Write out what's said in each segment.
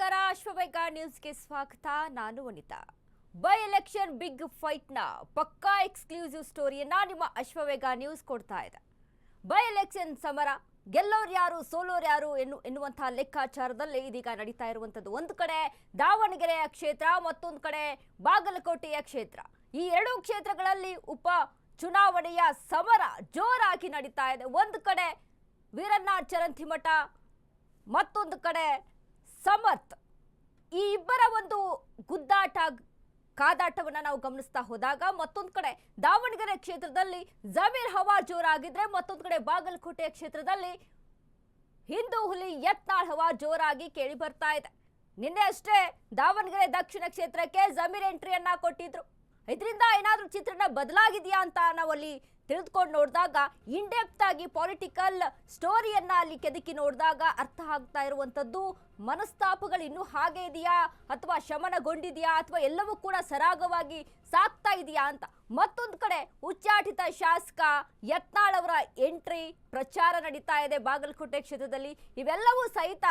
ನಮಸ್ಕಾರ ಅಶ್ವವೇಗ ನ್ಯೂಸ್ಗೆ ಸ್ವಾಗತ. ನಾನು ವನಿತಾ. ಬೈ ಎಲೆಕ್ಷನ್ ಬಿಗ್ ಫೈಟ್ ನ ಪಕ್ಕಾ ಎಕ್ಸ್ಕ್ಲೂಸಿವ್ ಸ್ಟೋರಿಯನ್ನ ನಿಮ್ಮ ಅಶ್ವವೇಗ ನ್ಯೂಸ್ ಕೊಡ್ತಾ ಇದೆ. ಬೈ ಎಲೆಕ್ಷನ್ ಸಮರ ಗೆಲ್ಲೋರು ಯಾರು ಸೋಲೋರು ಯಾರು ಎನ್ನುವಂತಹ ಲೆಕ್ಕಾಚಾರದಲ್ಲಿ ಇದೀಗ ನಡೀತಾ ಇರುವಂತದ್ದು. ಒಂದು ಕಡೆ ದಾವಣಗೆರೆಯ ಕ್ಷೇತ್ರ, ಮತ್ತೊಂದು ಕಡೆ ಬಾಗಲಕೋಟೆಯ ಕ್ಷೇತ್ರ. ಈ ಎರಡೂ ಕ್ಷೇತ್ರಗಳಲ್ಲಿ ಉಪ ಚುನಾವಣೆಯ ಸಮರ ಜೋರಾಗಿ ನಡೀತಾ ಇದೆ. ಒಂದು ಕಡೆ ವೀರಣ್ಣ ಚರಂತಿಮಠ, ಮತ್ತೊಂದು ಕಡೆ ಸಮರ್ಥ್. ಈ ಇಬ್ಬರ ಒಂದು ಗುದ್ದಾಟ ಕಾದಾಟವನ್ನ ನಾವು ಗಮನಿಸ್ತಾ ಹೋದಾಗ ಮತ್ತೊಂದು ಕಡೆ ದಾವಣಗೆರೆ ಕ್ಷೇತ್ರದಲ್ಲಿ ಜಮೀರ್ ಹವಾ ಜೋರಾಗಿದ್ರೆ, ಮತ್ತೊಂದು ಕಡೆ ಬಾಗಲಕೋಟೆ ಕ್ಷೇತ್ರದಲ್ಲಿ ಹಿಂದೂ ಹುಲಿ ಯತ್ನಾಳ್ ಹವಾ ಜೋರಾಗಿ ಕೇಳಿ ಬರ್ತಾ ಇದೆ. ನಿನ್ನೆ ಅಷ್ಟೇ ದಾವಣಗೆರೆ ದಕ್ಷಿಣ ಕ್ಷೇತ್ರಕ್ಕೆ ಜಮೀರ್ ಎಂಟ್ರಿಯನ್ನ ಕೊಟ್ಟಿದ್ರು. ಇದರಿಂದ ಏನಾದ್ರೂ ಚಿತ್ರಣ ಬದಲಾಗಿದೆಯಾ ಅಂತ ನಾವು ಅಲ್ಲಿ ತಿಳಿದುಕೊಂಡು ನೋಡಿದಾಗ, ಇನ್ಡೆಪ್ತ್ ಆಗಿ ಪೊಲಿಟಿಕಲ್ ಸ್ಟೋರಿಯನ್ನ ಅಲ್ಲಿ ಕೆದಕಿ ನೋಡಿದಾಗ ಅರ್ಥ ಆಗ್ತಾ ಇರುವಂತದ್ದು, ಮನಸ್ತಾಪಗಳು ಇನ್ನೂ ಹಾಗೆ ಇದೆಯಾ ಅಥವಾ ಶಮನಗೊಂಡಿದೆಯಾ ಅಥವಾ ಎಲ್ಲವೂ ಕೂಡ ಸರಾಗವಾಗಿ ಸಾಕ್ತಾ ಇದೆಯಾ ಅಂತ. ಮತ್ತೊಂದು ಕಡೆ ಉಚ್ಚಾಟಿತ ಶಾಸಕ ಯತ್ನಾಳ್ ಅವರ ಎಂಟ್ರಿ ಪ್ರಚಾರ ನಡೀತಾ ಇದೆ ಬಾಗಲಕೋಟೆ ಕ್ಷೇತ್ರದಲ್ಲಿ. ಇವೆಲ್ಲವೂ ಸಹಿತ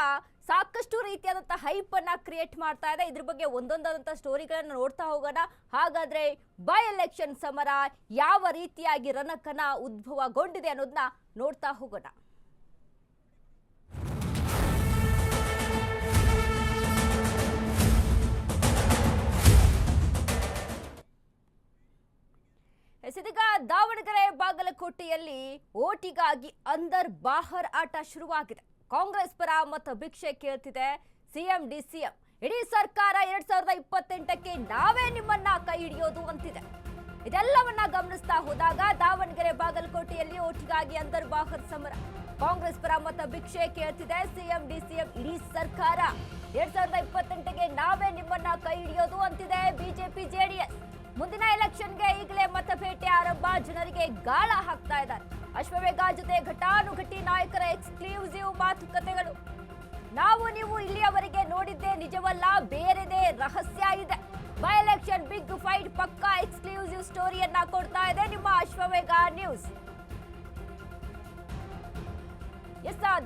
ಸಾಕಷ್ಟು ರೀತಿಯಾದಂತಹ ಹೈಪ್ ಅನ್ನ ಕ್ರಿಯೇಟ್ ಮಾಡ್ತಾ ಇದೆ. ಇದ್ರ ಬಗ್ಗೆ ಒಂದೊಂದಾದಂತಹ ಸ್ಟೋರಿಗಳನ್ನು ನೋಡ್ತಾ ಹೋಗೋಣ. ಹಾಗಾದ್ರೆ ಬೈ ಎಲೆಕ್ಷನ್ ಸಮರ ಯಾವ ರೀತಿಯಾಗಿ ರಣಕನ ಉದ್ಭವಗೊಂಡಿದೆ ಅನ್ನೋದನ್ನ ನೋಡ್ತಾ ಹೋಗೋಣ. ಇದೀಗ ದಾವಣಗೆರೆ ಬಾಗಲಕೋಟೆಯಲ್ಲಿ ಓಟಿಗಾಗಿ ಅಂದರ್ ಬಾಹರ್ ಆಟ ಶುರುವಾಗಿದೆ. ಕಾಂಗ್ರೆಸ್ ಪರ ಮತ ಭಿಕ್ಷೆ ಕೇಳ್ತಿದೆ ಸಿಎಂ ಡಿಸಿಎಂ. ಇಡೀ ಸರ್ಕಾರ 2028ಕ್ಕೆ ನಾವೇ ನಿಮ್ಮನ್ನ ಕೈ ಹಿಡಿಯೋದು ಅಂತಿದೆ. ಇದೆಲ್ಲವನ್ನ ಗಮನಿಸ್ತಾ ಹೋದಾಗ ದಾವಣಗೆರೆ ಬಾಗಲಕೋಟೆಯಲ್ಲಿ ಓಟಿಗಾಗಿ ಅಂದರ್ ಬಾಹರ್ ಸಮರ. ಕಾಂಗ್ರೆಸ್ ಪರ ಮತ ಭಿಕ್ಷೆ ಕೇಳ್ತಿದೆ ಸಿಎಂ ಡಿಸಿಎಂ. ಇಡೀ ಸರ್ಕಾರ 2028ಕ್ಕೆ ನಾವೇ ನಿಮ್ಮನ್ನ ಕೈ ಹಿಡಿಯೋದು ಅಂತಿದೆ ಬಿಜೆಪಿ ಜೆಡಿಎಸ್. ಮುಂದಿನ ಎಲೆಕ್ಷನ್ಗೆ ಈಗಲೇ ಮತಬೇಟೆ ಆರಂಭ, ಜನರಿಗೆ ಗಾಳ ಹಾಕ್ತಾ ಇದ್ದಾರೆ. ಅಶ್ವವೇಗ ಜೊತೆ ಘಟಾನುಘಟಿ ನಾಯಕರ ಎಕ್ಸ್ಕ್ಲೂಸಿವ್ ಮಾತುಕತೆಗಳು. ನಾವು ನೀವು ಇಲ್ಲಿಯವರೆಗೆ ನೋಡಿದ್ದೇ ನಿಜವಲ್ಲ, ಬೇರೆದೇ ರಹಸ್ಯ ಇದೆ. ಬೈ ಎಲೆಕ್ಷನ್ ಬಿಗ್ ಫೈಟ್ ಪಕ್ಕಾ ಎಕ್ಸ್ಕ್ಲೂಸಿವ್ ಸ್ಟೋರಿಯನ್ನ ಕೊಡ್ತಾ ಇದೆ ನಿಮ್ಮ ಅಶ್ವವೇಗ ನ್ಯೂಸ್.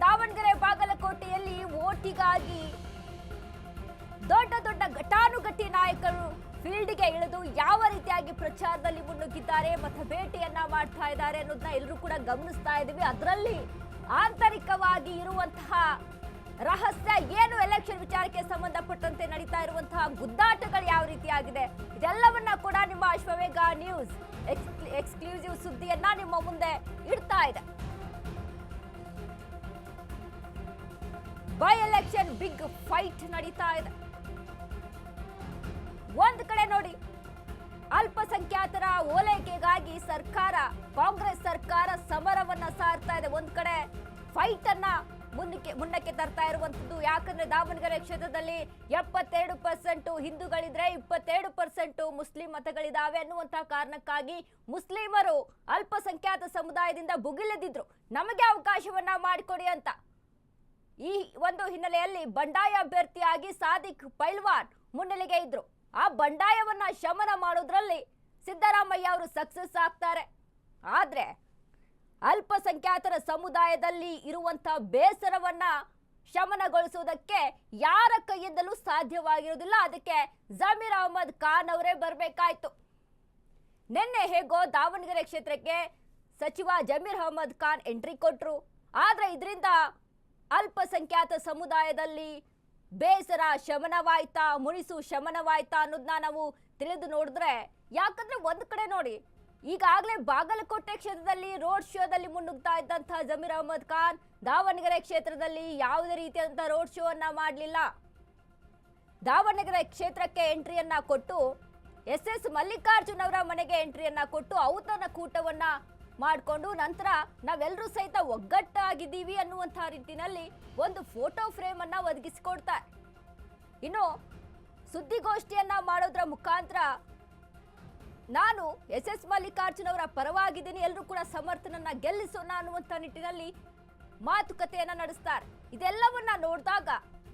ದಾವಣಗೆರೆ ಬಾಗಲಕೋಟೆಯಲ್ಲಿ ಓಟಿಗಾಗಿ ದೊಡ್ಡ ದೊಡ್ಡ ಘಟಾನುಘಟಿ ನಾಯಕರು ಫೀಲ್ಡ್ಗೆ ಇಳಿದು ಯಾವ ರೀತಿಯಾಗಿ ಪ್ರಚಾರದಲ್ಲಿ ಮುನ್ನುಗ್ಗಿದ್ದಾರೆ, ಮತಬೇಟೆಯನ್ನ ಮಾಡ್ತಾ ಇದ್ದಾರೆ ಅನ್ನೋದನ್ನ ಎಲ್ಲರೂ ಕೂಡ ಗಮನಿಸ್ತಾ ಇದ್ದೀವಿ. ಅದರಲ್ಲಿ ಆಂತರಿಕವಾಗಿ ಇರುವಂತಹ ರಹಸ್ಯ ಏನು, ಎಲೆಕ್ಷನ್ ವಿಚಾರಕ್ಕೆ ಸಂಬಂಧಪಟ್ಟಂತೆ ನಡೀತಾ ಇರುವಂತಹ ಗುದ್ದಾಟಗಳು ಯಾವ ರೀತಿಯಾಗಿದೆ, ಇದೆಲ್ಲವನ್ನ ಕೂಡ ನಿಮ್ಮ ಅಶ್ವವೇಗ ನ್ಯೂಸ್ ಎಕ್ಸ್ಕ್ಲೂಸಿವ್ ಸುದ್ದಿಯನ್ನ ನಿಮ್ಮ ಮುಂದೆ ಇಡ್ತಾ ಇದೆ. ಬೈ ಎಲೆಕ್ಷನ್ ಬಿಗ್ ಫೈಟ್ ನಡೀತಾ ಇದೆ. ಒಂದು ಕಡೆ ನೋಡಿ, ಅಲ್ಪಸಂಖ್ಯಾತರ ಓಲೈಕೆಗಾಗಿ ಕಾಂಗ್ರೆಸ್ ಸರ್ಕಾರ ಸಮರವನ್ನ ಸಾರ್ತಾ ಇದೆ. ಒಂದ್ ಕಡೆ ಫೈಟ್ ಅನ್ನ ಮುನ್ನಕ್ಕೆ ತರ್ತಾ ಇರುವಂತದ್ದು. ಯಾಕಂದ್ರೆ ದಾವಣಗೆರೆ ಕ್ಷೇತ್ರದಲ್ಲಿ 72% ಹಿಂದೂಗಳಿದ್ರೆ 22% ಮುಸ್ಲಿಂ ಮತಗಳಿದಾವೆ ಅನ್ನುವಂತಹ ಕಾರಣಕ್ಕಾಗಿ ಮುಸ್ಲಿಮರು ಅಲ್ಪಸಂಖ್ಯಾತ ಸಮುದಾಯದಿಂದ ಭುಗಿಲೆದಿದ್ರು, ನಮಗೆ ಅವಕಾಶವನ್ನ ಮಾಡಿಕೊಡಿ ಅಂತ. ಈ ಒಂದು ಹಿನ್ನೆಲೆಯಲ್ಲಿ ಬಂಡಾಯ ಅಭ್ಯರ್ಥಿಯಾಗಿ ಸಾದಿಕ್ ಪೈಲ್ವಾನ್ ಮುನ್ನೆಲೆಗೆ ಇದ್ರು. ಆ ಬಂಡಾಯವನ್ನ ಶಮನ ಮಾಡೋದ್ರಲ್ಲಿ ಸಿದ್ದರಾಮಯ್ಯ ಅವರು ಸಕ್ಸಸ್ ಆಗ್ತಾರೆ. ಆದ್ರೆ ಅಲ್ಪಸಂಖ್ಯಾತರ ಸಮುದಾಯದಲ್ಲಿ ಇರುವಂತಹ ಬೇಸರವನ್ನ ಶಮನಗೊಳಿಸುವುದಕ್ಕೆ ಯಾರ ಕೈಯಿಂದಲೂ ಸಾಧ್ಯವಾಗಿರುವುದಿಲ್ಲ. ಅದಕ್ಕೆ ಜಮೀರ್ ಅಹಮದ್ ಖಾನ್ ಅವರೇ ಬರಬೇಕಾಯ್ತು. ನಿನ್ನೆ ಹೇಗೋ ದಾವಣಗೆರೆ ಕ್ಷೇತ್ರಕ್ಕೆ ಸಚಿವ ಜಮೀರ್ ಅಹಮದ್ ಖಾನ್ ಎಂಟ್ರಿ ಕೊಟ್ರು. ಆದ್ರೆ ಇದರಿಂದ ಅಲ್ಪಸಂಖ್ಯಾತ ಸಮುದಾಯದಲ್ಲಿ ಬೇಸರ ಶಮನವಾಯ್ತಾ, ಮುನಿಸು ಶಮನವಾಯ್ತಾ ಅನ್ನೋದನ್ನ ನಾವು ತಿಳಿದು ನೋಡಿದ್ರೆ, ಯಾಕಂದ್ರೆ ಒಂದು ಕಡೆ ನೋಡಿ, ಈಗಾಗಲೇ ಬಾಗಲಕೋಟೆ ಕ್ಷೇತ್ರದಲ್ಲಿ ರೋಡ್ ಶೋದಲ್ಲಿ ಮುನ್ನುಗ್ತಾ ಇದ್ದಂತಹ ಜಮೀರ್ ಅಹಮದ್ ಖಾನ್ ದಾವಣಗೆರೆ ಕ್ಷೇತ್ರದಲ್ಲಿ ಯಾವುದೇ ರೀತಿಯಾದಂತಹ ರೋಡ್ ಶೋ ಅನ್ನ ಮಾಡಲಿಲ್ಲ. ದಾವಣಗೆರೆ ಕ್ಷೇತ್ರಕ್ಕೆ ಎಂಟ್ರಿಯನ್ನ ಕೊಟ್ಟು ಎಸ್ ಮಲ್ಲಿಕಾರ್ಜುನ್ ಅವರ ಮನೆಗೆ ಎಂಟ್ರಿಯನ್ನ ಕೊಟ್ಟು ಔತಣ ಕೂಟವನ್ನ ಮಾಡಿಕೊಂಡು ನಂತರ ನಾವೆಲ್ಲರೂ ಸಹಿತ ಒಗ್ಗಟ್ಟಾಗಿದ್ದೀವಿ ಅನ್ನುವಂತಹ ರೀತಿಯಲ್ಲಿ ಒಂದು ಫೋಟೋ ಫ್ರೇಮ್ ಅನ್ನ ಒದಗಿಸಿಕೊಡ್ತಾರೆ. ಇನ್ನು ಸುದ್ದಿಗೋಷ್ಠಿಯನ್ನ ಮಾಡೋದ್ರ ಮುಖಾಂತರ ನಾನು ಎಸ್ ಮಲ್ಲಿಕಾರ್ಜುನ್ ಅವರ ಪರವಾಗಿದ್ದೀನಿ, ಎಲ್ಲರೂ ಕೂಡ ಸಮರ್ಥನನ್ನ ಗೆಲ್ಲಿಸೋಣ ಅನ್ನುವಂಥ ನಿಟ್ಟಿನಲ್ಲಿ ಮಾತುಕತೆಯನ್ನ ನಡೆಸ್ತಾರೆ. ಇದೆಲ್ಲವನ್ನ ನೋಡಿದಾಗ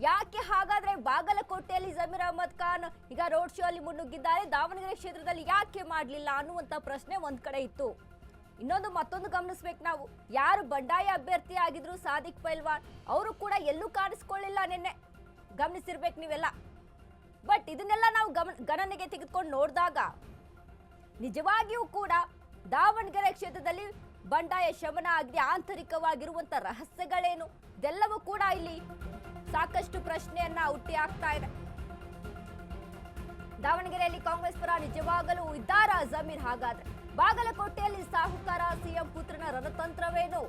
ಯಾಕೆ ಹಾಗಾದ್ರೆ ಬಾಗಲಕೋಟೆಯಲ್ಲಿ ಜಮೀರ್ ಅಹಮದ್ ಖಾನ್ ಈಗ ರೋಡ್ ಶೋ ಅಲ್ಲಿ ಮುನ್ನುಗ್ಗಿದ್ದಾರೆ, ದಾವಣಗೆರೆ ಕ್ಷೇತ್ರದಲ್ಲಿ ಯಾಕೆ ಮಾಡಲಿಲ್ಲ ಅನ್ನುವಂಥ ಪ್ರಶ್ನೆ ಒಂದ್ ಕಡೆ ಇತ್ತು. ಮತ್ತೊಂದು ಗಮನಿಸಬೇಕು ನಾವು, ಯಾರು ಬಂಡಾಯ ಅಭ್ಯರ್ಥಿ ಆಗಿದ್ರು ಸಾದಿಕ್ ಪೈಲ್ವಾನ್ ಅವರು ಕೂಡ ಎಲ್ಲೂ ಕಾಣಿಸ್ಕೊಳ್ಳಿಲ್ಲ. ನಿನ್ನೆ ಗಮನಿಸಿರ್ಬೇಕು ನೀವೆಲ್ಲ. ಬಟ್ ಇದನ್ನೆಲ್ಲ ನಾವು ಗಣನೆಗೆ ತೆಗೆದುಕೊಂಡು ನೋಡಿದಾಗ ನಿಜವಾಗಿಯೂ ಕೂಡ ದಾವಣಗೆರೆ ಕ್ಷೇತ್ರದಲ್ಲಿ ಬಂಡಾಯ ಶಮನ ಆಗಿದೆ, ಆಂತರಿಕವಾಗಿರುವಂತ ರಹಸ್ಯಗಳೇನು, ಇದೆಲ್ಲವೂ ಕೂಡ ಇಲ್ಲಿ ಸಾಕಷ್ಟು ಪ್ರಶ್ನೆಯನ್ನ ಹುಟ್ಟಿ ಆಗ್ತಾ ಇದೆ. ದಾವಣಗೆರೆಯಲ್ಲಿ ಕಾಂಗ್ರೆಸ್ ಪರ ನಿಜವಾಗಲೂ ಇದ್ದಾರಾ ಜಮೀರ್? ಹಾಗಾದ್ರೆ ಬಾಗಲಕೋಟೆಯಲ್ಲಿ ಸಾಹುಕಾರ ಸಿಎಂ ಪುತ್ರನ ರಣತಂತ್ರವೇನು?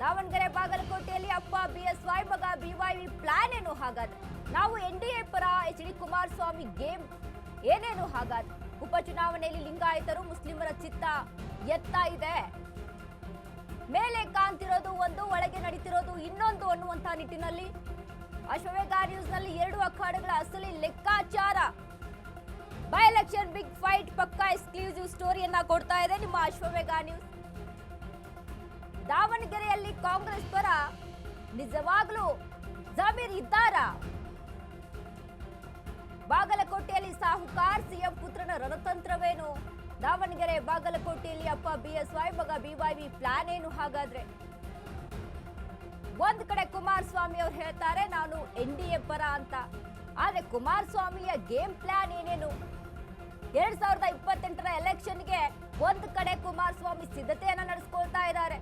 ದಾವಣಗೆರೆ ಬಾಗಲಕೋಟೆಯಲ್ಲಿ ಅಪ್ಪ ಬಿಎಸ್ವೈ ಮಗ ಬಿವೈವಿ ಪ್ಲಾನ್ ಏನು? ಹಾಗಾದ್ರೆ ನಾವು NDA ಪರ HD ಕುಮಾರಸ್ವಾಮಿ ಗೇಮ್ ಏನೇನು? ಹಾಗಾದ್ರೆ ಉಪಚುನಾವಣೆಯಲ್ಲಿ ಲಿಂಗಾಯತರು ಮುಸ್ಲಿಮರ ಚಿತ್ತ ಎತ್ತಾ ಇದೆ, ಮೇಲೆ ಕಾಣ್ತಿರೋದು ಒಂದು, ಒಳಗೆ ನಡೀತಿರೋದು ಇನ್ನೊಂದು ಅನ್ನುವಂತ ನಿಟ್ಟಿನಲ್ಲಿ ಅಶ್ವವೇಗ ನ್ಯೂಸ್ ನಲ್ಲಿ 2 ಅಖಾಡಗಳ ಅಸಲಿ ಲೆಕ್ಕಾಚಾರ, ಬೈ ಎಲೆಕ್ಷನ್ ಬಿಗ್ ಫೈಟ್ ಪಕ್ಕಾ ಎಕ್ಸ್ಕ್ಲೂಸಿವ್ ಸ್ಟೋರಿಯನ್ನ ಕೊಡ್ತಾ ಇದೆ ನಿಮ್ಮ ಅಶ್ವವೇಗ ನ್ಯೂಸ್. ದಾವಣಗೆರೆಯಲ್ಲಿ ಕಾಂಗ್ರೆಸ್ ಪರ ನಿಜವಾಗ್ಲೂ ಜಮೀರ್ ಇದ್ದಾರಾ? ಬಾಗಲಕೋಟೆಯಲ್ಲಿ ಸಾಹುಕಾರ್ ಸಿಎಂ ಪುತ್ರನ ರಣತಂತ್ರವೇನು? ದಾವಣಗೆರೆ ಬಾಗಲಕೋಟೆಯಲ್ಲಿ ಅಪ್ಪ ಬಿಎಸ್ವೈ ಮಗ ಬಿವೈವಿ ಪ್ಲಾನ್ ಏನು? ಹಾಗಾದ್ರೆ ಒಂದ್ ಕಡೆ ಕುಮಾರಸ್ವಾಮಿ ಅವರು ಹೇಳ್ತಾರೆ ನಾನು NDA ಪರ ಅಂತ, ಆದ್ರೆ ಕುಮಾರಸ್ವಾಮಿಯ ಗೇಮ್ ಪ್ಲಾನ್ ಏನೇನು? 2028ರ ಎಲೆಕ್ಷನ್ಗೆ ಒಂದ್ ಕಡೆ ಕುಮಾರಸ್ವಾಮಿ ಸಿದ್ಧತೆಯನ್ನ ನಡೆಸ್ಕೊಳ್ತಾ ಇದ್ದಾರೆ.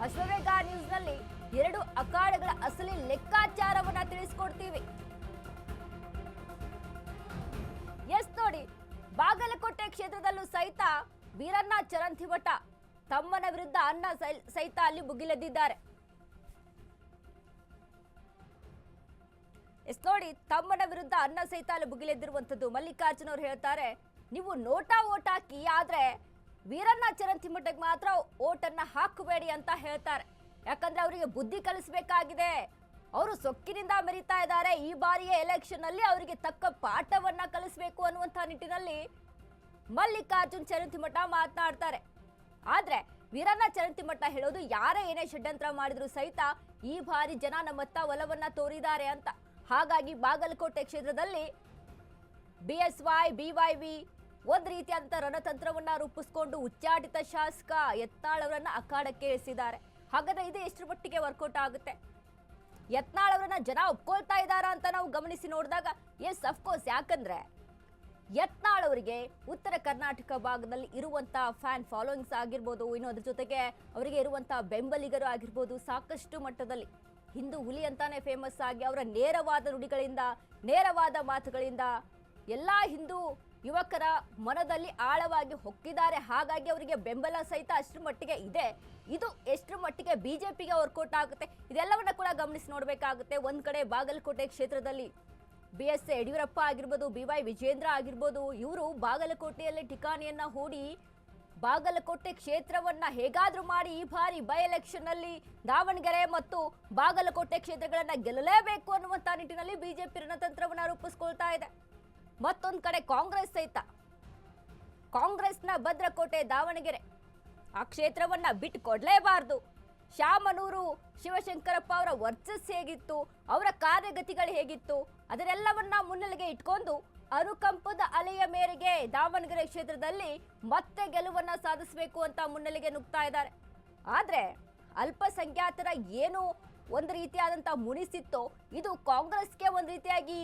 ಅಶ್ವವೇಗ ನ್ಯೂಸ್ ನಲ್ಲಿ 2 ಅಖಾಡಗಳ ಅಸಲಿ ಲೆಕ್ಕಾಚಾರವನ್ನ ತಿಳಿಸ್ಕೊಡ್ತೀವಿ. ಎಸ್ ನೋಡಿ, ಬಾಗಲಕೋಟೆ ಕ್ಷೇತ್ರದಲ್ಲೂ ಸಹಿತ ವೀರಣ್ಣ ಚರಂತಿಮಠ ತಮ್ಮನ ವಿರುದ್ಧ ಅಣ್ಣ ಸಹಿತ ಅಲ್ಲಿ ಮುಗಿಲೆದ್ದಿದ್ದಾರೆ. ಎಸ್ ನೋಡಿ, ತಮ್ಮನ ವಿರುದ್ಧ ಅಣ್ಣ ಸಹಿತ ಅಲ್ಲಿ ಮುಗಿಲೆದ್ದಿರುವಂತದ್ದು. ಮಲ್ಲಿಕಾರ್ಜುನ್ ಅವರು ಹೇಳ್ತಾರೆ ನೀವು ನೋಟಾ ಓಟ್ ಹಾಕಿ, ಆದ್ರೆ ವೀರಣ್ಣ ಚರಂತಿಮಠಕ್ಕೆ ಮಾತ್ರ ಓಟನ್ನ ಹಾಕಬೇಡಿ ಅಂತ ಹೇಳ್ತಾರೆ. ಯಾಕಂದ್ರೆ ಅವರಿಗೆ ಬುದ್ಧಿ ಕಲಿಸಬೇಕಾಗಿದೆ, ಅವರು ಸೊಕ್ಕಿನಿಂದ ಮೆರಿತಾ ಇದ್ದಾರೆ. ಈ ಬಾರಿಯ ಎಲೆಕ್ಷನ್ ಅಲ್ಲಿ ಅವರಿಗೆ ತಕ್ಕ ಪಾಠವನ್ನ ಕಲಿಸಬೇಕು ಅನ್ನುವಂತ ನಿಟ್ಟಿನಲ್ಲಿ ಮಲ್ಲಿಕಾರ್ಜುನ್ ಚರಂತಿಮಠ ಮಾತನಾಡ್ತಾರೆ. ಆದ್ರೆ ವೀರಣ್ಣ ಚರಂತಿಮಠ ಹೇಳೋದು ಯಾರೇ ಏನೇ ಷಡ್ಯಂತ್ರ ಮಾಡಿದ್ರು ಸಹಿತ ಈ ಬಾರಿ ಜನ ನಮ್ಮತ್ತ ಒಲವನ್ನ ತೋರಿದ್ದಾರೆ ಅಂತ. ಹಾಗಾಗಿ ಬಾಗಲಕೋಟೆ ಕ್ಷೇತ್ರದಲ್ಲಿ ಬಿಎಸ್ವೈ ಬಿವೈವಿ ಒಂದ್ ರೀತಿಯಾದಂತ ರಣತಂತ್ರವನ್ನ ರೂಪಿಸಿಕೊಂಡು ಉಚ್ಚಾಟಿತ ಶಾಸಕ ಯತ್ನಾಳ್ ಅವರನ್ನ ಅಖಾಡಕ್ಕೆ ಇಳಿಸಿದ್ದಾರೆ. ಹಾಗಾದ್ರೆ ಇದು ಎಷ್ಟರ ಮಟ್ಟಿಗೆ ವರ್ಕೌಟ್ ಆಗುತ್ತೆ? ಯತ್ನಾಳ್ ಅವರನ್ನ ಜನ ಒಪ್ಕೊಳ್ತಾ ಇದ್ದಾರಾ ಅಂತ ನಾವು ಗಮನಿಸಿ ನೋಡಿದಾಗ ಎಸ್ ಅಫ್ಕೋರ್ಸ್. ಯಾಕಂದ್ರೆ ಯತ್ನಾಳ್ ಅವರಿಗೆ ಉತ್ತರ ಕರ್ನಾಟಕ ಭಾಗದಲ್ಲಿ ಇರುವಂತ ಫ್ಯಾನ್ ಫಾಲೋಯಿಂಗ್ಸ್ ಆಗಿರ್ಬೋದು, ಇನ್ನು ಅದ್ರ ಜೊತೆಗೆ ಅವರಿಗೆ ಇರುವಂತ ಬೆಂಬಲಿಗರು ಆಗಿರ್ಬೋದು, ಸಾಕಷ್ಟು ಮಟ್ಟದಲ್ಲಿ ಹಿಂದೂ ಹುಲಿ ಅಂತಾನೆ ಫೇಮಸ್ ಆಗಿ ಅವರ ನೇರವಾದ ನುಡಿಗಳಿಂದ, ನೇರವಾದ ಮಾತುಗಳಿಂದ ಎಲ್ಲಾ ಹಿಂದೂ ಯುವಕರ ಮನದಲ್ಲಿ ಆಳವಾಗಿ ಹೊಕ್ಕಿದ್ದಾರೆ. ಹಾಗಾಗಿ ಅವರಿಗೆ ಬೆಂಬಲ ಸಹಿತ ಅಷ್ಟರ ಮಟ್ಟಿಗೆ ಇದೆ. ಇದು ಎಷ್ಟರ ಮಟ್ಟಿಗೆ ಬಿಜೆಪಿಗೆ ವರ್ಕೌಟ್ ಆಗುತ್ತೆ ಇದೆಲ್ಲವನ್ನ ಕೂಡ ಗಮನಿಸಿ ನೋಡಬೇಕಾಗುತ್ತೆ. ಒಂದ್ ಕಡೆ ಬಾಗಲಕೋಟೆ ಕ್ಷೇತ್ರದಲ್ಲಿ BS ಯಡಿಯೂರಪ್ಪ ಆಗಿರ್ಬೋದು, BY ವಿಜೇಂದ್ರ ಆಗಿರ್ಬೋದು, ಇವರು ಬಾಗಲಕೋಟೆಯಲ್ಲಿ ಠಿಕಾಣಿಯನ್ನ ಹೂಡಿ ಬಾಗಲಕೋಟೆ ಕ್ಷೇತ್ರವನ್ನ ಹೇಗಾದ್ರೂ ಮಾಡಿ ಈ ಬಾರಿ ಬೈ ಎಲೆಕ್ಷನ್ ಅಲ್ಲಿ ದಾವಣಗೆರೆ ಮತ್ತು ಬಾಗಲಕೋಟೆ ಕ್ಷೇತ್ರಗಳನ್ನ ಗೆಲ್ಲಲೇಬೇಕು ಅನ್ನುವಂತ ನಿಟ್ಟಿನಲ್ಲಿ ಬಿಜೆಪಿ ರಣತಂತ್ರವನ್ನ ರೂಪಿಸ್ಕೊಳ್ತಾ ಇದೆ. ಮತ್ತೊಂದು ಕಡೆ ಕಾಂಗ್ರೆಸ್ ಸಹಿತ, ಕಾಂಗ್ರೆಸ್ನ ಭದ್ರಕೋಟೆ ದಾವಣಗೆರೆ ಆ ಕ್ಷೇತ್ರವನ್ನ ಬಿಟ್ಟು ಕೊಡ್ಲೇಬಾರ್ದು. ಶಾಮನೂರು ಶಿವಶಂಕರಪ್ಪ ಅವರ ವರ್ಚಸ್ ಹೇಗಿತ್ತು, ಅವರ ಕಾರ್ಯಗತಿಗಳು ಹೇಗಿತ್ತು, ಅದನ್ನೆಲ್ಲವನ್ನ ಮುನ್ನೆಲೆಗೆ ಇಟ್ಕೊಂಡು ಅನುಕಂಪದ ಅಲೆಯ ಮೇರೆಗೆ ದಾವಣಗೆರೆ ಕ್ಷೇತ್ರದಲ್ಲಿ ಮತ್ತೆ ಗೆಲುವನ್ನ ಸಾಧಿಸಬೇಕು ಅಂತ ಮುನ್ನೆಲೆಗೆ ನುಗ್ತಾ ಇದ್ದಾರೆ. ಆದ್ರೆ ಅಲ್ಪಸಂಖ್ಯಾತರ ಏನು ಒಂದು ರೀತಿಯಾದಂತ ಮುನಿಸಿತ್ತೋ ಇದು ಕಾಂಗ್ರೆಸ್ಗೆ ಒಂದು ರೀತಿಯಾಗಿ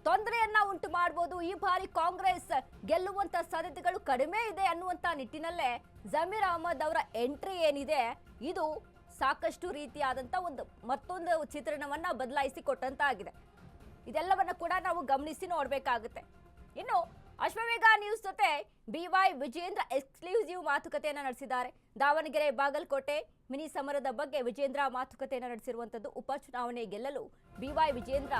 ತೊಂದರೆಯನ್ನ ಉಂಟು ಮಾಡಬಹುದು. ಈ ಬಾರಿ ಕಾಂಗ್ರೆಸ್ ಗೆಲ್ಲುವಂತ ಸಾಧ್ಯತೆಗಳು ಕಡಿಮೆ ಇದೆ ಅನ್ನುವಂತ ನಿಟ್ಟಿನಲ್ಲೇ ಜಮೀರ್ ಅಹಮದ್ ಅವರ ಎಂಟ್ರಿ ಏನಿದೆ ಇದು ಸಾಕಷ್ಟು ರೀತಿಯಾದಂತ ಮತ್ತೊಂದು ಚಿತ್ರಣವನ್ನ ಬದಲಾಯಿಸಿ ಕೊಟ್ಟಂತಾಗಿದೆ. ಇದೆಲ್ಲವನ್ನ ಕೂಡ ನಾವು ಗಮನಿಸಿ ನೋಡ್ಬೇಕಾಗುತ್ತೆ. ಇನ್ನು ಅಶ್ವವೇಗ ನ್ಯೂಸ್ ಜೊತೆ BY ವಿಜೇಂದ್ರ ಎಕ್ಸ್ಕ್ಲೂಸಿವ್ ಮಾತುಕತೆಯನ್ನ ನಡೆಸಿದ್ದಾರೆ. ದಾವಣಗೆರೆ ಬಾಗಲಕೋಟೆ ಮಿನಿ ಸಮರದ ಬಗ್ಗೆ ವಿಜೇಂದ್ರ ಮಾತುಕತೆಯನ್ನ ನಡೆಸಿರುವಂತದ್ದು. ಉಪಚುನಾವಣೆ ಗೆಲ್ಲಲು BY ವಿಜೇಂದ್ರ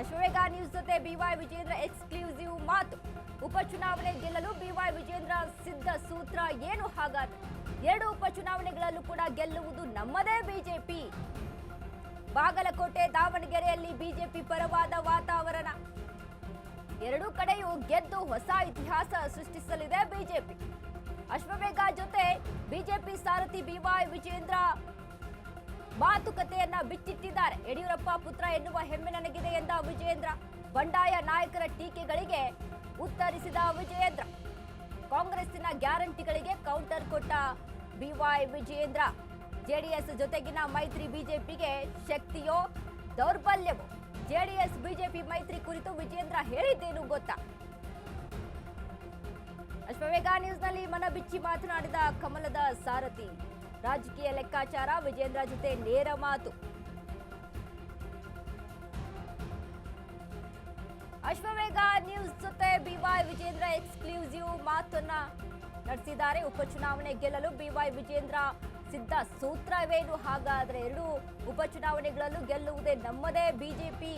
ಅಶ್ವವೇಗ ನ್ಯೂಸ್ ಜೊತೆ BY ವಿಜೇಂದ್ರ ಎಕ್ಸ್ಕ್ಲೂಸಿವ್ ಮಾತು. ಉಪಚುನಾವಣೆ ಗೆಲ್ಲಲು BY ವಿಜೇಂದ್ರ ಸಿದ್ಧ ಸೂತ್ರ ಏನು? ಹಾಗಾದ್ರೆ 2 ಉಪಚುನಾವಣೆಗಳಲ್ಲೂ ಕೂಡ ಗೆಲ್ಲುವುದು ನಮ್ಮದೇ ಬಿಜೆಪಿ. ಬಾಗಲಕೋಟೆ ದಾವಣಗೆರೆಯಲ್ಲಿ ಬಿಜೆಪಿ ಪರವಾದ ವಾತಾವರಣ. 2 ಕಡೆಯೂ ಗೆದ್ದು ಹೊಸ ಇತಿಹಾಸ ಸೃಷ್ಟಿಸಲಿದೆ ಬಿಜೆಪಿ. ಅಶ್ವವೇಗ ಜೊತೆ ಬಿಜೆಪಿ ಸಾರಥಿ BY ವಿಜೇಂದ್ರ ಮಾತುಕತೆಯನ್ನ ಬಿಚ್ಚಿಟ್ಟಿದ್ದಾರೆ. ಯಡಿಯೂರಪ್ಪ ಪುತ್ರ ಎನ್ನುವ ಹೆಮ್ಮೆ ನನಗಿದೆ ಎಂದ ವಿಜೇಂದ್ರ. ಬಂಡಾಯ ನಾಯಕರ ಟೀಕೆಗಳಿಗೆ ಉತ್ತರಿಸಿದ ವಿಜೇಂದ್ರ. ಕಾಂಗ್ರೆಸ್ಸಿನ ಗ್ಯಾರಂಟಿಗಳಿಗೆ ಕೌಂಟರ್ ಕೊಟ್ಟ BY ವಿಜೇಂದ್ರ. ಜೆಡಿಎಸ್ ಜೊತೆಗಿನ ಮೈತ್ರಿ ಬಿಜೆಪಿಗೆ ಶಕ್ತಿಯೋ ದೌರ್ಬಲ್ಯವೋ? ಜೆಡಿಎಸ್ ಬಿಜೆಪಿ ಮೈತ್ರಿ ಕುರಿತು ವಿಜೇಂದ್ರ ಹೇಳಿದ್ದೇನು ಗೊತ್ತಾ? ಅಶ್ವವೇಗ ನ್ಯೂಸ್ನಲ್ಲಿ ಮನ ಬಿಚ್ಚಿ ಮಾತನಾಡಿದ ಕಮಲದ ಸಾರಥಿ. ರಾಜಕೀಯ ಲೆಕ್ಕಾಚಾರ, ವಿಜೇಂದ್ರ ಜೊತೆ ನೇರ ಮಾತು. ಅಶ್ವವೇಗ ನ್ಯೂಸ್ ಜೊತೆ ಬಿವೈ ವಿಜೇಂದ್ರ ಎಕ್ಸ್ಕ್ಲೂಸಿವ್ ಮಾತನ್ನ ನಡೆಸಿದ್ದಾರೆ. ಉಪಚುನಾವಣೆ ಗೆಲ್ಲಲು ಬಿವೈ ವಿಜೇಂದ್ರ ಸಿದ್ಧ ಸೂತ್ರವೇನು? ಹಾಗಾದ್ರೆ ಎರಡು ಉಪಚುನಾವಣೆಗಳಲ್ಲೂ ಗೆಲ್ಲುವುದೇ ನಮ್ಮದೇ ಬಿಜೆಪಿ.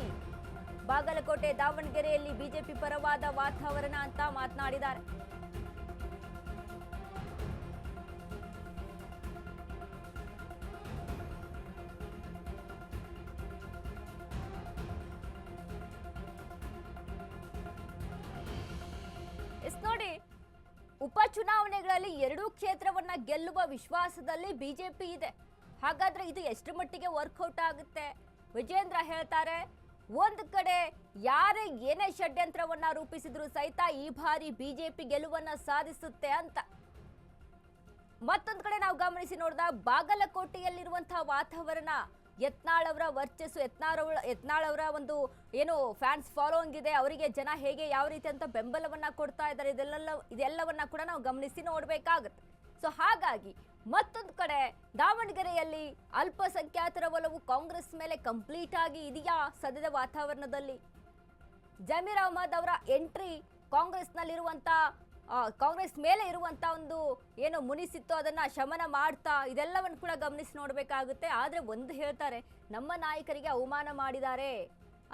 ಬಾಗಲಕೋಟೆ, ದಾವಣಗೆರೆಯಲ್ಲಿ ಬಿಜೆಪಿ ಪರವಾದ ವಾತಾವರಣ ಅಂತ ಮಾತನಾಡಿದ್ದಾರೆ. ನೋಡಿ, ಉಪಚುನಾವಣೆಗಳಲ್ಲಿ ಎರಡೂ ಕ್ಷೇತ್ರವನ್ನ ಗೆಲ್ಲುವ ವಿಶ್ವಾಸದಲ್ಲಿ ಬಿಜೆಪಿ ಇದೆ. ಹಾಗಾದ್ರೆ ಇದು ಎಷ್ಟು ಮಟ್ಟಿಗೆ ವರ್ಕೌಟ್ ಆಗುತ್ತೆ? ವಿಜೇಂದ್ರ ಹೇಳ್ತಾರೆ, ಒಂದು ಕಡೆ ಯಾರೇ ಏನೇ ಷಡ್ಯಂತ್ರವನ್ನ ರೂಪಿಸಿದ್ರು ಸಹಿತ ಈ ಬಾರಿ ಬಿಜೆಪಿ ಗೆಲುವನ್ನ ಸಾಧಿಸುತ್ತೆ ಅಂತ. ಮತ್ತೊಂದು ಕಡೆ ನಾವು ಗಮನಿಸಿ ನೋಡಿದ ಬಾಗಲಕೋಟೆಯಲ್ಲಿರುವಂತಹ ವಾತಾವರಣ, ಯತ್ನಾಳ್ ಅವರ ವರ್ಚಸ್ಸು, ಯತ್ನಾಳ್ ಅವರ ಒಂದು ಏನು ಫ್ಯಾನ್ಸ್ ಫಾಲೋಯಿಂಗ್ ಇದೆ, ಅವರಿಗೆ ಜನ ಹೇಗೆ ಯಾವ ರೀತಿ ಅಂತ ಬೆಂಬಲವನ್ನ ಕೊಡ್ತಾ ಇದ್ದಾರೆ, ಇದೆಲ್ಲವನ್ನ ಕೂಡ ನಾವು ಗಮನಿಸಿ ನೋಡ್ಬೇಕಾಗುತ್ತೆ. ಸೊ ಹಾಗಾಗಿ ಮತ್ತೊಂದು ಕಡೆ ದಾವಣಗೆರೆಯಲ್ಲಿ ಅಲ್ಪಸಂಖ್ಯಾತರ ಒಲವು ಕಾಂಗ್ರೆಸ್ ಮೇಲೆ ಕಂಪ್ಲೀಟ್ ಆಗಿ ಇದೆಯಾ ಸದ್ಯದ ವಾತಾವರಣದಲ್ಲಿ? ಜಮೀರ್ ಅಹಮದ್ ಅವರ ಎಂಟ್ರಿ ಕಾಂಗ್ರೆಸ್ ಮೇಲೆ ಇರುವಂತ ಒಂದು ಏನು ಮುನಿಸಿತ್ತು ಅದನ್ನ ಶಮನ ಮಾಡ್ತಾ ಇದೆಲ್ಲವನ್ನು ಕೂಡ ಗಮನಿಸಿ ನೋಡಬೇಕಾಗುತ್ತೆ. ಆದ್ರೆ ಒಂದು ಹೇಳ್ತಾರೆ, ನಮ್ಮ ನಾಯಕರಿಗೆ ಅವಮಾನ ಮಾಡಿದ್ದಾರೆ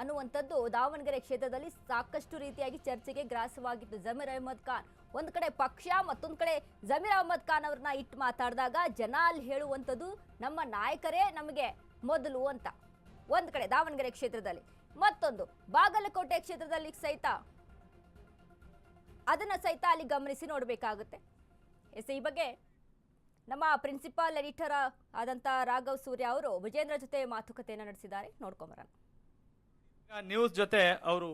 ಅನ್ನುವಂಥದ್ದು ದಾವಣಗೆರೆ ಕ್ಷೇತ್ರದಲ್ಲಿ ಸಾಕಷ್ಟು ರೀತಿಯಾಗಿ ಚರ್ಚೆಗೆ ಗ್ರಾಸವಾಗಿತ್ತು. ಜಮೀರ್ ಅಹಮದ್ ಖಾನ್ ಒಂದು ಕಡೆ ಪಕ್ಷ, ಮತ್ತೊಂದು ಕಡೆ ಜಮೀರ್ ಅಹಮದ್ ಖಾನ್ ಅವ್ರನ್ನ ಇಟ್ಟು ಮಾತಾಡಿದಾಗ ಜನ ಅಲ್ಲಿ ಹೇಳುವಂಥದ್ದು ನಮ್ಮ ನಾಯಕರೇ ನಮಗೆ ಮೊದಲು ಅಂತ. ಒಂದು ಕಡೆ ದಾವಣಗೆರೆ ಕ್ಷೇತ್ರದಲ್ಲಿ, ಮತ್ತೊಂದು ಬಾಗಲಕೋಟೆ ಕ್ಷೇತ್ರದಲ್ಲಿ ಸಹಿತ ಅದನ್ನ ಸಹಿತ ಅಲ್ಲಿ ಗಮನಿಸಿ ನೋಡಬೇಕಾಗುತ್ತೆ. ಈ ಬಗ್ಗೆ ನಮ್ಮ ಪ್ರಿನ್ಸಿಪಾಲ್ ಎಡಿಟರ್ ಆದಂತ ರಾಘವ್ ಸೂರ್ಯ ಅವರು ವಿಜೇಂದ್ರ ಜೊತೆ ಮಾತುಕತೆಯನ್ನು ನಡೆಸಿದ್ದಾರೆ. ನೋಡ್ಕೊಂಬರೋಣ. ನ್ಯೂಸ್ ಜೊತೆ ಅವರು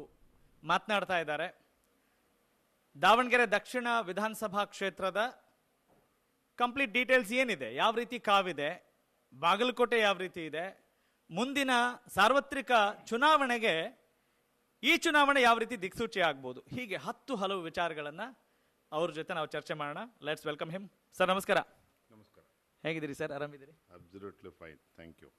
ಮಾತನಾಡ್ತಾ ಇದ್ದಾರೆ. ದಾವಣಗೆರೆ ದಕ್ಷಿಣ ವಿಧಾನಸಭಾ ಕ್ಷೇತ್ರದ ಕಂಪ್ಲೀಟ್ ಡೀಟೇಲ್ಸ್ ಏನಿದೆ, ಯಾವ ರೀತಿ ಕಾವಿದೆ, ಬಾಗಲಕೋಟೆ ಯಾವ ರೀತಿ ಇದೆ, ಮುಂದಿನ ಸಾರ್ವತ್ರಿಕ ಚುನಾವಣೆಗೆ ಈ ಚುನಾವಣೆ ಯಾವ ರೀತಿ ದಿಕ್ಸೂಚಿ ಆಗ್ಬೋದು, ಹೀಗೆ 10 ಹಲವು ವಿಚಾರಗಳನ್ನ ಅವ್ರ ಜೊತೆ ನಾವು ಚರ್ಚೆ ಮಾಡೋಣ. Let's welcome him. ಸರ್ ನಮಸ್ಕಾರ. ನಮಸ್ಕಾರ. ಹೇಗಿದ್ದೀರಿ ಸರ್? ಆರಾಮಿದ್ದೀರಿ? Absolutely fine, thank you.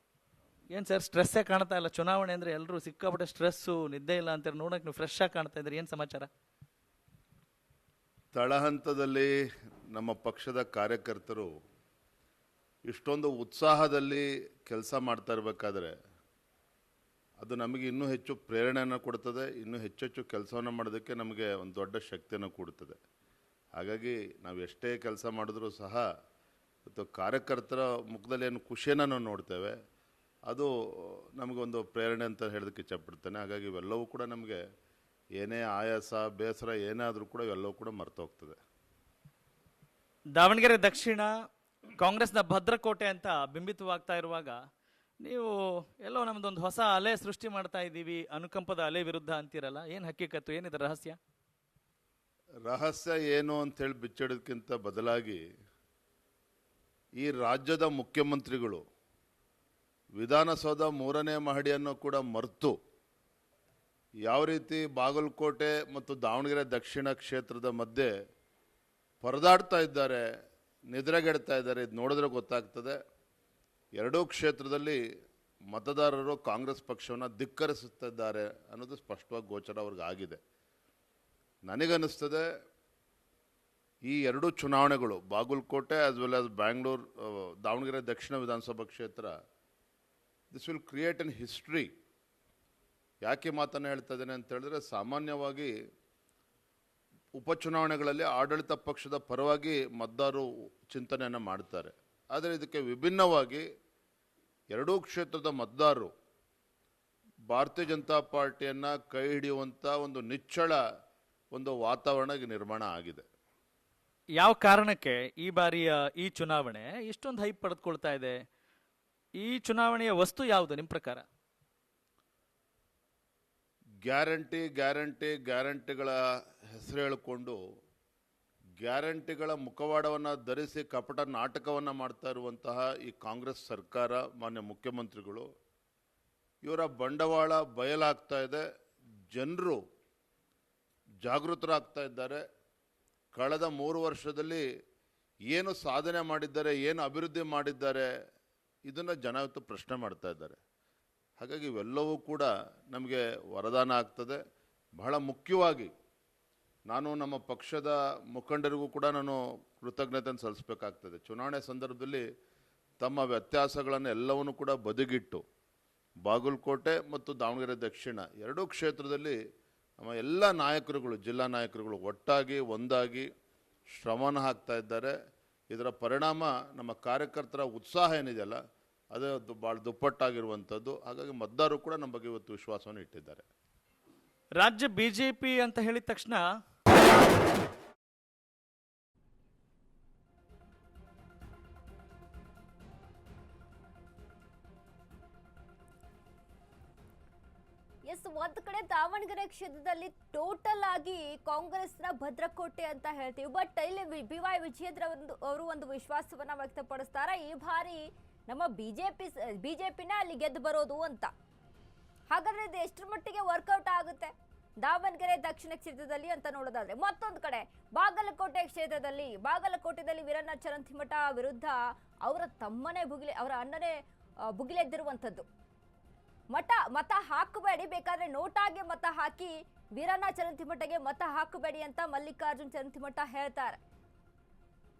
ಏನು ಸರ್, ಸ್ಟ್ರೆಸ್ಸೇ ಕಾಣ್ತಾ ಇಲ್ಲ? ಚುನಾವಣೆ ಅಂದರೆ ಎಲ್ಲರೂ ಸಿಕ್ಕಾಪಟ್ಟೆ ಸ್ಟ್ರೆಸ್ಸು, ನಿದ್ದೆ ಇಲ್ಲ ಅಂತಾರೆ. ನೋಡೋಕೆ ನೀವು ಫ್ರೆಶ್ ಆಗಿ ಕಾಣ್ತಾ ಇದ್ದೀರಿ. ಏನು ಸಮಾಚಾರ? ತಳಹಂತದಲ್ಲಿ ನಮ್ಮ ಪಕ್ಷದ ಕಾರ್ಯಕರ್ತರು ಇಷ್ಟೊಂದು ಉತ್ಸಾಹದಲ್ಲಿ ಕೆಲಸ ಮಾಡ್ತಾ ಇರಬೇಕಾದ್ರೆ ಅದು ನಮಗೆ ಇನ್ನೂ ಹೆಚ್ಚು ಪ್ರೇರಣೆಯನ್ನು ಕೊಡ್ತದೆ, ಇನ್ನೂ ಹೆಚ್ಚೆಚ್ಚು ಕೆಲಸವನ್ನು ಮಾಡೋದಕ್ಕೆ ನಮಗೆ ಒಂದು ದೊಡ್ಡ ಶಕ್ತಿಯನ್ನು ಕೊಡ್ತದೆ. ಹಾಗಾಗಿ ನಾವು ಎಷ್ಟೇ ಕೆಲಸ ಮಾಡಿದ್ರೂ ಸಹ ಇವತ್ತು ಕಾರ್ಯಕರ್ತರ ಮುಖದಲ್ಲಿ ಏನು ಖುಷಿಯನ್ನು ನಾವು ನೋಡ್ತೇವೆ, ಅದು ನಮಗೊಂದು ಪ್ರೇರಣೆ ಅಂತ ಹೇಳೋದಕ್ಕೆ ಇಷ್ಟಪಡ್ತೇನೆ. ಹಾಗಾಗಿ ಇವೆಲ್ಲವೂ ಕೂಡ ನಮಗೆ ಏನೇ ಆಯಾಸ, ಬೇಸರ ಏನಾದರೂ ಕೂಡ ಇವೆಲ್ಲವೂ ಕೂಡ ಮರ್ತೋಗ್ತದೆ. ದಾವಣಗೆರೆ ದಕ್ಷಿಣ ಕಾಂಗ್ರೆಸ್ನ ಭದ್ರಕೋಟೆ ಅಂತ ಬಿಂಬಿತವಾಗ್ತಾ ಇರುವಾಗ ನೀವು ಎಲ್ಲೋ ನಮ್ದೊಂದು ಹೊಸ ಅಲೆ ಸೃಷ್ಟಿ ಮಾಡ್ತಾ ಇದ್ದೀವಿ, ಅನುಕಂಪದ ಅಲೆ ವಿರುದ್ಧ ಅಂತೀರಲ್ಲ, ಏನು ಹಕ್ಕಿಕತ್ತು, ಏನಿದೆ ರಹಸ್ಯ? ರಹಸ್ಯ ಏನು ಅಂತೇಳಿ ಬಿಚ್ಚಿಡೋದಕ್ಕಿಂತ ಬದಲಾಗಿ ಈ ರಾಜ್ಯದ ಮುಖ್ಯಮಂತ್ರಿಗಳು ವಿಧಾನಸೌಧ 3ನೇ ಮಹಡಿಯನ್ನು ಕೂಡ ಮರೆತು ಯಾವ ರೀತಿ ಬಾಗಲಕೋಟೆ ಮತ್ತು ದಾವಣಗೆರೆ ದಕ್ಷಿಣ ಕ್ಷೇತ್ರದ ಮಧ್ಯೆ ಪರದಾಡ್ತಾ ಇದ್ದಾರೆ, ನಿದ್ರೆಗೆಡ್ತಾ ಇದ್ದಾರೆ. ಇದು ನೋಡಿದ್ರೆ ಗೊತ್ತಾಗ್ತದೆ, ಎರಡೂ ಕ್ಷೇತ್ರದಲ್ಲಿ ಮತದಾರರು ಕಾಂಗ್ರೆಸ್ ಪಕ್ಷವನ್ನು ಧಿಕ್ಕರಿಸುತ್ತಿದ್ದಾರೆ ಅನ್ನೋದು ಸ್ಪಷ್ಟವಾಗಿ ಗೋಚರ ಅವ್ರಿಗೆ ಆಗಿದೆ. ನನಗನ್ನಿಸ್ತದೆ ಈ ಎರಡೂ ಚುನಾವಣೆಗಳು, Bagalkote as well as Bangalore, Davanagere ದಕ್ಷಿಣ ವಿಧಾನಸಭಾ ಕ್ಷೇತ್ರ, this will create an history. ಯಾಕೆ ಮಾತನ್ನು ಹೇಳ್ತಾ ಇದ್ದೇನೆ ಅಂತ ಹೇಳಿದ್ರೆ, ಸಾಮಾನ್ಯವಾಗಿ ಉಪಚುನಾವಣೆಗಳಲ್ಲಿ ಆಡಳಿತ ಪಕ್ಷದ ಪರವಾಗಿ ಮತದಾರರು ಚಿಂತನೆಯನ್ನು ಮಾಡ್ತಾರೆ. ಆದರೆ ಇದಕ್ಕೆ ವಿಭಿನ್ನವಾಗಿ ಎರಡೂ ಕ್ಷೇತ್ರದ ಮತದಾರರು ಭಾರತೀಯ ಜನತಾ ಪಾರ್ಟಿಯನ್ನು ಕೈ ಹಿಡಿಯುವಂಥ ಒಂದು ನಿಚ್ಚಳ ಒಂದು ವಾತಾವರಣ ನಿರ್ಮಾಣ ಆಗಿದೆ. ಯಾವ ಕಾರಣಕ್ಕೆ ಈ ಬಾರಿಯ ಈ ಚುನಾವಣೆ ಇಷ್ಟೊಂದು ಹೈಪ್ ಪಡೆದುಕೊಳ್ತಾ ಇದೆ? ಈ ಚುನಾವಣೆಯ ವಸ್ತು ಯಾವುದು ನಿಮ್ಮ ಪ್ರಕಾರ? ಗ್ಯಾರಂಟಿಗಳ ಹೆಸರು ಹೇಳಿಕೊಂಡು ಗ್ಯಾರಂಟಿಗಳ ಮುಖವಾಡವನ್ನು ಧರಿಸಿ ಕಪಟ ನಾಟಕವನ್ನು ಮಾಡ್ತಾ ಇರುವಂತಹ ಈ ಕಾಂಗ್ರೆಸ್ ಸರ್ಕಾರ, ಮಾನ್ಯ ಮುಖ್ಯಮಂತ್ರಿಗಳು, ಇವರ ಬಂಡವಾಳ ಬಯಲಾಗ್ತಾ ಇದೆ. ಜನರು ಜಾಗೃತರಾಗ್ತಾ ಇದ್ದಾರೆ. ಕಳೆದ 3 ವರ್ಷದಲ್ಲಿ ಏನು ಸಾಧನೆ ಮಾಡಿದ್ದಾರೆ, ಏನು ಅಭಿವೃದ್ಧಿ ಮಾಡಿದ್ದಾರೆ, ಇದನ್ನು ಜನ ಇವತ್ತು ಪ್ರಶ್ನೆ ಮಾಡ್ತಾ ಇದ್ದಾರೆ. ಹಾಗಾಗಿ ಇವೆಲ್ಲವೂ ಕೂಡ ನಮಗೆ ವರದಾನ ಆಗ್ತದೆ. ಬಹಳ ಮುಖ್ಯವಾಗಿ ನಾನು ನಮ್ಮ ಪಕ್ಷದ ಮುಖಂಡರಿಗೂ ಕೂಡ ನಾನು ಕೃತಜ್ಞತೆಯನ್ನು ಸಲ್ಲಿಸಬೇಕಾಗ್ತದೆ. ಚುನಾವಣೆ ಸಂದರ್ಭದಲ್ಲಿ ತಮ್ಮ ವ್ಯತ್ಯಾಸಗಳನ್ನು ಎಲ್ಲವನ್ನೂ ಕೂಡ ಬದಿಗಿಟ್ಟು ಬಾಗಲಕೋಟೆ ಮತ್ತು ದಾವಣಗೆರೆ ದಕ್ಷಿಣ ಎರಡೂ ಕ್ಷೇತ್ರದಲ್ಲಿ ನಮ್ಮ ಎಲ್ಲ ನಾಯಕರುಗಳು, ಜಿಲ್ಲಾ ನಾಯಕರುಗಳು ಒಟ್ಟಾಗಿ ಒಂದಾಗಿ ಶ್ರಮವನ್ನು ಹಾಕ್ತಾ ಇದ್ದಾರೆ. ಇದರ ಪರಿಣಾಮ ನಮ್ಮ ಕಾರ್ಯಕರ್ತರ ಉತ್ಸಾಹ ಏನಿದೆಯಲ್ಲ, ಅದು ಭಾಳ ದುಪ್ಪಟ್ಟಾಗಿರುವಂಥದ್ದು. ಹಾಗಾಗಿ ಮತದಾರರು ಕೂಡ ನಮ್ಮ ಬಗ್ಗೆ ಇವತ್ತು ವಿಶ್ವಾಸವನ್ನು ಇಟ್ಟಿದ್ದಾರೆ. ರಾಜ್ಯ ಬಿಜೆಪಿ ಅಂತ ಹೇಳಿದ ತಕ್ಷಣ ಎಸ್, ಒಂದ್ ಕಡೆ ದಾವಣಗೆರೆ ಕ್ಷೇತ್ರದಲ್ಲಿ ಟೋಟಲ್ ಆಗಿ ಕಾಂಗ್ರೆಸ್ನ ಭದ್ರಕೋಟೆ ಅಂತ ಹೇಳ್ತೀವಿ. ಬಟ್ ಇಲ್ಲಿ BY ವಿಜಯೇಂದ್ರ ಅವರು ಒಂದು ವಿಶ್ವಾಸವನ್ನ ವ್ಯಕ್ತಪಡಿಸ್ತಾರೆ, ಈ ಬಾರಿ ನಮ್ಮ ಬಿಜೆಪಿನ ಅಲ್ಲಿ ಗೆದ್ದು ಬರೋದು ಅಂತ. ಹಾಗಾದ್ರೆ ಇದು ಎಷ್ಟರ ಮಟ್ಟಿಗೆ ವರ್ಕೌಟ್ ಆಗುತ್ತೆ ದಾವಣಗೆರೆ ದಕ್ಷಿಣ ಕ್ಷೇತ್ರದಲ್ಲಿ ಅಂತ ನೋಡೋದಾದ್ರೆ, ಮತ್ತೊಂದು ಕಡೆ ಬಾಗಲಕೋಟೆದಲ್ಲಿ ವೀರಣ್ಣ ಚರಂತಿಮಠ ವಿರುದ್ಧ ಅವರ ಅಣ್ಣನೇ ಭುಗಿಲೆದ್ದಿರುವಂಥದ್ದು. ಮತ ಹಾಕಬೇಡಿ, ಬೇಕಾದ್ರೆ ನೋಟಾಗೆ ಮತ ಹಾಕಿ, ವೀರಣ್ಣ ಚರಂತಿಮಠಗೆ ಮತ ಹಾಕಬೇಡಿ ಅಂತ ಮಲ್ಲಿಕಾರ್ಜುನ್ ಚರಂತಿಮಠ ಹೇಳ್ತಾರೆ.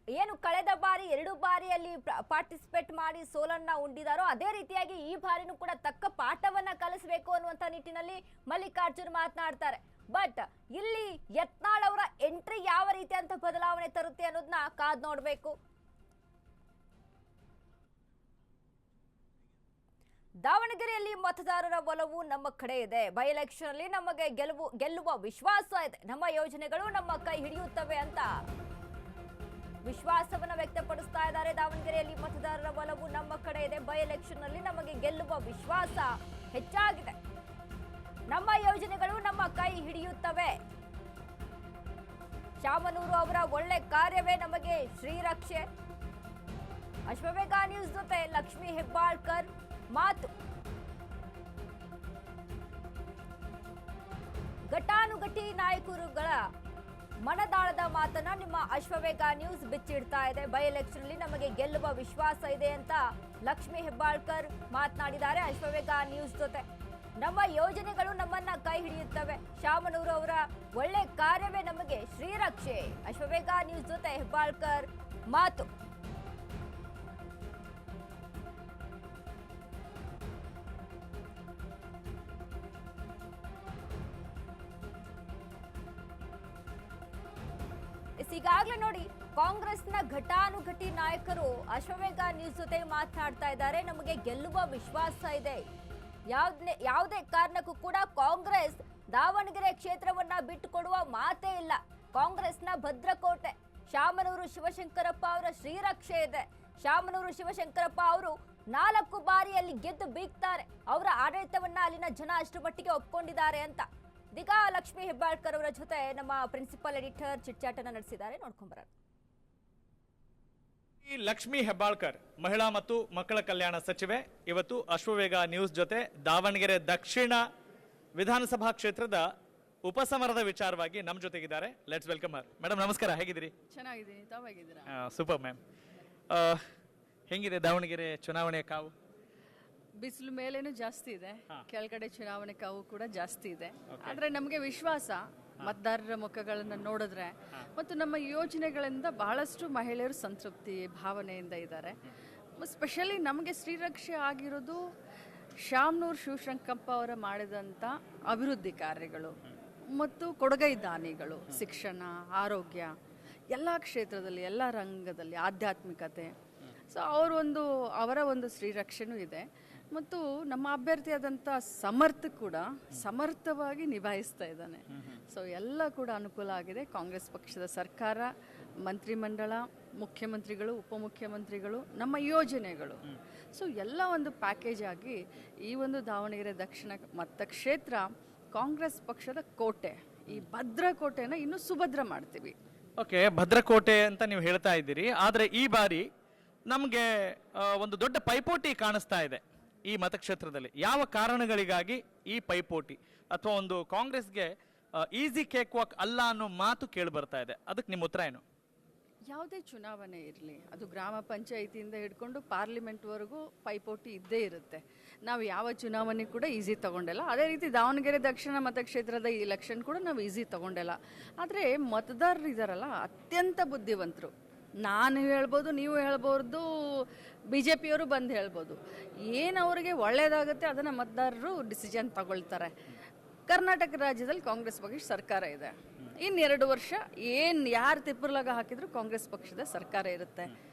ಏನು ಕಳೆದ ಬಾರಿ 2 ಬಾರಿಯಲ್ಲಿ ಪಾರ್ಟಿಸಿಪೇಟ್ ಮಾಡಿ ಸೋಲನ್ನ ಉಂಡಿದಾರೋ ಅದೇ ರೀತಿಯಾಗಿ ಈ ಬಾರಿನೂ ಕೂಡ ತಕ್ಕ ಪಾಠವನ್ನ ಕಲಿಸಬೇಕು ಅನ್ನುವಂಥ ನಿಟ್ಟಿನಲ್ಲಿ ಮಲ್ಲಿಕಾರ್ಜುನ್ ಮಾತನಾಡ್ತಾರೆ. ಬಟ್ ಇಲ್ಲಿ ಯತ್ನಾಳ್ ಅವರ ಎಂಟ್ರಿ ಯಾವ ರೀತಿ ಅಂತ ಬದಲಾವಣೆ ತರುತ್ತೆ ಅನ್ನೋದನ್ನ ಕಾದ್ ನೋಡಬೇಕು. ದಾವಣಗೆರೆಯಲ್ಲಿ ಮತದಾರರ ಒಲವು ನಮ್ಮ ಕಡೆ ಇದೆ. ಬೈ ಎಲೆಕ್ಷನ್ ಅಲ್ಲಿ ನಮಗೆ ಗೆಲ್ಲುವ ವಿಶ್ವಾಸ ಇದೆ. ನಮ್ಮ ಯೋಜನೆಗಳು ನಮ್ಮ ಕೈ ಹಿಡಿಯುತ್ತವೆ ಅಂತ ವಿಶ್ವಾಸವನ್ನ ವ್ಯಕ್ತಪಡಿಸ್ತಾ ಇದ್ದಾರೆ. ದಾವಣಗೆರೆಯಲ್ಲಿ ಮತದಾರರ ಒಲವು ನಮ್ಮ ಕಡೆ ಇದೆ. ಬೈ ಎಲೆಕ್ಷನ್ ನಲ್ಲಿ ನಮಗೆ ಗೆಲ್ಲುವ ವಿಶ್ವಾಸ ಹೆಚ್ಚಾಗಿದೆ. ನಮ್ಮ ಯೋಜನೆಗಳು ನಮ್ಮ ಕೈ ಹಿಡಿಯುತ್ತವೆ. ಶಾಮನೂರು ಅವರ ಒಳ್ಳೆ ಕಾರ್ಯವೇ ನಮಗೆ ಶ್ರೀರಕ್ಷೆ. ಅಶ್ವವೇಗ ನ್ಯೂಸ್ ಜೊತೆ ಲಕ್ಷ್ಮೀ ಹೆಬ್ಬಾಳ್ಕರ್ ಮಾತು. ಘಟಾನುಘಟಿ ನಾಯಕರುಗಳ ಮನದಾಳದ ಮಾತನ್ನ ನಿಮ್ಮ ಅಶ್ವವೇಗ ನ್ಯೂಸ್ ಬಿಚ್ಚಿಡ್ತಾ ಇದೆ. ಬೈ ಎಲೆಕ್ಷನ್ ಅಲ್ಲಿ ನಮಗೆ ಗೆಲ್ಲುವ ವಿಶ್ವಾಸ ಇದೆ ಅಂತ ಲಕ್ಷ್ಮೀ ಹೆಬ್ಬಾಳ್ಕರ್ ಮಾತನಾಡಿದ್ದಾರೆ ಅಶ್ವವೇಗ ನ್ಯೂಸ್ ಜೊತೆ. ನಮ್ಮ ಯೋಜನೆಗಳು ನಮ್ಮನ್ನ ಕೈ ಹಿಡಿಯುತ್ತವೆ. ಶಾಮನೂರು ಅವರ ಒಳ್ಳೆ ಕಾರ್ಯವೇ ನಮಗೆ ಶ್ರೀರಕ್ಷೆ. ಅಶ್ವವೇಗ ನ್ಯೂಸ್ ಜೊತೆ ಹೆಬ್ಬಾಳ್ಕರ್ ಮಾತು. ಈಗಾಗಲೇ ನೋಡಿ, ಕಾಂಗ್ರೆಸ್ನ ಘಟಾನುಘಟಿ ನಾಯಕರು ಅಶ್ವವೇಗ ನ್ಯೂಸ್ ಜೊತೆ ಮಾತನಾಡ್ತಾ ಇದ್ದಾರೆ. ನಮಗೆ ಗೆಲ್ಲುವ ವಿಶ್ವಾಸ ಇದೆ. ಯಾವುದೇ ಕಾರಣಕ್ಕೂ ಕೂಡ ಕಾಂಗ್ರೆಸ್ ದಾವಣಗೆರೆ ಕ್ಷೇತ್ರವನ್ನ ಬಿಟ್ಟುಕೊಡುವ ಮಾತೇ ಇಲ್ಲ. ಕಾಂಗ್ರೆಸ್ನ ಭದ್ರಕೋಟೆ ಶಾಮನೂರು ಶಿವಶಂಕರಪ್ಪ ಅವರ ಶ್ರೀರಕ್ಷೆ ಇದೆ. ಶಾಮನೂರು ಶಿವಶಂಕರಪ್ಪ ಅವರು 4 ಬಾರಿಯಲ್ಲಿ ಗೆದ್ದು ಬೀಗ್ತಾರೆ. ಅವರ ಆಡಳಿತವನ್ನ ಅಲ್ಲಿನ ಜನ ಅಷ್ಟರ ಮಟ್ಟಿಗೆ ಒಪ್ಕೊಂಡಿದ್ದಾರೆ ಅಂತ. ಇದೀಗ ಲಕ್ಷ್ಮೀ ಹೆಬ್ಬಾಳ್ಕರ್ ಅವರ ಜೊತೆ ನಮ್ಮ ಪ್ರಿನ್ಸಿಪಲ್ ಎಡಿಟರ್ ಚಿಟ್ಚಾಟನ ನಡೆಸಿದ್ದಾರೆ, ನೋಡ್ಕೊಂಡ್ಬರೋಣ. ಲಕ್ಷ್ಮೀ ಹೆಬ್ಬಾಳ್ಕರ್ ಮಹಿಳಾ ಮತ್ತು ಮಕ್ಕಳ ಕಲ್ಯಾಣ ಸಚಿವೆ ಇವತ್ತು ಅಶ್ವವೇಗ ನ್ಯೂಸ್ ಜೊತೆ ದಾವಣಗೆರೆ ದಕ್ಷಿಣ ವಿಧಾನಸಭಾ ಕ್ಷೇತ್ರದ ಉಪಸಮರದ ವಿಚಾರವಾಗಿ ನಮ್ಮ ಜೊತೆಗಿದ್ದಾರೆ. Let's welcome Har. ಮೇಡಮ್ ನಮಸ್ಕಾರ, ಹೇಗಿದ್ದೀರಿ? ಚೆನ್ನಾಗಿದ್ದೀನಿ, ತಾವಾಗಿದ್ದೀರಾ? Super ma'am. ಹೆಂಗಿದೆ ದಾವಣಗೆರೆ ಚುನಾವಣೆ ಕಾವು? ಬಿಸಿಲು ಮೇಲೇನು ಜಾಸ್ತಿ ಇದೆ, ಕೆಳಗಡೆ ಚುನಾವಣೆ ಕಾವು ಕೂಡ ಜಾಸ್ತಿ ಇದೆ. ಆದರೆ ನಮಗೆ ವಿಶ್ವಾಸ, ಮತದಾರರ ಮುಖಗಳನ್ನು ನೋಡಿದ್ರೆ ಮತ್ತು ನಮ್ಮ ಯೋಜನೆಗಳಿಂದ ಬಹಳಷ್ಟು ಮಹಿಳೆಯರು ಸಂತೃಪ್ತಿ ಭಾವನೆಯಿಂದ ಇದ್ದಾರೆ. ಸ್ಪೆಷಲಿ ನಮಗೆ ಶ್ರೀರಕ್ಷೆ ಆಗಿರೋದು ಶಾಮನೂರು ಶಿವಶಂಕರಪ್ಪ ಅವರ ಮಾಡಿದಂಥ ಅಭಿವೃದ್ಧಿ ಕಾರ್ಯಗಳು ಮತ್ತು ಕೊಡುಗೈ ದಾನಿಗಳು, ಶಿಕ್ಷಣ, ಆರೋಗ್ಯ, ಎಲ್ಲ ಕ್ಷೇತ್ರದಲ್ಲಿ, ಎಲ್ಲ ರಂಗದಲ್ಲಿ, ಆಧ್ಯಾತ್ಮಿಕತೆ. ಸೊ ಅವರ ಒಂದು ಶ್ರೀರಕ್ಷೆನೂ ಇದೆ. ಮತ್ತು ನಮ್ಮ ಅಭ್ಯರ್ಥಿಯಾದಂಥ ಸಮರ್ಥ ಕೂಡ ಸಮರ್ಥವಾಗಿ ನಿಭಾಯಿಸ್ತಾ ಇದ್ದಾನೆ. ಸೊ ಎಲ್ಲ ಕೂಡ ಅನುಕೂಲ ಆಗಿದೆ. ಕಾಂಗ್ರೆಸ್ ಪಕ್ಷದ ಸರ್ಕಾರ, ಮಂತ್ರಿಮಂಡಳ, ಮುಖ್ಯಮಂತ್ರಿಗಳು, ಉಪಮುಖ್ಯಮಂತ್ರಿಗಳು, ನಮ್ಮ ಯೋಜನೆಗಳು, ಸೊ ಎಲ್ಲ ಒಂದು ಪ್ಯಾಕೇಜ್ ಆಗಿ ಈ ಒಂದು ದಾವಣಗೆರೆ ದಕ್ಷಿಣ ಮತಕ್ಷೇತ್ರ ಕಾಂಗ್ರೆಸ್ ಪಕ್ಷದ ಕೋಟೆ, ಈ ಭದ್ರಕೋಟೆನ ಇನ್ನೂ ಸುಭದ್ರ ಮಾಡ್ತೀವಿ. ಓಕೆ, ಭದ್ರಕೋಟೆ ಅಂತ ನೀವು ಹೇಳ್ತಾ ಇದ್ದೀರಿ, ಆದರೆ ಈ ಬಾರಿ ನಮಗೆ ಒಂದು ದೊಡ್ಡ ಪೈಪೋಟಿ ಕಾಣಿಸ್ತಾ ಇದೆ ಈ ಮತಕ್ಷೇತ್ರದಲ್ಲಿ. ಯಾವ ಕಾರಣಗಳಿಗಾಗಿ ಈ ಪೈಪೋಟಿ, ಅಥವಾ ಒಂದು ಕಾಂಗ್ರೆಸ್ಗೆ ಈಸಿ ಕೇಕ್ ವಾಕ್ ಅಲ್ಲ ಅನ್ನೋ ಮಾತು ಕೇಳಿ ಬರ್ತಾ ಇದೆ, ಅದಕ್ಕೆ ನಿಮ್ಮ ಉತ್ತರ ಏನು? ಯಾವುದೇ ಚುನಾವಣೆ ಇರಲಿ, ಅದು ಗ್ರಾಮ ಪಂಚಾಯಿತಿಯಿಂದ ಹಿಡ್ಕೊಂಡು ಪಾರ್ಲಿಮೆಂಟ್ವರೆಗೂ ಪೈಪೋಟಿ ಇದ್ದೇ ಇರುತ್ತೆ. ನಾವು ಯಾವ ಚುನಾವಣೆ ಕೂಡ ಈಸಿ ತಗೊಂಡಿಲ್ಲ. ಅದೇ ರೀತಿ ದಾವಣಗೆರೆ ದಕ್ಷಿಣ ಮತಕ್ಷೇತ್ರದ ಈ ಎಲೆಕ್ಷನ್ ಕೂಡ ನಾವು ಈಸಿ ತಗೊಂಡಿಲ್ಲ. ಆದರೆ ಮತದಾರರು ಇದ್ದಾರಲ್ಲ, ಅತ್ಯಂತ ಬುದ್ಧಿವಂತರು. ನಾನು ಹೇಳ್ಬೋದು, ನೀವು ಹೇಳ್ಬೋದು, ಬಿ ಜೆ ಪಿಯವರು ಬಂದು ಹೇಳ್ಬೋದು. ಏನು ಅವರಿಗೆ ಒಳ್ಳೆಯದಾಗುತ್ತೆ ಅದನ್ನು ಮತದಾರರು ಡಿಸಿಷನ್ ತಗೊಳ್ತಾರೆ. ಕರ್ನಾಟಕ ರಾಜ್ಯದಲ್ಲಿ ಕಾಂಗ್ರೆಸ್ ಪಕ್ಷ ಸರ್ಕಾರ ಇದೆ. ಇನ್ನು 2 ವರ್ಷ ಯಾರು ತಿಪ್ಪರ್ಲಾಗ ಹಾಕಿದ್ರು ಕಾಂಗ್ರೆಸ್ ಪಕ್ಷದ ಸರ್ಕಾರ ಇರುತ್ತೆ.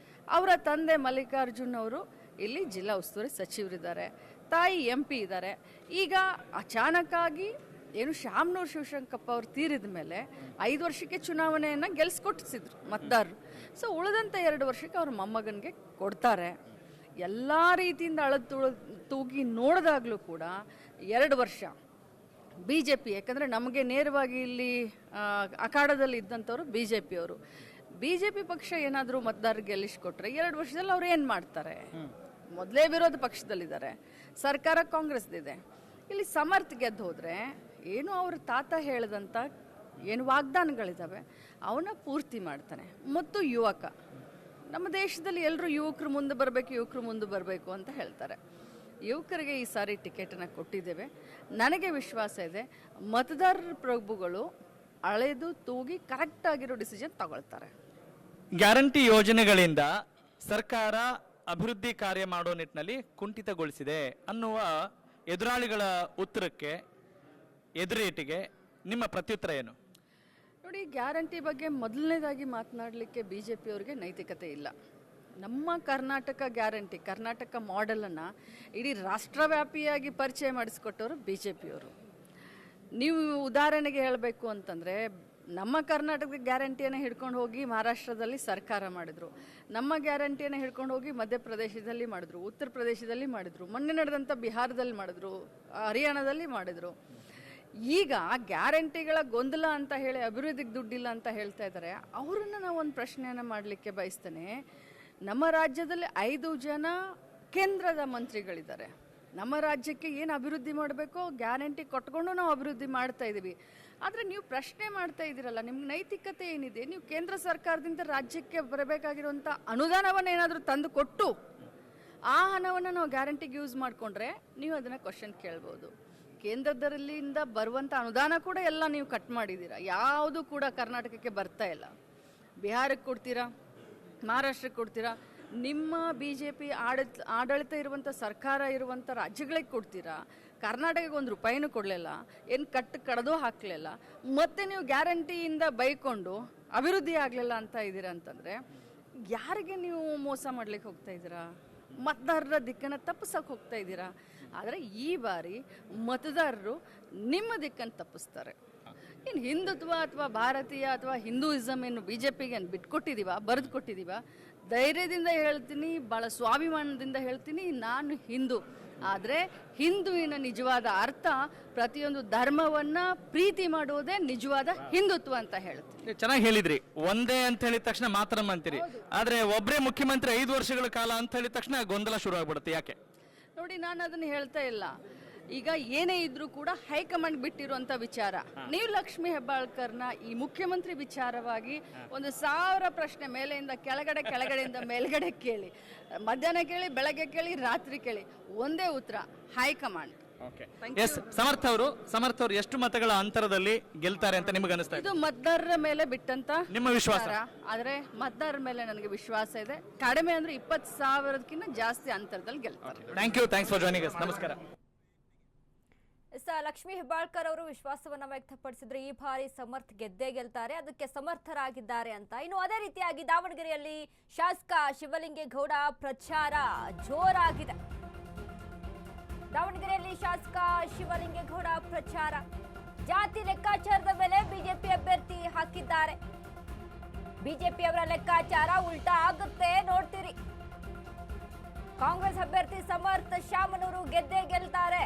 ಅವರ ತಂದೆ ಮಲ್ಲಿಕಾರ್ಜುನ್ ಅವರು ಇಲ್ಲಿ ಜಿಲ್ಲಾ ಉಸ್ತುವಾರಿ ಸಚಿವರಿದ್ದಾರೆ, ತಾಯಿ MP ಇದ್ದಾರೆ. ಈಗ ಅಚಾನಕ್ಕಾಗಿ ಏನು ಶಾಮನೂರು ಶಿವಶಂಕರಪ್ಪ ಅವ್ರು ತೀರಿದ ಮೇಲೆ 5 ವರ್ಷಕ್ಕೆ ಚುನಾವಣೆಯನ್ನು ಗೆಲ್ಸ್ಕೊಟ್ಟಿಸಿದ್ರು ಮತದಾರರು. ಸೊ ಉಳಿದಂಥ 2 ವರ್ಷಕ್ಕೆ ಅವ್ರ ಮೊಮ್ಮಗನಿಗೆ ಕೊಡ್ತಾರೆ. ಎಲ್ಲ ರೀತಿಯಿಂದ ತೂಗಿ ನೋಡಿದಾಗಲೂ ಕೂಡ 2 ವರ್ಷ ಬಿ ಜೆ ಪಿ, ಯಾಕಂದರೆ ನಮಗೆ ನೇರವಾಗಿ ಇಲ್ಲಿ ಅಖಾಡದಲ್ಲಿ ಇದ್ದಂಥವ್ರು ಬಿ ಜೆ ಪಿಯವರು. ಬಿ ಜೆ ಪಿ ಪಕ್ಷ ಏನಾದರೂ ಮತದಾರರಿಗೆ ಗೆಲ್ಲಿಸ್ಕೊಟ್ರೆ 2 ವರ್ಷದಲ್ಲಿ ಅವ್ರು ಏನು ಮಾಡ್ತಾರೆ? ಮೊದಲೇ ವಿರೋಧ ಪಕ್ಷದಲ್ಲಿದ್ದಾರೆ, ಸರ್ಕಾರ ಕಾಂಗ್ರೆಸ್ದಿದೆ. ಇಲ್ಲಿ ಸಮರ್ಥ ಗೆದ್ದು ಹೋದರೆ ಏನು ಅವ್ರ ತಾತ ಹೇಳಿದಂಥ ಏನು ವಾಗ್ದಾನಗಳಿದ್ದಾವೆ ಅವನ್ನ ಪೂರ್ತಿ ಮಾಡ್ತಾನೆ. ಮತ್ತು ಯುವಕ, ನಮ್ಮ ದೇಶದಲ್ಲಿ ಎಲ್ಲರೂ ಯುವಕರು ಮುಂದೆ ಬರಬೇಕು ಅಂತ ಹೇಳ್ತಾರೆ. ಯುವಕರಿಗೆ ಈ ಸಾರಿ ಟಿಕೆಟನ್ನು ಕೊಟ್ಟಿದ್ದೇವೆ. ನನಗೆ ವಿಶ್ವಾಸ ಇದೆ ಮತದಾರರ ಪ್ರಭುಗಳು ಅಳೆದು ತೂಗಿ ಕರೆಕ್ಟಾಗಿರೋ ಡಿಸಿಷನ್ ತಗೊಳ್ತಾರೆ. ಗ್ಯಾರಂಟಿ ಯೋಜನೆಗಳಿಂದ ಸರ್ಕಾರ ಅಭಿವೃದ್ಧಿ ಕಾರ್ಯ ಮಾಡೋ ನಿಟ್ಟಿನಲ್ಲಿ ಕುಂಠಿತಗೊಳಿಸಿದೆ ಅನ್ನುವ ಎದುರಾಳಿಗಳ ಉತ್ತರಕ್ಕೆ, ಎದುರೇಟಿಗೆ ನಿಮ್ಮ ಪ್ರತ್ಯುತ್ತರ ಏನು? ನೋಡಿ, ಗ್ಯಾರಂಟಿ ಬಗ್ಗೆ ಮೊದಲನೇದಾಗಿ ಮಾತನಾಡಲಿಕ್ಕೆ ಬಿ ಜೆ ಪಿಯವ್ರಿಗೆ ನೈತಿಕತೆ ಇಲ್ಲ. ನಮ್ಮ ಕರ್ನಾಟಕ ಗ್ಯಾರಂಟಿ, ಕರ್ನಾಟಕ ಮಾಡೆಲನ್ನು ಇಡೀ ರಾಷ್ಟ್ರವ್ಯಾಪಿಯಾಗಿ ಪರಿಚಯ ಮಾಡಿಸ್ಕೊಟ್ಟವರು ಬಿ ಜೆ ಪಿಯವರು. ನೀವು ಉದಾಹರಣೆಗೆ ಹೇಳಬೇಕು ಅಂತಂದರೆ, ನಮ್ಮ ಕರ್ನಾಟಕದ ಗ್ಯಾರಂಟಿಯನ್ನು ಹಿಡ್ಕೊಂಡು ಹೋಗಿ ಮಹಾರಾಷ್ಟ್ರದಲ್ಲಿ ಸರ್ಕಾರ ಮಾಡಿದರು, ನಮ್ಮ ಗ್ಯಾರಂಟಿಯನ್ನು ಹಿಡ್ಕೊಂಡು ಹೋಗಿ ಮಧ್ಯಪ್ರದೇಶದಲ್ಲಿ ಮಾಡಿದ್ರು, ಉತ್ತರ ಪ್ರದೇಶದಲ್ಲಿ ಮಾಡಿದರು, ಮೊನ್ನೆ ನಡೆದಂಥ ಬಿಹಾರದಲ್ಲಿ ಮಾಡಿದ್ರು, ಹರಿಯಾಣದಲ್ಲಿ ಮಾಡಿದರು. ಈಗ ಗ್ಯಾರಂಟಿಗಳ ಗೊಂದಲ ಅಂತ ಹೇಳಿ ಅಭಿವೃದ್ಧಿಗೆ ದುಡ್ಡಿಲ್ಲ ಅಂತ ಹೇಳ್ತಾ ಇದ್ದಾರೆ. ಅವರನ್ನು ನಾವು ಒಂದು ಪ್ರಶ್ನೆಯನ್ನು ಮಾಡಲಿಕ್ಕೆ ಬಯಸ್ತೇನೆ. ನಮ್ಮ ರಾಜ್ಯದಲ್ಲಿ 5 ಜನ ಕೇಂದ್ರದ ಮಂತ್ರಿಗಳಿದ್ದಾರೆ. ನಮ್ಮ ರಾಜ್ಯಕ್ಕೆ ಏನು ಅಭಿವೃದ್ಧಿ ಮಾಡಬೇಕೋ ಗ್ಯಾರಂಟಿ ಕೊಟ್ಕೊಂಡು ನಾವು ಅಭಿವೃದ್ಧಿ ಮಾಡ್ತಾ ಇದ್ದೀವಿ. ಆದರೆ ನೀವು ಪ್ರಶ್ನೆ ಮಾಡ್ತಾ ಇದ್ದೀರಲ್ಲ, ನಿಮ್ಗೆ ನೈತಿಕತೆ ಏನಿದೆ? ನೀವು ಕೇಂದ್ರ ಸರ್ಕಾರದಿಂದ ರಾಜ್ಯಕ್ಕೆ ಬರಬೇಕಾಗಿರುವಂಥ ಅನುದಾನವನ್ನು ಏನಾದರೂ ತಂದು ಕೊಟ್ಟು ಆ ಹಣವನ್ನು ನಾವು ಗ್ಯಾರಂಟಿಗೆ ಯೂಸ್ ಮಾಡಿಕೊಂಡ್ರೆ ನೀವು ಅದನ್ನು ಕ್ವಶನ್ ಕೇಳ್ಬೋದು. ಕೇಂದ್ರದಲ್ಲಿಂದ ಬರುವಂಥ ಅನುದಾನ ಕೂಡ ಎಲ್ಲ ನೀವು ಕಟ್ ಮಾಡಿದ್ದೀರಾ. ಯಾವುದು ಕೂಡ ಕರ್ನಾಟಕಕ್ಕೆ ಬರ್ತಾ ಇಲ್ಲ. ಬಿಹಾರಕ್ಕೆ ಕೊಡ್ತೀರಾ, ಮಹಾರಾಷ್ಟ್ರಕ್ಕೆ ಕೊಡ್ತೀರಾ, ನಿಮ್ಮ ಬಿ ಜೆ ಪಿ ಆಡಳಿತ ಇರುವಂಥ ಸರ್ಕಾರ ಇರುವಂಥ ರಾಜ್ಯಗಳಿಗೆ ಕೊಡ್ತೀರಾ. ಕರ್ನಾಟಕಕ್ಕೆ 1 ರೂಪಾಯಿನೂ ಕೊಡಲಿಲ್ಲ, ಏನು ಕಡ್ದು ಹಾಕಲಿಲ್ಲ. ಮತ್ತೆ ನೀವು ಗ್ಯಾರಂಟಿಯಿಂದ ಬೈಕೊಂಡು ಅಭಿವೃದ್ಧಿ ಆಗಲಿಲ್ಲ ಅಂತ ಇದ್ದೀರಾ ಅಂತಂದರೆ ಯಾರಿಗೆ ನೀವು ಮೋಸ ಮಾಡ್ಲಿಕ್ಕೆ ಹೋಗ್ತಾ ಇದ್ದೀರಾ? ಮತದಾರರ ದಿಕ್ಕನ್ನು ತಪ್ಪಿಸೋಕೆ ಹೋಗ್ತಾ ಇದ್ದೀರಾ. ಆದರೆ ಈ ಬಾರಿ ಮತದಾರರು ನಿಮ್ಮ ದಿಕ್ಕನ್ನು ತಪ್ಪಿಸ್ತಾರೆ. ಇನ್ನು ಹಿಂದುತ್ವ ಅಥವಾ ಭಾರತೀಯ ಅಥವಾ ಹಿಂದೂಯಿಸಮ್ ಏನು ಬಿ ಜೆ ಪಿಗೆ ಬಿಟ್ಕೊಟ್ಟಿದ್ದೀವ, ಬರೆದು ಕೊಟ್ಟಿದ್ದೀವ? ಧೈರ್ಯದಿಂದ ಹೇಳ್ತೀನಿ, ಭಾಳ ಸ್ವಾಭಿಮಾನದಿಂದ ಹೇಳ್ತೀನಿ, ನಾನು ಹಿಂದೂ. ಆದರೆ ಹಿಂದುವಿನ ನಿಜವಾದ ಅರ್ಥ ಪ್ರತಿಯೊಂದು ಧರ್ಮವನ್ನು ಪ್ರೀತಿ ಮಾಡುವುದೇ ನಿಜವಾದ ಹಿಂದುತ್ವ ಅಂತ ಹೇಳ್ತೀನಿ. ಚೆನ್ನಾಗಿ ಹೇಳಿದ್ರಿ. ಒಂದೇ ಅಂತ ಹೇಳಿದ ತಕ್ಷಣ ಮಾತ್ರ ಅಂತೀರಿ, ಆದರೆ ಒಬ್ಬರೇ ಮುಖ್ಯಮಂತ್ರಿ 5 ವರ್ಷಗಳ ಕಾಲ ಅಂತ ಹೇಳಿದ ತಕ್ಷಣ ಗೊಂದಲ ಶುರು ಆಗ್ಬಿಡುತ್ತೆ. ಯಾಕೆ? ನೋಡಿ, ನಾನು ಅದನ್ನು ಹೇಳ್ತಾ ಇಲ್ಲ. ಈಗ ಏನೇ ಇದ್ರೂ ಕೂಡ ಹೈಕಮಾಂಡ್ ಬಿಟ್ಟಿರುವಂಥ ವಿಚಾರ. ನೀವು ಲಕ್ಷ್ಮೀ ಹೆಬ್ಬಾಳ್ಕರ್ನ ಈ ಮುಖ್ಯಮಂತ್ರಿ ವಿಚಾರವಾಗಿ 1000 ಪ್ರಶ್ನೆ ಮೇಲೆಯಿಂದ ಕೆಳಗಡೆಯಿಂದ ಮೇಲ್ಗಡೆ ಕೇಳಿ, ಮಧ್ಯಾಹ್ನ ಕೇಳಿ, ಬೆಳಗ್ಗೆ ಕೇಳಿ, ರಾತ್ರಿ ಕೇಳಿ, ಒಂದೇ ಉತ್ತರ: ಹೈಕಮಾಂಡ್. ಸಮರ್ಥ ಅವರು ಎಷ್ಟು ಮತಗಳ ಅಂತರದಲ್ಲಿ ಗೆಲ್ತಾರೆ ಅಂತ ನಿಮಗೆ ಅನಿಸ್ತಾ ಇದೆ? ಇದು ಮತದಾರರ ಮೇಲೆ ಬಿಟ್ಟಂತ ನಿಮ್ಮ ವಿಶ್ವಾಸ. ಆದ್ರೆ ಮತದಾರರ ಮೇಲೆ ನನಗೆ ವಿಶ್ವಾಸ ಇದೆ. ಕಡಿಮೆ ಅಂದ್ರೆ 20,000ಕ್ಕಿಂತ ಜಾಸ್ತಿ ಅಂತರದಲ್ಲಿ ಗೆಲ್ತಾರೆ. Thanks for joining us. ನಮಸ್ಕಾರ. ಲಕ್ಷ್ಮೀ ಹೆಬ್ಬಾಳ್ಕರ್ ಅವರು ವಿಶ್ವಾಸವನ್ನ ವ್ಯಕ್ತಪಡಿಸಿದ್ರೆ ಈ ಬಾರಿ ಸಮರ್ಥ ಗೆದ್ದೇ ಗೆಲ್ತಾರೆ, ಅದಕ್ಕೆ ಸಮರ್ಥರಾಗಿದ್ದಾರೆ ಅಂತ. ಇನ್ನು ಅದೇ ರೀತಿಯಾಗಿ ದಾವಣಗೆರೆಯಲ್ಲಿ ಶಾಸಕ ಶಿವಲಿಂಗೇಗೌಡ ಪ್ರಚಾರ ಜೋರಾಗಿದೆ. ದಾವಣಗೆರೆಯಲ್ಲಿ ಶಾಸಕ ಶಿವಲಿಂಗೇಗೌಡ ಪ್ರಚಾರ, ಜಾತಿ ಲೆಕ್ಕಾಚಾರದ ಮೇಲೆ ಬಿಜೆಪಿ ಅಭ್ಯರ್ಥಿ ಹಾಕಿದ್ದಾರೆ. ಬಿಜೆಪಿ ಅವರ ಲೆಕ್ಕಾಚಾರ ಉಲ್ಟಾ ಆಗುತ್ತೆ, ನೋಡ್ತೀರಿ. ಕಾಂಗ್ರೆಸ್ ಅಭ್ಯರ್ಥಿ ಸಮರ್ಥ ಶಾಮನೂರು ಗೆದ್ದೇ ಗೆಲ್ತಾರೆ.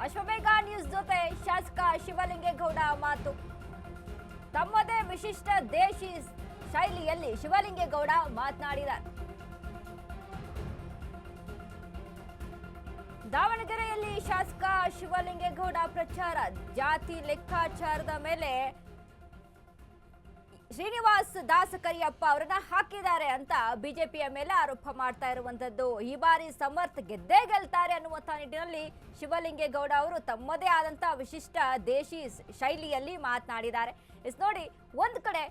ಅಶ್ವಮೇಘ ನ್ಯೂಸ್ ಜೊತೆ ಶಾಸಕ ಶಿವಲಿಂಗೇಗೌಡ ಮಾತು. ತಮ್ಮದೇ ವಿಶಿಷ್ಟ ದೇಶಿ ಶೈಲಿಯಲ್ಲಿ ಶಿವಲಿಂಗೇಗೌಡ ಮಾತನಾಡಿದ್ದಾರೆ. ದಾವಣಗೆರೆಯಲ್ಲಿ ಶಾಸಕ ಶಿವಲಿಂಗೇಗೌಡ ಪ್ರಚಾರ. ಜಾತಿ ಲೆಕ್ಕಾಚಾರದ ಮೇಲೆ ಶ್ರೀನಿವಾಸ್ ದಾಸ ಕರಿಯಪ್ಪ ಅವರನ್ನ ಹಾಕಿದ್ದಾರೆ ಅಂತ ಬಿಜೆಪಿಯ ಮೇಲೆ ಆರೋಪ ಮಾಡ್ತಾ ಇರುವಂತದ್ದು. ಈ ಬಾರಿ ಸಮರ್ಥ್ ಗೆದ್ದೇ ಗೆಲ್ತಾರೆ ಅನ್ನುವಂತ ನಿಟ್ಟಿನಲ್ಲಿ ಶಿವಲಿಂಗೇಗೌಡ ಅವರು ತಮ್ಮದೇ ಆದಂತಹ ವಿಶಿಷ್ಟ ದೇಶಿ ಶೈಲಿಯಲ್ಲಿ ಮಾತನಾಡಿದ್ದಾರೆ. ನೋಡಿ, ಒಂದ್ ಕಡೆ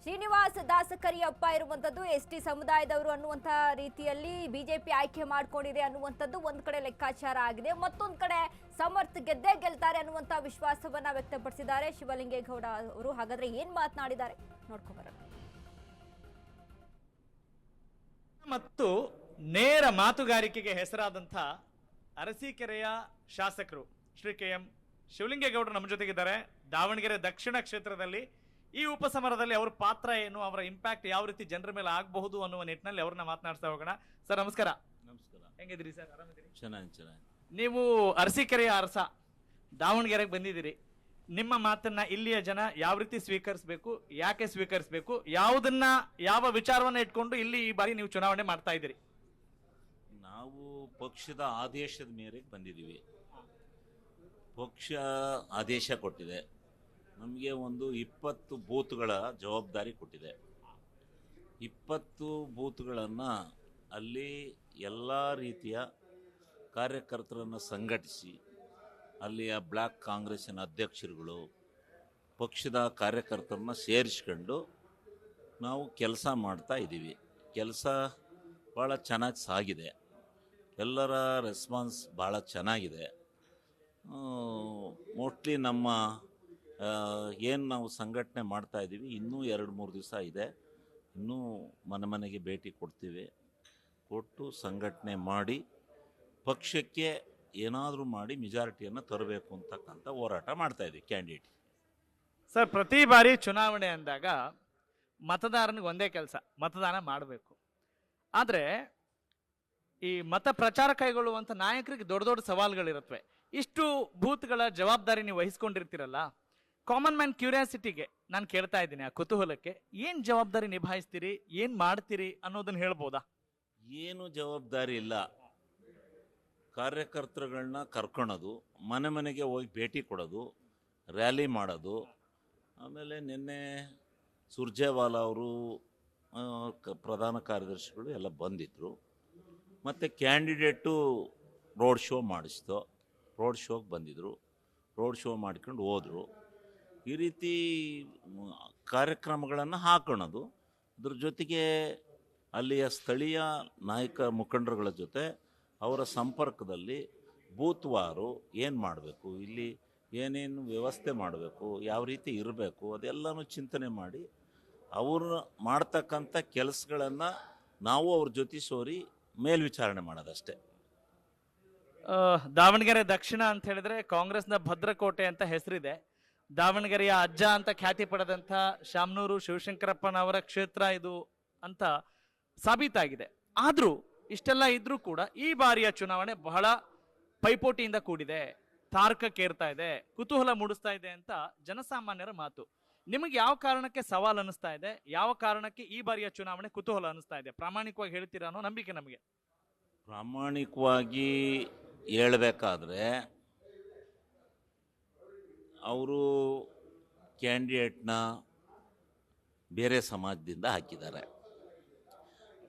ಶ್ರೀನಿವಾಸ್ ದಾಸ ಕರಿಯಪ್ಪ ಇರುವಂತದ್ದು ST ಸಮುದಾಯದವರು ಅನ್ನುವಂತ ರೀತಿಯಲ್ಲಿ ಬಿಜೆಪಿ ಆಯ್ಕೆ ಮಾಡ್ಕೊಂಡಿದೆ ಅನ್ನುವಂಥದ್ದು ಒಂದ್ ಕಡೆ ಲೆಕ್ಕಾಚಾರ ಆಗಿದೆ. ಮತ್ತೊಂದ್ ಕಡೆ ಸಮರ್ಥ್ ಗೆದ್ದೇ ಗೆಲ್ತಾರೆ ಅನ್ನುವಂತ ವಿಶ್ವಾಸವನ್ನ ವ್ಯಕ್ತಪಡಿಸಿದ್ದಾರೆ ಶಿವಲಿಂಗೇಗೌಡ ಅವರು. ಹಾಗಾದ್ರೆ ಏನ್ ಮಾತನಾಡಿದ್ದಾರೆ ನೋಡ್ಕೊಂಬರೋಣ. ಮತ್ತು ನೇರ ಮಾತುಗಾರಿಕೆಗೆ ಹೆಸರಾದಂಥ ಅರಸೀಕೆರೆಯ ಶಾಸಕರು ಶ್ರೀ KM ಶಿವಲಿಂಗೇಗೌಡರು ನಮ್ಮ ಜೊತೆಗಿದ್ದಾರೆ. ದಾವಣಗೆರೆ ದಕ್ಷಿಣ ಕ್ಷೇತ್ರದಲ್ಲಿ ಈ ಉಪಸಮರದಲ್ಲಿ ಅವರ ಪಾತ್ರ ಏನು, ಅವರ ಇಂಪ್ಯಾಕ್ಟ್ ಯಾವ ರೀತಿ ಜನರ ಮೇಲೆ ಆಗಬಹುದು ಅನ್ನುವ ನಿಟ್ಟಿನಲ್ಲಿ ಅವ್ರನ್ನ ಮಾತನಾಡ್ತಾ ಹೋಗೋಣ. ಸರ್ ನಮಸ್ಕಾರ. ನಮಸ್ಕಾರ. ಹೆಂಗಿದ್ದೀರಿ ಸರ್? ಆರಾಮಿದ್ದೀರಿ? ಚೆನ್ನಾಗಿ. ನೀವು ಅರಸೀಕೆರೆಯ ಅರಸ ದಾವಣಗೆರೆಗೆ ಬಂದಿದ್ದೀರಿ. ನಿಮ್ಮ ಮಾತನ್ನ ಇಲ್ಲಿಯ ಜನ ಯಾವ ರೀತಿ ಸ್ವೀಕರಿಸಬೇಕು, ಯಾಕೆ ಸ್ವೀಕರಿಸಬೇಕು, ಯಾವುದನ್ನ ಯಾವ ವಿಚಾರವನ್ನ ಇಟ್ಕೊಂಡು ಇಲ್ಲಿ ಈ ಬಾರಿ ನೀವು ಚುನಾವಣೆ ಮಾಡ್ತಾ ಇದ್ದೀರಿ? ನಾವು ಪಕ್ಷದ ಆದೇಶದ ಮೇರೆಗೆ ಬಂದಿದ್ದೀವಿ. ಪಕ್ಷ ಆದೇಶ ಕೊಟ್ಟಿದೆ. ನಮಗೆ ಒಂದು 20 ಬೂತ್ಗಳ ಜವಾಬ್ದಾರಿ ಕೊಟ್ಟಿದೆ. 20 ಬೂತ್ಗಳನ್ನು ಅಲ್ಲಿ ಎಲ್ಲ ರೀತಿಯ ಕಾರ್ಯಕರ್ತರನ್ನು ಸಂಘಟಿಸಿ ಅಲ್ಲಿಯ ಬ್ಲಾಕ್ ಕಾಂಗ್ರೆಸ್ಸಿನ ಅಧ್ಯಕ್ಷರುಗಳು ಪಕ್ಷದ ಕಾರ್ಯಕರ್ತರನ್ನ ಸೇರಿಸ್ಕೊಂಡು ನಾವು ಕೆಲಸ ಮಾಡ್ತಾ ಇದ್ದೀವಿ. ಕೆಲಸ ಭಾಳ ಚೆನ್ನಾಗಿ ಸಾಗಿದೆ. ಎಲ್ಲರ ರೆಸ್ಪಾನ್ಸ್ ಭಾಳ ಚೆನ್ನಾಗಿದೆ. ಮೋಸ್ಟ್ಲಿ ನಮ್ಮ ಏನು ನಾವು ಸಂಘಟನೆ ಮಾಡ್ತಾ ಇದ್ದೀವಿ, ಇನ್ನೂ 2-3 ದಿವಸ ಇದೆ. ಇನ್ನೂ ಮನೆಗೆ ಭೇಟಿ ಕೊಟ್ಟು ಸಂಘಟನೆ ಮಾಡಿ ಪಕ್ಷಕ್ಕೆ ಏನಾದರೂ ಮಾಡಿ ಮೆಜಾರಿಟಿಯನ್ನು ತರಬೇಕು ಅಂತಕ್ಕಂಥ ಹೋರಾಟ ಮಾಡ್ತಾ ಇದ್ದೀವಿ ಕ್ಯಾಂಡಿಡೇಟ್. ಸರ್, ಪ್ರತಿ ಬಾರಿ ಚುನಾವಣೆ ಅಂದಾಗ ಮತದಾರನಿಗೆ ಒಂದೇ ಕೆಲಸ, ಮತದಾನ ಮಾಡಬೇಕು. ಆದರೆ ಈ ಮತ ಪ್ರಚಾರ ಕೈಗೊಳ್ಳುವಂಥ ನಾಯಕರಿಗೆ ದೊಡ್ಡ ದೊಡ್ಡ ಸವಾಲುಗಳಿರುತ್ತವೆ. ಇಷ್ಟು ಬೂತ್ಗಳ ಜವಾಬ್ದಾರಿ ನೀವು ವಹಿಸ್ಕೊಂಡಿರ್ತೀರಲ್ಲ, ಕಾಮನ್ ಮ್ಯಾನ್ ಕ್ಯೂರಿಯಾಸಿಟಿಗೆ ನಾನು ಕೇಳ್ತಾ ಇದ್ದೀನಿ, ಆ ಕುತೂಹಲಕ್ಕೆ ಏನು ಜವಾಬ್ದಾರಿ ನಿಭಾಯಿಸ್ತೀರಿ, ಏನು ಮಾಡ್ತೀರಿ ಅನ್ನೋದನ್ನ ಹೇಳ್ಬೋದಾ? ಏನು ಜವಾಬ್ದಾರಿ ಇಲ್ಲ. ಕಾರ್ಯಕರ್ತರುಗಳನ್ನ ಕರ್ಕೊಳೋದು, ಮನೆಗೆ ಹೋಗಿ ಭೇಟಿ ಕೊಡೋದು, ರ್ಯಾಲಿ ಮಾಡೋದು. ಆಮೇಲೆ ನಿನ್ನೆ ಸುರ್ಜೇವಾಲಾ ಅವರು ಪ್ರಧಾನ ಕಾರ್ಯದರ್ಶಿಗಳು ಎಲ್ಲ ಬಂದಿದ್ದರು. ಮತ್ತು ಕ್ಯಾಂಡಿಡೇಟು ರೋಡ್ ಶೋ ಮಾಡಿಸ್ತು. ರೋಡ್ ಶೋಗೆ ಬಂದಿದ್ದರು. ರೋಡ್ ಶೋ ಮಾಡ್ಕೊಂಡು ಹೋದರು. ಈ ರೀತಿ ಕಾರ್ಯಕ್ರಮಗಳನ್ನು ಹಾಕೋಣದು. ಅದ್ರ ಜೊತೆಗೆ ಅಲ್ಲಿಯ ಸ್ಥಳೀಯ ಮುಖಂಡರುಗಳ ಜೊತೆ ಅವರ ಸಂಪರ್ಕದಲ್ಲಿ ಬೂತ್ವಾರು ಏನು ಮಾಡಬೇಕು, ಇಲ್ಲಿ ಏನೇನು ವ್ಯವಸ್ಥೆ ಮಾಡಬೇಕು, ಯಾವ ರೀತಿ ಇರಬೇಕು, ಅದೆಲ್ಲನೂ ಚಿಂತನೆ ಮಾಡಿ ಅವರು ಮಾಡ್ತಕ್ಕಂಥ ಕೆಲಸಗಳನ್ನು ನಾವು ಅವ್ರ ಜೊತೆ ಸೋರಿ ಮೇಲ್ವಿಚಾರಣೆ ಮಾಡೋದಷ್ಟೇ. ದಾವಣಗೆರೆ ದಕ್ಷಿಣ ಅಂತ ಹೇಳಿದ್ರೆ ಕಾಂಗ್ರೆಸ್ನ ಭದ್ರಕೋಟೆ ಅಂತ ಹೆಸರಿದೆ. ದಾವಣಗೆರೆಯ ಅಜ್ಜ ಅಂತ ಖ್ಯಾತಿ ಪಡೆದಂಥ ಶಾಮನೂರು ಶಿವಶಂಕರಪ್ಪನವರ ಕ್ಷೇತ್ರ ಇದು ಅಂತ ಸಾಬೀತಾಗಿದೆ. ಆದರೂ ಇಷ್ಟೆಲ್ಲ ಇದ್ರೂ ಕೂಡ ಈ ಬಾರಿಯ ಚುನಾವಣೆ ಬಹಳ ಪೈಪೋಟಿಯಿಂದ ಕೂಡಿದೆ, ತಾರಕಕ್ಕೇರ್ತಾ ಇದೆ, ಕುತೂಹಲ ಮೂಡಿಸ್ತಾ ಇದೆ ಅಂತ ಜನಸಾಮಾನ್ಯರ ಮಾತು. ನಿಮಗೆ ಯಾವ ಕಾರಣಕ್ಕೆ ಸವಾಲು ಅನ್ನಿಸ್ತಾ ಇದೆ, ಯಾವ ಕಾರಣಕ್ಕೆ ಈ ಬಾರಿಯ ಚುನಾವಣೆ ಕುತೂಹಲ ಅನ್ನಿಸ್ತಾ ಇದೆ? ಪ್ರಾಮಾಣಿಕವಾಗಿ ಹೇಳ್ತೀರಾ ಅನ್ನೋ ನಂಬಿಕೆ ನಮಗೆ. ಪ್ರಾಮಾಣಿಕವಾಗಿ ಹೇಳಬೇಕಾದ್ರೆ ಅವರು ಕ್ಯಾಂಡಿಡೇಟ್ನ ಬೇರೆ ಸಮಾಜದಿಂದ ಹಾಕಿದ್ದಾರೆ.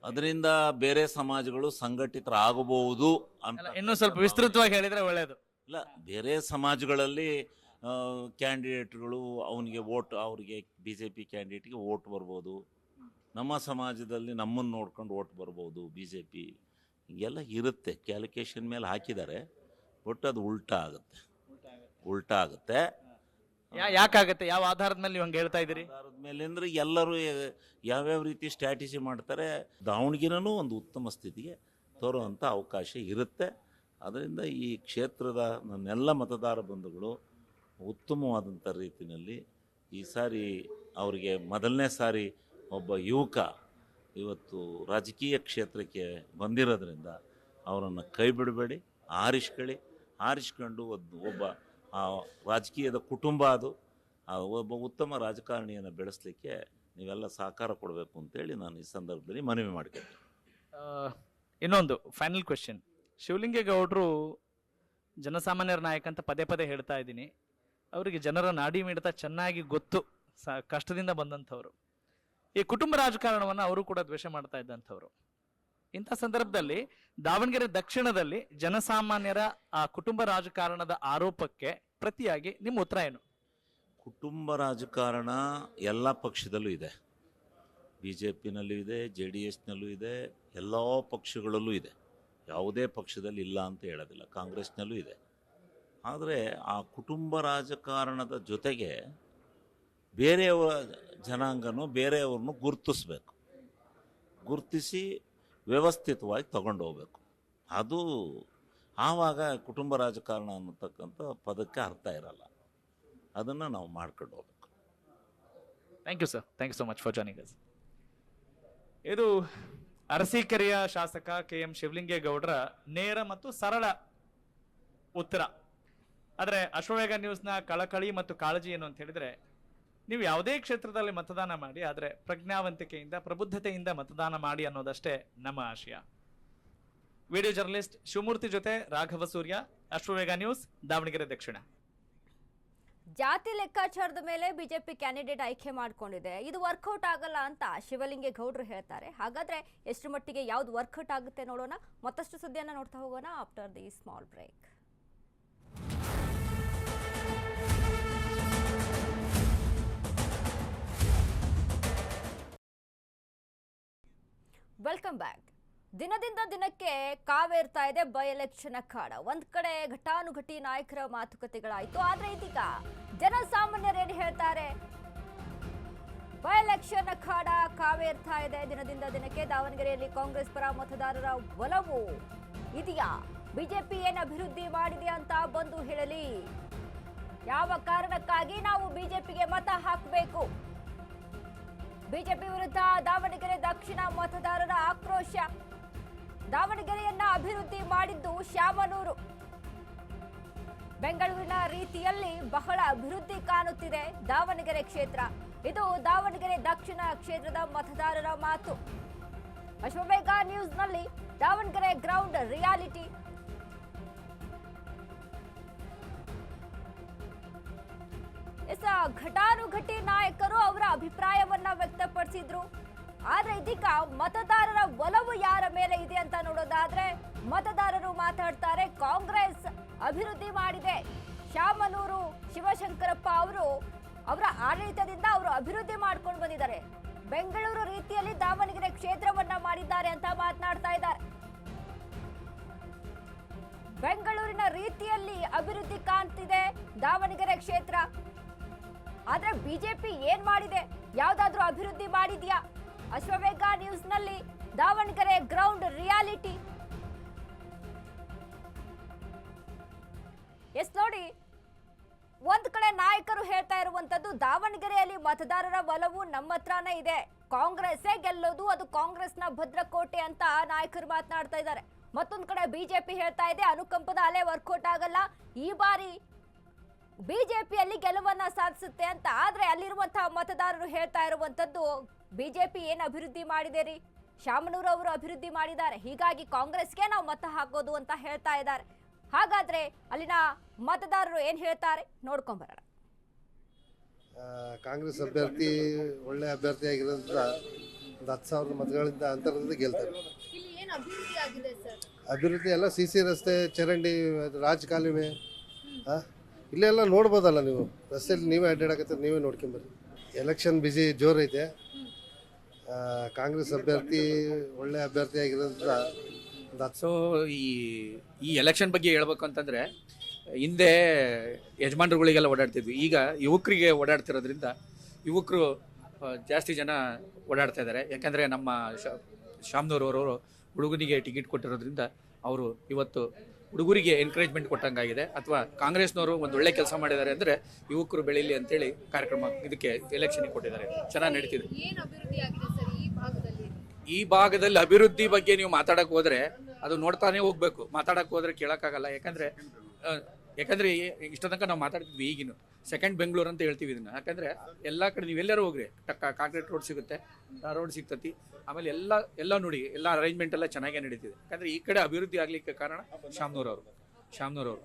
ಅದರಿಂದ ಬೇರೆ ಸಮಾಜಗಳು ಸಂಘಟಿತರಾಗಬಹುದು ಅಂತ. ಇನ್ನೂ ಸ್ವಲ್ಪ ವಿಸ್ತೃತವಾಗಿ ಹೇಳಿದ್ರೆ ಒಳ್ಳೆಯದು. ಇಲ್ಲ, ಬೇರೆ ಸಮಾಜಗಳಲ್ಲಿ ಕ್ಯಾಂಡಿಡೇಟ್ಗಳು ಅವನಿಗೆ ಅವ್ರಿಗೆ BJP ಕ್ಯಾಂಡಿಡೇಟ್ಗೆ ಓಟ್ ಬರ್ಬೋದು. ನಮ್ಮ ಸಮಾಜದಲ್ಲಿ ನಮ್ಮನ್ನು ನೋಡ್ಕೊಂಡು ಓಟ್ ಬರ್ಬೋದು BJP. ಹೀಗೆಲ್ಲ ಇರುತ್ತೆ. ಕ್ಯಾಲ್ಕುಲೇಷನ್ ಮೇಲೆ ಹಾಕಿದ್ದಾರೆ. ಒಟ್ಟು ಅದು ಉಲ್ಟಾ ಆಗುತ್ತೆ. ಯಾಕಾಗತ್ತೆ? ಯಾವ ಆಧಾರದ ಮೇಲೆ ನೀವು ಹಂಗೆ ಹೇಳ್ತಾ ಇದ್ದೀರಿ? ಆಧಾರದ ಮೇಲೆ ಅಂದರೆ ಎಲ್ಲರೂ ಯಾವ್ಯಾವ ರೀತಿ ಸ್ಟ್ರಾಟಜಿ ಮಾಡ್ತಾರೆ. ದಾವಣಗೆರೆನೂ ಒಂದು ಉತ್ತಮ ಸ್ಥಿತಿಗೆ ತರುವಂಥ ಅವಕಾಶ ಇರುತ್ತೆ. ಅದರಿಂದ ಈ ಕ್ಷೇತ್ರದ ನನ್ನೆಲ್ಲ ಮತದಾರ ಬಂಧುಗಳು ಉತ್ತಮವಾದಂಥ ರೀತಿಯಲ್ಲಿ ಈ ಸಾರಿ ಅವರಿಗೆ ಮೊದಲನೇ ಸಾರಿ ಒಬ್ಬ ಯುವಕ ಇವತ್ತು ರಾಜಕೀಯ ಕ್ಷೇತ್ರಕ್ಕೆ ಬಂದಿರೋದ್ರಿಂದ ಅವರನ್ನು ಕೈ ಬಿಡಬೇಡಿ, ಆರಿಸ್ಕೊಂಡು ಒಬ್ಬ ರಾಜಕೀಯದ ಕುಟುಂಬ ಅದು. ಒಬ್ಬ ಉತ್ತಮ ರಾಜಕಾರಣಿಯನ್ನು ಬೆಳೆಸಲಿಕ್ಕೆ ನೀವೆಲ್ಲ ಸಹಕಾರ ಕೊಡಬೇಕು ಅಂತೇಳಿ ನಾನು ಈ ಸಂದರ್ಭದಲ್ಲಿ ಮನವಿ ಮಾಡ್ಕೊಳ್ತೀನಿ. ಇನ್ನೊಂದು ಫೈನಲ್ ಕ್ವೆಶ್ಚನ್. ಶಿವಲಿಂಗೇಗೌಡರು ಜನಸಾಮಾನ್ಯರ ನಾಯಕ ಅಂತ ಪದೇ ಪದೇ ಹೇಳ್ತಾ ಇದ್ದೀನಿ. ಅವರಿಗೆ ಜನರ ನಾಡಿ ಮಿಡಿತ ಚೆನ್ನಾಗಿ ಗೊತ್ತು, ಕಷ್ಟದಿಂದ ಬಂದಂಥವ್ರು. ಈ ಕುಟುಂಬ ರಾಜಕಾರಣವನ್ನು ಅವರು ಕೂಡ ದ್ವೇಷ ಮಾಡ್ತಾ ಇದ್ದಂಥವ್ರು. ಇಂಥ ಸಂದರ್ಭದಲ್ಲಿ ದಾವಣಗೆರೆ ದಕ್ಷಿಣದಲ್ಲಿ ಜನಸಾಮಾನ್ಯರ ಆ ಕುಟುಂಬ ರಾಜಕಾರಣದ ಆರೋಪಕ್ಕೆ ಪ್ರತಿಯಾಗಿ ನಿಮ್ಮ ಉತ್ತರ ಏನು? ಕುಟುಂಬ ರಾಜಕಾರಣ ಎಲ್ಲ ಪಕ್ಷದಲ್ಲೂ ಇದೆ. BJP-ನಲ್ಲೂ ಇದೆ, JDS-ನಲ್ಲೂ ಇದೆ, ಎಲ್ಲ ಪಕ್ಷಗಳಲ್ಲೂ ಇದೆ. ಯಾವುದೇ ಪಕ್ಷದಲ್ಲಿ ಇಲ್ಲ ಅಂತ ಹೇಳೋದಿಲ್ಲ. ಕಾಂಗ್ರೆಸ್ನಲ್ಲೂ ಇದೆ. ಆದರೆ ಆ ಕುಟುಂಬ ರಾಜಕಾರಣದ ಜೊತೆಗೆ ಬೇರೆಯವರ ಜನಾಂಗನೂ ಬೇರೆಯವ್ರನ್ನೂ ಗುರುತಿಸ್ಬೇಕು. ಗುರುತಿಸಿ ವ್ಯವಸ್ಥಿತವಾಗಿ ತಗೊಂಡು ಹೋಗ್ಬೇಕು. ಅದು ಆವಾಗ ಕುಟುಂಬ ರಾಜಕಾರಣ ಅನ್ನತಕ್ಕಂಥ ಪದಕ್ಕೆ ಅರ್ಥ ಇರಲ್ಲ. ಅದನ್ನು ನಾವು ಮಾಡ್ಕೊಂಡು ಹೋಗ್ಬೇಕು. Thank you sir. Thank you so much for joining us. ಇದು ಅರಸೀಕೆರೆಯ ಶಾಸಕ KM ಶಿವಲಿಂಗೇಗೌಡರ ನೇರ ಮತ್ತು ಸರಳ ಉತ್ತರ. ಆದರೆ ಅಶ್ವವೇಗ ನ್ಯೂಸ್ನ ಕಳಕಳಿ ಮತ್ತು ಕಾಳಜಿ ಏನು ಅಂತ ಹೇಳಿದ್ರೆ, ನೀವು ಯಾವುದೇ ಕ್ಷೇತ್ರದಲ್ಲಿ ಮತದಾನ ಮಾಡಿ, ಆದರೆ ಪ್ರಜ್ಞಾವಂತಿಕೆಯಿಂದ ಪ್ರಬುದ್ಧತೆಯಿಂದ ಮತದಾನ ಮಾಡಿ ಅನ್ನೋದಷ್ಟೇ ನಮ್ಮ ಆಶಯ. ವಿಡಿಯೋ ಜರ್ನಲಿಸ್ಟ್ ಶಿವಮೂರ್ತಿ ಜೊತೆ ರಾಘವ ಸೂರ್ಯ, ಅಶ್ವವೇಗ ನ್ಯೂಸ್, ದಾವಣಗೆರೆ ದಕ್ಷಿಣ. ಜಾತಿ ಲೆಕ್ಕಾಚಾರದ ಮೇಲೆ ಬಿಜೆಪಿ ಕ್ಯಾಂಡಿಡೇಟ್ ಆಯ್ಕೆ ಮಾಡ್ಕೊಂಡಿದೆ. ಇದು ವರ್ಕೌಟ್ ಆಗಲ್ಲ ಅಂತ ಶಿವಲಿಂಗೇಗೌಡರು ಹೇಳ್ತಾರೆ. ಹಾಗಾದ್ರೆ ಎಷ್ಟು ಮಟ್ಟಿಗೆ ಯಾವ್ದು ವರ್ಕೌಟ್ ಆಗುತ್ತೆ ನೋಡೋಣ. ಮತ್ತಷ್ಟು ಸುದ್ದಿಯನ್ನ ನೋಡ್ತಾ ಹೋಗೋಣ after the small break. Welcome back. ದಿನದಿಂದ ದಿನಕ್ಕೆ ಕಾವೇರ್ತಾ ಇದೆ ಬೈ ಎಲೆಕ್ಷನ್ ಅಖಾಡ. ಒಂದ್ ಕಡೆ ಘಟಾನುಘಟಿ ನಾಯಕರ ಮಾತುಕತೆಗಳಾಯ್ತು, ಆದ್ರೆ ಇದೀಗ ಜನಸಾಮಾನ್ಯರು ಏನ್ ಹೇಳ್ತಾರೆ? ಬೈ ಎಲೆಕ್ಷನ್ ಅಖಾಡ ಕಾವೇರ್ತಾ ಇದೆ. ದಿನದಿಂದ ದಿನಕ್ಕೆ ದಾವಣಗೆರೆಯಲ್ಲಿ ಕಾಂಗ್ರೆಸ್ ಪರ ಮತದಾರರ ಒಲವು ಇದೆಯಾ? ಬಿಜೆಪಿ ಏನ್ ಅಭಿವೃದ್ಧಿ ಮಾಡಿದೆ ಅಂತ ಬಂದು ಹೇಳಲಿ. ಯಾವ ಕಾರಣಕ್ಕಾಗಿ ನಾವು ಬಿಜೆಪಿಗೆ ಮತ ಹಾಕಬೇಕು? ಬಿಜೆಪಿ ವಿರುದ್ಧ ದಾವಣಗೆರೆ ದಕ್ಷಿಣ ಮತದಾರರ ಆಕ್ರೋಶ. ದಾವಣಗೆರೆಯನ್ನ ಅಭಿವೃದ್ಧಿ ಮಾಡಿದ್ದು ಶಾಮನೂರು. ಬೆಂಗಳೂರಿನ ರೀತಿಯಲ್ಲಿ ಬಹಳ ಅಭಿವೃದ್ಧಿ ಕಾಣುತ್ತಿದೆ ದಾವಣಗೆರೆ ಕ್ಷೇತ್ರ. ಇದು ದಾವಣಗೆರೆ ದಕ್ಷಿಣ ಕ್ಷೇತ್ರದ ಮತದಾರರ ಮಾತು. ಅಶ್ವವೇಗ ನ್ಯೂಸ್ನಲ್ಲಿ ದಾವಣಗೆರೆ ಗ್ರೌಂಡ್ ರಿಯಾಲಿಟಿ. ಘಟಾನುಘಟಿ ನಾಯಕರು ಅವರ ಅಭಿಪ್ರಾಯವನ್ನ ವ್ಯಕ್ತಪಡಿಸಿದ್ರು. ಆದ್ರೆ ಇದೀಗ ಮತದಾರರ ಒಲವು ಯಾರ ಮೇಲೆ ಇದೆ ಅಂತ ನೋಡೋದಾದ್ರೆ, ಮತದಾರರು ಮಾತಾಡ್ತಾರೆ ಕಾಂಗ್ರೆಸ್ ಅಭಿವೃದ್ಧಿ ಮಾಡಿದೆ. ಶಾಮನೂರು ಶಿವಶಂಕರಪ್ಪ ಅವರು ಅವರ ಆಡಳಿತದಿಂದ ಅವರು ಅಭಿವೃದ್ಧಿ ಮಾಡ್ಕೊಂಡು ಬಂದಿದ್ದಾರೆ. ಬೆಂಗಳೂರು ರೀತಿಯಲ್ಲಿ ದಾವಣಗೆರೆ ಕ್ಷೇತ್ರವನ್ನ ಮಾಡಿದ್ದಾರೆ ಅಂತ ಮಾತನಾಡ್ತಾ ಇದ್ದಾರೆ. ಬೆಂಗಳೂರಿನ ರೀತಿಯಲ್ಲಿ ಅಭಿವೃದ್ಧಿ ಕಾಣ್ತಿದೆ ದಾವಣಗೆರೆ ಕ್ಷೇತ್ರ. ಆದ್ರೆ ಬಿಜೆಪಿ ಏನ್ ಮಾಡಿದೆ? ಯಾವ್ದಾದ್ರೂ ಅಭಿವೃದ್ಧಿ ಮಾಡಿದ್ಯಾ? ಅಶ್ವವೇಗ ನ್ಯೂಸ್ ನಲ್ಲಿ ದಾವಣಗೆರೆ ಗ್ರೌಂಡ್ ರಿಯಾಲಿಟಿ. ಎಸ್ ನೋಡಿ, ಒಂದ್ ಕಡೆ ನಾಯಕರು ಹೇಳ್ತಾ ಇರುವಂತದ್ದು ದಾವಣಗೆರೆಯಲ್ಲಿ ಮತದಾರರ ಒಲವು ನಮ್ಮ ಹತ್ರನೇ ಇದೆ, ಕಾಂಗ್ರೆಸ್ಸೇ ಗೆಲ್ಲೋದು, ಅದು ಕಾಂಗ್ರೆಸ್ನ ಭದ್ರಕೋಟೆ ಅಂತ ನಾಯಕರು ಮಾತನಾಡ್ತಾ ಇದ್ದಾರೆ. ಮತ್ತೊಂದ್ ಕಡೆ ಬಿಜೆಪಿ ಹೇಳ್ತಾ ಇದೆ ಅನುಕಂಪದ ಅಲೆ ವರ್ಕೌಟ್ ಆಗಲ್ಲ, ಈ ಬಾರಿ ಬಿಜೆಪಿಯಲ್ಲಿ ಗೆಲುವನ್ನ ಸಾಧಿಸುತ್ತೆ ಅಂತ. ಆದ್ರೆ ಅಲ್ಲಿರುವಂತಹ ಮತದಾರರು ಹೇಳ್ತಾ ಇರುವಂತದ್ದು ಬಿಜೆಪಿ ಏನ್ ಅಭಿವೃದ್ಧಿ ಮಾಡಿದೆ ರೀ, ಶಾಮನೂರು ಅವರು ಅಭಿವೃದ್ಧಿ ಮಾಡಿದ್ದಾರೆ, ಹೀಗಾಗಿ ಕಾಂಗ್ರೆಸ್ಗೆ ನಾವು ಮತ ಹಾಕೋದು ಅಂತ ಹೇಳ್ತಾ ಇದ್ದಾರೆ. ಹಾಗಾದ್ರೆ ಅಲ್ಲಿನ ಮತದಾರರು ಏನ್ ಹೇಳ್ತಾರೆ ನೋಡ್ಕೊಂಬರೋಣ. ಕಾಂಗ್ರೆಸ್ ಅಭ್ಯರ್ಥಿ ಒಳ್ಳೆ ಅಭ್ಯರ್ಥಿ ಆಗಿರೋದ್ರಿಂದ 10,000 ಮತಗಳಿಂದ ಅಂತರದಿಂದ ಗೆಲ್ತಾರೆ. ಅಭಿವೃದ್ಧಿ ಎಲ್ಲ CC ರಸ್ತೆ, ಚರಂಡಿ, ರಾಜ್ ಕಾಲುವೆ, ಇಲ್ಲೆಲ್ಲ ನೋಡ್ಬೋದಲ್ಲ ನೀವು. ರಸ್ತೆಯಲ್ಲಿ ನೀವೇ ಅಡ್ಡಾಡಕತ್ತೀರಿ, ನೀವೇ ನೋಡ್ಕೊಂಬರ್ರಿ. ಎಲೆಕ್ಷನ್ ಬಿಸಿ ಜೋರೈತೆ. ಕಾಂಗ್ರೆಸ್ ಅಭ್ಯರ್ಥಿ ಒಳ್ಳೆ ಅಭ್ಯರ್ಥಿ ಆಗಿರೋದ್ರಿಂದ ಸೊ ಈ ಎಲೆಕ್ಷನ್ ಬಗ್ಗೆ ಹೇಳ್ಬೇಕು ಅಂತಂದರೆ, ಹಿಂದೆ ಯಜಮಾನ್ರುಗಳಿಗೆಲ್ಲ ಓಡಾಡ್ತಿದ್ವಿ, ಈಗ ಯುವಕರಿಗೆ ಓಡಾಡ್ತಿರೋದ್ರಿಂದ ಯುವಕರು ಜಾಸ್ತಿ ಜನ ಓಡಾಡ್ತಾ ಇದ್ದಾರೆ. ಯಾಕಂದರೆ ನಮ್ಮ ಶಾಮನೂರವರು ಹುಡುಗನಿಗೆ ಟಿಕೆಟ್ ಕೊಟ್ಟಿರೋದ್ರಿಂದ ಅವರು ಇವತ್ತು ಹುಡುಗರಿಗೆ ಎನ್ಕರೇಜ್ಮೆಂಟ್ ಕೊಟ್ಟಂಗಾಗಿದೆ. ಅಥವಾ ಕಾಂಗ್ರೆಸ್ನವರು ಒಂದು ಒಳ್ಳೆ ಕೆಲಸ ಮಾಡಿದ್ದಾರೆ ಅಂದರೆ ಯುವಕರು ಬೆಳೀಲಿ ಅಂತೇಳಿ ಕಾರ್ಯಕ್ರಮ ಇದಕ್ಕೆ ಎಲೆಕ್ಷನ್ಗೆ ಕೊಟ್ಟಿದ್ದಾರೆ. ಚೆನ್ನಾಗಿ ನಡೀತಿದೆ. ಈ ಭಾಗದಲ್ಲಿ ಅಭಿವೃದ್ಧಿ ಬಗ್ಗೆ ನೀವು ಮಾತಾಡಕ್ಕೆ ಹೋದರೆ ಅದು ನೋಡ್ತಾನೆ ಹೋಗ್ಬೇಕು, ಮಾತಾಡಕ್ಕೆ ಹೋದರೆ ಕೇಳೋಕ್ಕಾಗಲ್ಲ. ಯಾಕಂದರೆ ಇಷ್ಟ ತನಕ ನಾವು ಮಾತಾಡ್ತಿದ್ವಿ. ಈಗಿನ ಸೆಕೆಂಡ್ ಬೆಂಗಳೂರು ಅಂತ ಹೇಳ್ತೀವಿ ಇದನ್ನ. ಯಾಕಂದರೆ ಎಲ್ಲ ಕಡೆ ನೀವೆಲ್ಲರೂ ಹೋಗ್ರಿ, ಕಾಂಕ್ರೀಟ್ ರೋಡ್ ಸಿಗುತ್ತೆ, ರೋಡ್ ಸಿಗ್ತತಿ. ಆಮೇಲೆ ಎಲ್ಲ ನೋಡಿ, ಎಲ್ಲ ಅರೇಂಜ್ಮೆಂಟ್ ಎಲ್ಲ ಚೆನ್ನಾಗೇ ನಡೀತಿದೆ. ಯಾಕಂದರೆ ಈ ಕಡೆ ಅಭಿವೃದ್ಧಿ ಆಗಲಿಕ್ಕೆ ಕಾರಣ ಶಾಮ್ನೂರವರು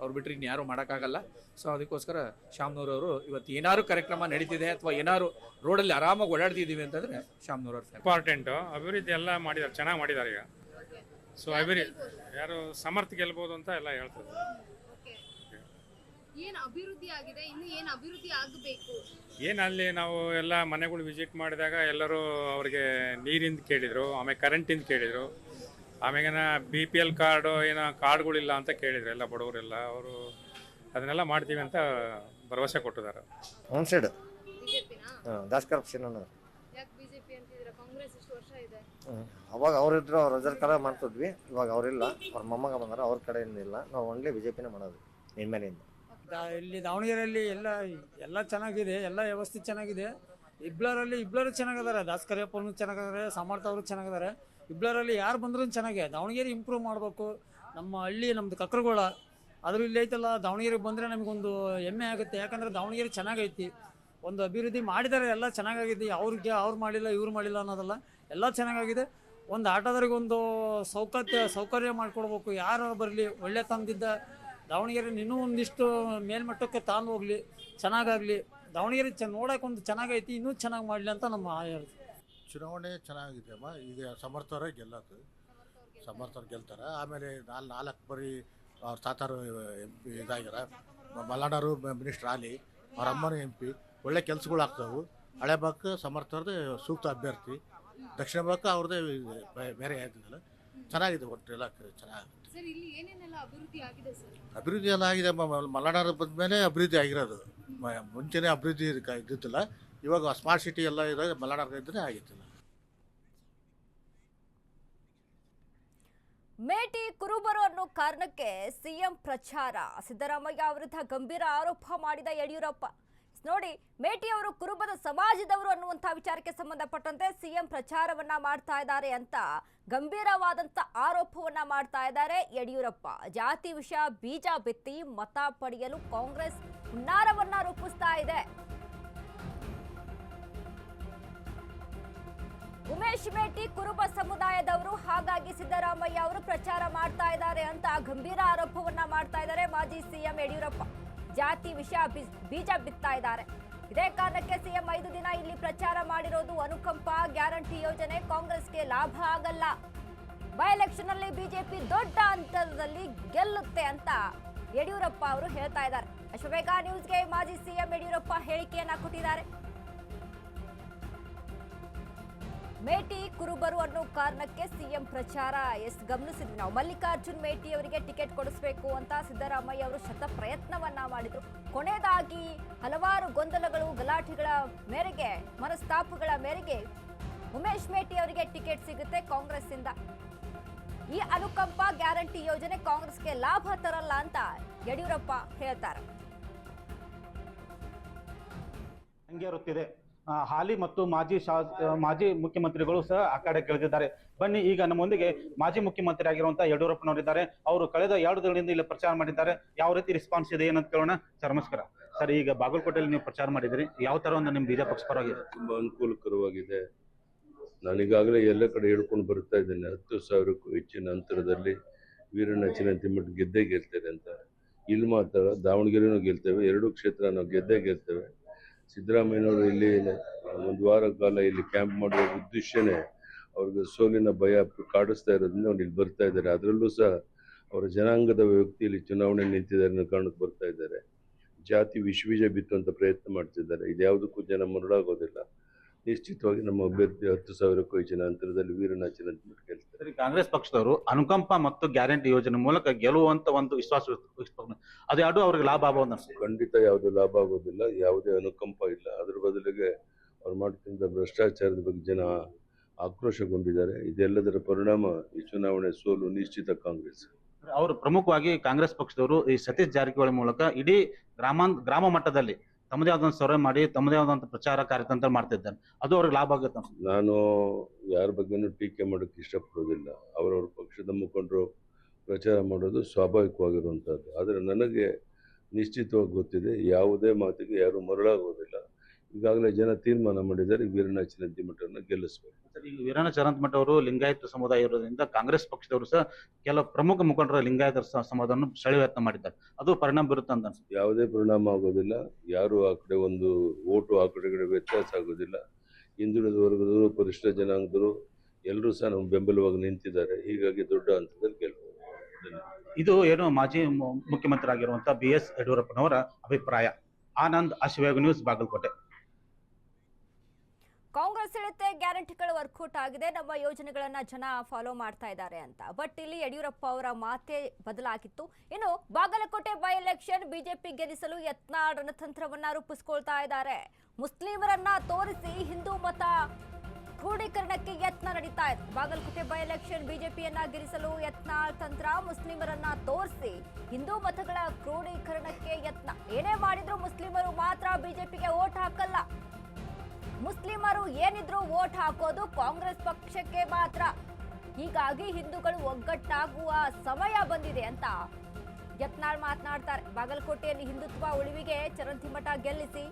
ಅವ್ರು ಬಿಟ್ಟರೆ ಇನ್ನು ಯಾರೂ ಮಾಡೋಕ್ಕಾಗಲ್ಲ. ಸೊ ಅದಕ್ಕೋಸ್ಕರ ಶಾಮ್ನೂರವರು ಇವತ್ತು ಏನಾದ್ರು ಕಾರ್ಯಕ್ರಮ ನಡೀತಿದೆ ಅಥವಾ ಏನಾದ್ರು ರೋಡಲ್ಲಿ ಆರಾಮಾಗಿ ಓಡಾಡ್ತಿದ್ದೀವಿ ಅಂತಂದರೆ ಶಾಮ್ನೂರವ್ರು ಇಂಪಾರ್ಟೆಂಟು. ಅಭಿವೃದ್ಧಿ ಎಲ್ಲ ಮಾಡಿದ್ದಾರೆ, ಚೆನ್ನಾಗಿ ಮಾಡಿದ್ದಾರೆ ಈಗ. ಸೊ ಯಾರು ಸಮರ್ಥ ಗೆಲ್ಬೋದು ಅಂತ ಎಲ್ಲ ಹೇಳ್ತಾರೆ. ಏನು ಅಭಿವೃದ್ಧಿ ಆಗಿದೆ, ಇನ್ನು ಏನು ಅಭಿವೃದ್ಧಿ ಆಗಬೇಕು? ಅಲ್ಲಿ ನಾವು ಎಲ್ಲ ಮನೆಗಳು ವಿಸಿಟ್ ಮಾಡಿದಾಗ ಎಲ್ಲರೂ ಅವ್ರಿಗೆ ನೀರಿಂದ ಕೇಳಿದರು, ಆಮೇಲೆ ಕರೆಂಟಿಂದ ಕೇಳಿದರು, ಆಮೇಲೆ BPL ಕಾರ್ಡು ಏನೋ ಕಾರ್ಡ್ಗಳಿಲ್ಲ ಅಂತ ಕೇಳಿದ್ರು ಎಲ್ಲ ಬಡವರೆಲ್ಲ. ಅವರು ಅದನ್ನೆಲ್ಲ ಮಾಡ್ತೀವಿ ಅಂತ ಭರವಸೆ ಕೊಟ್ಟಿದ್ದಾರೆ. ಒನ್ ಸೈಡ್ ಬಿಜೆಪಿನಾ? ದಾಸ್ ಕರಪ್ಷನ್ ಅನ್ನೋದು. ಯಾಕೆ ಬಿಜೆಪಿ ಅಂತಿದ್ದೀರಾ? ಕಾಂಗ್ರೆಸ್ ಇಷ್ಟು ವರ್ಷ ಇದೆ. ಅವಾಗ ಅವರಿದ್ರು, ಅವ್ರ ರಿಸಲ್ಟ್ ಕಡೆ ಮಾಡ್ತಿದ್ವಿ. ಇವಾಗ ಅವರಿಲ್ಲ, ಅವ್ರ ಮೊಮ್ಮಗ ಬಂದಾರ, ಅವ್ರ ಕಡೆಯಿಂದ ಇಲ್ಲ. ನಾವು ಓನ್ಲಿ BJPನೇ ಮಾಡೋದು ಇನ್ಮೇಲಿಂದ. ಇಲ್ಲಿ ದಾವಣಗೆರೆಯಲ್ಲಿ ಎಲ್ಲ ಚೆನ್ನಾಗಿದೆ, ಎಲ್ಲ ವ್ಯವಸ್ಥೆ ಚೆನ್ನಾಗಿದೆ. ಇಬ್ಬರು ಚೆನ್ನಾಗಿದ್ದಾರೆ. ದಾಸ್ ಕರಿಯಪ್ಪನು ಚೆನ್ನಾಗಿದ್ದಾರೆ, ಸಮರ್ಥ ಅವರು ಚೆನ್ನಾಗಿದ್ದಾರೆ. ಇಬ್ಬರಲ್ಲಿ ಯಾರು ಬಂದರೂ ಚೆನ್ನಾಗಿದೆ. ದಾವಣಗೆರೆ ಇಂಪ್ರೂವ್ ಮಾಡಬೇಕು. ನಮ್ಮ ಹಳ್ಳಿ, ನಮ್ಮದು ಕಕ್ರಗೋಳ, ಅದ್ರ ಇಲ್ಲಿ ಐತಲ್ಲ, ದಾವಣಗೆರೆಗೆ ಬಂದರೆ ನಮಗೊಂದು ಹೆಮ್ಮೆ ಆಗುತ್ತೆ. ಯಾಕಂದರೆ ದಾವಣಗೆರೆ ಚೆನ್ನಾಗೈತಿ, ಒಂದು ಅಭಿವೃದ್ಧಿ ಮಾಡಿದ್ದಾರೆ, ಎಲ್ಲ ಚೆನ್ನಾಗಾಗಿದೆ. ಅವ್ರು ಮಾಡಿಲ್ಲ, ಇವ್ರು ಮಾಡಿಲ್ಲ ಅನ್ನೋದಲ್ಲ, ಎಲ್ಲ ಚೆನ್ನಾಗಾಗಿದೆ. ಒಂದು ಆಟೋದವ್ರಿಗೆ ಒಂದು ಸೌಕರ್ಯ ಮಾಡಿಕೊಡ್ಬೇಕು. ಯಾರು ಬರಲಿ, ಒಳ್ಳೆ ತಂದಿದ್ದ ದಾವಣಗೆರೆ ಇನ್ನೂ ಒಂದಿಷ್ಟು ಮೇಲ್ಮಟ್ಟಕ್ಕೆ ತಾನು ಹೋಗಲಿ, ಚೆನ್ನಾಗಾಗಲಿ. ದಾವಣಗೆರೆ ನೋಡೋಕೆ ಒಂದು ಚೆನ್ನಾಗೈತಿ, ಇನ್ನೂ ಚೆನ್ನಾಗಿ ಮಾಡಲಿ ಅಂತ ನಮ್ಮ ಹೇಳ್ತೀವಿ. ಚುನಾವಣೆ ಚೆನ್ನಾಗಿದೆ ಅಮ್ಮ. ಈಗ ಸಮರ್ಥವರೇ ಗೆಲ್ಲೋದು, ಸಮರ್ಥವ್ರು ಗೆಲ್ತಾರೆ. ಆಮೇಲೆ ನಾಲ್ಕು ಬರೀ ಅವ್ರ ತಾತಾರು MP ಇದಾಗ್ಯಾರ. ಮಲ್ನಾಡರು ಮಿನಿಸ್ಟರ್ ಆಲಿ, ಅವ್ರ ಅಮ್ಮನೂ MP. ಒಳ್ಳೆ ಕೆಲಸಗಳು ಆಗ್ತಾವೆ. ಹಳೆ ಭಾಗಕ್ಕೆ ಸಮರ್ಥವ್ರದ್ದು ಸೂಕ್ತ ಅಭ್ಯರ್ಥಿ, ದಕ್ಷಿಣ ಭಾಗಕ್ಕೆ ಅವ್ರದ್ದೇ ಬೇರೆ ಆಯ್ತದಲ್ಲ. ಚೆನ್ನಾಗಿದೆ, ಒಟ್ಟು ಎಲ್ಲ ಚೆನ್ನಾಗಿದೆ. ಸರ್, ಇಲ್ಲಿ ಏನೇನೆಲ್ಲ ಅಭಿವೃದ್ಧಿ ಆಗಿದೆ ಸರ್? ಅಭಿವೃದ್ಧಿ ಎಲ್ಲ ಆಗಿದೆ. ಮಲ್ನಾಡರು ಬಂದ ಮೇಲೆ ಅಭಿವೃದ್ಧಿ ಆಗಿರೋದು. ಮುಂಚೆನೇ ಅಭಿವೃದ್ಧಿ ಇದ್ದಿದ್ದಿಲ್ಲ. ಇವಾಗ ಸ್ಮಾರ್ಟ್ ಸಿಟಿ ಎಲ್ಲ ಇರೋದು ಮಲ್ನಾಡ ಇದ್ರೆ ಆಗಿತ್ತಿಲ್ಲ. ಮೇಟಿ ಕುರುಬರು ಅನ್ನೋ ಕಾರಣಕ್ಕೆ ಸಿಎಂ ಪ್ರಚಾರ. ಸಿದ್ದರಾಮಯ್ಯ ವಿರುದ್ಧ ಗಂಭೀರ ಆರೋಪ ಮಾಡಿದ ಯಡಿಯೂರಪ್ಪ. ನೋಡಿ, ಮೇಟಿ ಅವರು ಕುರುಬದ ಸಮಾಜದವರು ಅನ್ನುವಂಥ ವಿಚಾರಕ್ಕೆ ಸಂಬಂಧಪಟ್ಟಂತೆ ಸಿಎಂ ಪ್ರಚಾರವನ್ನ ಮಾಡ್ತಾ ಇದ್ದಾರೆ ಅಂತ ಗಂಭೀರವಾದಂಥ ಆರೋಪವನ್ನ ಮಾಡ್ತಾ ಇದ್ದಾರೆ ಯಡಿಯೂರಪ್ಪ. ಜಾತಿ ವಿಷಯ ಬೀಜ ಬಿತ್ತಿ ಮತ ಪಡೆಯಲು ಕಾಂಗ್ರೆಸ್ ಹುನ್ನಾರವನ್ನ ರೂಪಿಸ್ತಾ ಇದೆ. ಉಮೇಶ್ ಮೇಟಿ ಕುರುಬ ಸಮುದಾಯದವರು, ಹಾಗಾಗಿ ಸಿದ್ದರಾಮಯ್ಯ ಅವರು ಪ್ರಚಾರ ಮಾಡ್ತಾ ಇದ್ದಾರೆ ಅಂತ ಗಂಭೀರ ಆರೋಪವನ್ನ ಮಾಡ್ತಾ ಇದ್ದಾರೆ ಮಾಜಿ ಸಿಎಂ ಯಡಿಯೂರಪ್ಪ. ಜಾತಿ ವಿಷಯ ಬೀಜ ಬಿತ್ತಾ ಇದ್ದಾರೆ. ಇದೇ ಕಾರಣಕ್ಕೆ ಸಿಎಂ 5 ದಿನ ಇಲ್ಲಿ ಪ್ರಚಾರ ಮಾಡಿರೋದು. ಅನುಕಂಪ ಗ್ಯಾರಂಟಿ ಯೋಜನೆ ಕಾಂಗ್ರೆಸ್ಗೆ ಲಾಭ ಆಗಲ್ಲ, ಬೈ ಎಲೆಕ್ಷನ್ ಅಲ್ಲಿ ಬಿಜೆಪಿ ದೊಡ್ಡ ಅಂತರದಲ್ಲಿ ಗೆಲ್ಲುತ್ತೆ ಅಂತ ಯಡಿಯೂರಪ್ಪ ಅವರು ಹೇಳ್ತಾ ಇದ್ದಾರೆ. ಅಶ್ವವೇಗ ನ್ಯೂಸ್ಗೆ ಮಾಜಿ ಸಿಎಂ ಯಡಿಯೂರಪ್ಪ ಹೇಳಿಕೆಯನ್ನ ಕೊಟ್ಟಿದ್ದಾರೆ. ಮೇಟಿ ಕುರುಬರು ಅನ್ನೋ ಕಾರಣಕ್ಕೆ ಸಿಎಂ ಪ್ರಚಾರ ಗಮನಿಸಿದ್ವಿ ನಾವು. ಮಲ್ಲಿಕಾರ್ಜುನ್ ಮೇಟಿ ಅವರಿಗೆ ಟಿಕೆಟ್ ಕೊಡಿಸಬೇಕು ಅಂತ ಸಿದ್ದರಾಮಯ್ಯ ಅವರು ಶತ ಪ್ರಯತ್ನವನ್ನ ಮಾಡಿದ್ರು. ಕೊನೆಯದಾಗಿ ಹಲವಾರು ಗೊಂದಲಗಳು, ಗಲಾಟೆಗಳ ಮೇರೆಗೆ, ಮನಸ್ತಾಪಗಳ ಮೇರೆಗೆ ಉಮೇಶ್ ಮೇಟಿ ಅವರಿಗೆ ಟಿಕೆಟ್ ಸಿಗುತ್ತೆ ಕಾಂಗ್ರೆಸ್ ಇಂದ. ಈ ಅನುಕಂಪ ಗ್ಯಾರಂಟಿ ಯೋಜನೆ ಕಾಂಗ್ರೆಸ್ಗೆ ಲಾಭ ತರಲ್ಲ ಅಂತ ಯಡಿಯೂರಪ್ಪ ಹೇಳ್ತಾರೆ. ಹಂಗೇರುತ್ತಿದೆ. ಹಾಲಿ ಮತ್ತು ಮಾಜಿ ಮುಖ್ಯಮಂತ್ರಿಗಳು ಸಹ ಆ ಕಡೆ ಕೆಳದಿದ್ದಾರೆ. ಬನ್ನಿ, ಈಗ ನಮ್ಮೊಂದಿಗೆ ಮಾಜಿ ಮುಖ್ಯಮಂತ್ರಿ ಆಗಿರುವಂತಹ ಯಡಿಯೂರಪ್ಪನವರಿದ್ದಾರೆ. ಅವರು ಕಳೆದ 2 ದಿನದಿಂದ ಇಲ್ಲಿ ಪ್ರಚಾರ ಮಾಡಿದ್ದಾರೆ. ಯಾವ ರೀತಿ ರೆಸ್ಪಾನ್ಸ್ ಇದೆ ಏನಂತ ಕೇಳೋಣ. ಸರ್ ನಮಸ್ಕಾರ. ಸರ್, ಈಗ ಬಾಗಲಕೋಟೆಯಲ್ಲಿ ನೀವು ಪ್ರಚಾರ ಮಾಡಿದ್ರಿ, ಯಾವ ತರ ಒಂದು ನಿಮ್ಮ ಬಿಜೆಪಿ ಪಕ್ಷ ಪರವಾಗಿದೆ? ತುಂಬಾ ಅನುಕೂಲಕರವಾಗಿದೆ. ನಾನೀಗಾಗಲೇ ಎಲ್ಲ ಕಡೆ ಹೇಳ್ಕೊಂಡು ಬರ್ತಾ ಇದ್ದೇನೆ, 10,000ಕ್ಕೂ ಹೆಚ್ಚಿನ ಅಂತರದಲ್ಲಿ ವೀರಣ್ಣ ಚಿನ್ನತಿಮ್ಮಟ ಗೆದ್ದೇ ಗೆಲ್ತೇವೆ ಅಂತ. ಇಲ್ಲಿ ಮಾತ್ರ ದಾವಣಗೆರೆನೂ ಗೆಲ್ತೇವೆ, 2 ಕ್ಷೇತ್ರ ನಾವು ಗೆದ್ದೇ ಗೆಲ್ತೇವೆ. ಸಿದ್ದರಾಮಯ್ಯನವರು ಇಲ್ಲಿ 1 ವಾರ ಕಾಲ ಇಲ್ಲಿ ಕ್ಯಾಂಪ್ ಮಾಡುವ ಉದ್ದೇಶನೇ ಅವ್ರಿಗೆ ಸೋಲಿನ ಭಯ ಕಾಡಿಸ್ತಾ ಇರೋದ್ರಿಂದ ಅವ್ರು ಇಲ್ಲಿ ಬರ್ತಾ ಇದ್ದಾರೆ. ಅದರಲ್ಲೂ ಸಹ ಅವರ ಜನಾಂಗದ ವ್ಯಕ್ತಿ ಇಲ್ಲಿ ಚುನಾವಣೆ ನಿಂತಿದ್ದಾರೆ ಅನ್ನೋ ಕಾರಣಕ್ಕೆ ಬರ್ತಾ ಇದ್ದಾರೆ. ಜಾತಿ ವಿಷಬೀಜ ಬಿತ್ತುವಂತ ಪ್ರಯತ್ನ ಮಾಡ್ತಿದ್ದಾರೆ. ಇದ್ಯಾವುದಕ್ಕೂ ಜನ ಮರುಳಾಗೋದಿಲ್ಲ. ನಿಶ್ಚಿತವಾಗಿ ನಮ್ಮ ಅಭ್ಯರ್ಥಿ 10,000ಕ್ಕೂ ಹೆಚ್ಚಿನ ಅಂತರದಲ್ಲಿ ವೀರಣ್ಣ ಚಿನ್ನತಿಮ್ಮಟ ಗೆಲ್ತಾರೆ. ಕಾಂಗ್ರೆಸ್ ಪಕ್ಷದವರು ಅನುಕಂಪ ಮತ್ತು ಗ್ಯಾರಂಟಿ ಯೋಜನೆ ಮೂಲಕ ಗೆಲ್ಲುವಂತ ಒಂದು ವಿಶ್ವಾಸ, ಅದು ಯಾವುದು ಅವ್ರಿಗೆ ಲಾಭ ಆಗೋದು? ಖಂಡಿತ ಯಾವುದು ಲಾಭ ಆಗೋದಿಲ್ಲ, ಯಾವುದೇ ಅನುಕಂಪ ಇಲ್ಲ. ಅದ್ರ ಬದಲಿಗೆ ಅವ್ರು ಮಾಡ್ತಿದ್ದ ಭ್ರಷ್ಟಾಚಾರದ ಬಗ್ಗೆ ಜನ ಆಕ್ರೋಶಗೊಂಡಿದ್ದಾರೆ. ಇದೆಲ್ಲದರ ಪರಿಣಾಮ ಈ ಚುನಾವಣೆ ಸೋಲು ನಿಶ್ಚಿತ ಕಾಂಗ್ರೆಸ್. ಅವರು ಪ್ರಮುಖವಾಗಿ ಕಾಂಗ್ರೆಸ್ ಪಕ್ಷದವರು ಈ ಸತೀಶ್ ಜಾರಕಿಹೊಳಿ ಮೂಲಕ ಇಡೀ ಗ್ರಾಮ ಮಟ್ಟದಲ್ಲಿ ತಮ್ಮದೇ ಆದಂತ ಸರ್ವೆ ಮಾಡಿ ತಮ್ಮದೇ ಆದಂತ ಪ್ರಚಾರ ಕಾರ್ಯತಂತ್ರ ಮಾಡ್ತಿದ್ದಾರೆ. ಅದು ಅವ್ರಿಗೆ ಲಾಭ ಆಗುತ್ತೆ? ನಾನು ಯಾರ ಬಗ್ಗೆನೂ ಟೀಕೆ ಮಾಡೋಕ್ಕೆ ಇಷ್ಟಪಡೋದಿಲ್ಲ. ಅವರವ್ರ ಪಕ್ಷದ ಮುಖಂಡರು ಪ್ರಚಾರ ಮಾಡೋದು ಸ್ವಾಭಾವಿಕವಾಗಿರುವಂಥದ್ದು. ಆದರೆ ನನಗೆ ನಿಶ್ಚಿತವಾಗಿ ಗೊತ್ತಿದೆ. ಯಾವುದೇ ಮಾತಿಗೆ ಯಾರು ಮರಳಾಗೋದಿಲ್ಲ. ಈಗಾಗಲೇ ಜನ ತೀರ್ಮಾನ ಮಾಡಿದ್ದಾರೆ, ವೀರಣ್ಣ ಚಿರಂತಿಮಠರನ್ನ ಗೆಲ್ಲಿಸಬೇಕು. ಈಗ ವೀರಣ್ಣ ಚರಂತಿಮಠ ಅವರು ಲಿಂಗಾಯತ ಸಮುದಾಯ ಇರೋದ್ರಿಂದ ಕಾಂಗ್ರೆಸ್ ಪಕ್ಷದವರು ಸಹ ಕೆಲವು ಪ್ರಮುಖ ಮುಖಂಡರ ಲಿಂಗಾಯತ ಸಮುದಾಯವನ್ನು ಸೆಳೆಯತ್ನ ಮಾಡಿದ್ದಾರೆ. ಅದು ಪರಿಣಾಮ ಬೀರುತ್ತೆ ಅಂತ ಅನ್ಸುತ್ತೆ. ಯಾವುದೇ ಪರಿಣಾಮ ಆಗೋದಿಲ್ಲ. ಯಾರು ಆ ಕಡೆ ಒಂದು ಓಟು ಆ ಕಡೆ ವ್ಯತ್ಯಾಸ ಆಗೋದಿಲ್ಲ. ಹಿಂದುಳಿದ ವರ್ಗದವರು, ಪರಿಶಿಷ್ಟ ಜನಾಂಗದವರು ಎಲ್ಲರೂ ಸಹ ನಮ್ಮ ಬೆಂಬಲವಾಗಿ ನಿಂತಿದ್ದಾರೆ. ಹೀಗಾಗಿ ದೊಡ್ಡ ಹಂತದಲ್ಲಿ ಗೆಲ್ಬಹುದು. ಇದು ಏನು ಮಾಜಿ ಮುಖ್ಯಮಂತ್ರಿ ಆಗಿರುವಂತಹ BS ಯಡಿಯೂರಪ್ಪನವರ ಅಭಿಪ್ರಾಯ. ಆನಂದ್, ಅಶ್ವವೇಗ ನ್ಯೂಸ್, ಬಾಗಲಕೋಟೆ. ಕಾಂಗ್ರೆಸ್ ಹೇಳುತ್ತೆ ಗ್ಯಾರಂಟಿಗಳು ವರ್ಕೌಟ್ ಆಗಿದೆ, ನಮ್ಮ ಯೋಜನೆಗಳನ್ನ ಜನ ಫಾಲೋ ಮಾಡ್ತಾ ಇದ್ದಾರೆ ಅಂತ. ಬಟ್ ಇಲ್ಲಿ ಯಡಿಯೂರಪ್ಪ ಅವರ ಮಾತೇ ಬದಲಾಗಿತ್ತು. ಇನ್ನು ಬಾಗಲಕೋಟೆ ಬೈ ಎಲೆಕ್ಷನ್ ಬಿಜೆಪಿ ಗೆಲ್ಲಿಸಲು ಯತ್ನಾಳ್ ರಣತಂತ್ರವನ್ನ ರೂಪಿಸಿಕೊಳ್ತಾ ಇದ್ದಾರೆ. ಮುಸ್ಲಿಮರನ್ನ ತೋರಿಸಿ ಹಿಂದೂ ಮತ ಕ್ರೋಢೀಕರಣಕ್ಕೆ ಯತ್ನ ನಡೀತಾ ಇದೆ. ಬಾಗಲಕೋಟೆ ಬೈ ಎಲೆಕ್ಷನ್ ಬಿಜೆಪಿಯನ್ನ ಗೆಲ್ಲಿಸಲು ಯತ್ನಾಳ್ ತಂತ್ರ. ಮುಸ್ಲಿಮರನ್ನ ತೋರಿಸಿ ಹಿಂದೂ ಮತಗಳ ಕ್ರೋಢೀಕರಣಕ್ಕೆ ಯತ್ನ. ಏನೇ ಮಾಡಿದ್ರು ಮುಸ್ಲಿಮರು ಮಾತ್ರ ಬಿಜೆಪಿಗೆ ವೋಟ್ ಹಾಕಲ್ಲ. ಮುಸ್ಲಿಮರು ಏನಿದ್ರು ವೋಟ್ ಹಾಕೋದು ಕಾಂಗ್ರೆಸ್ ಪಕ್ಷಕ್ಕೆ ಮಾತ್ರ. ಹೀಗಾಗಿ ಹಿಂದೂಗಳು ಒಗ್ಗಟ್ಟಾಗುವ ಸಮಯ ಬಂದಿದೆ ಅಂತ ಯತ್ನಾಳ್ ಮಾತನಾಡ್ತಾರೆ. ಬಾಗಲಕೋಟೆಯಲ್ಲಿ ಹಿಂದುತ್ವ ಉಳಿವಿಗೆ ಚರಂತಿಮಠ ಗೆಲ್ಲಿಸಿ.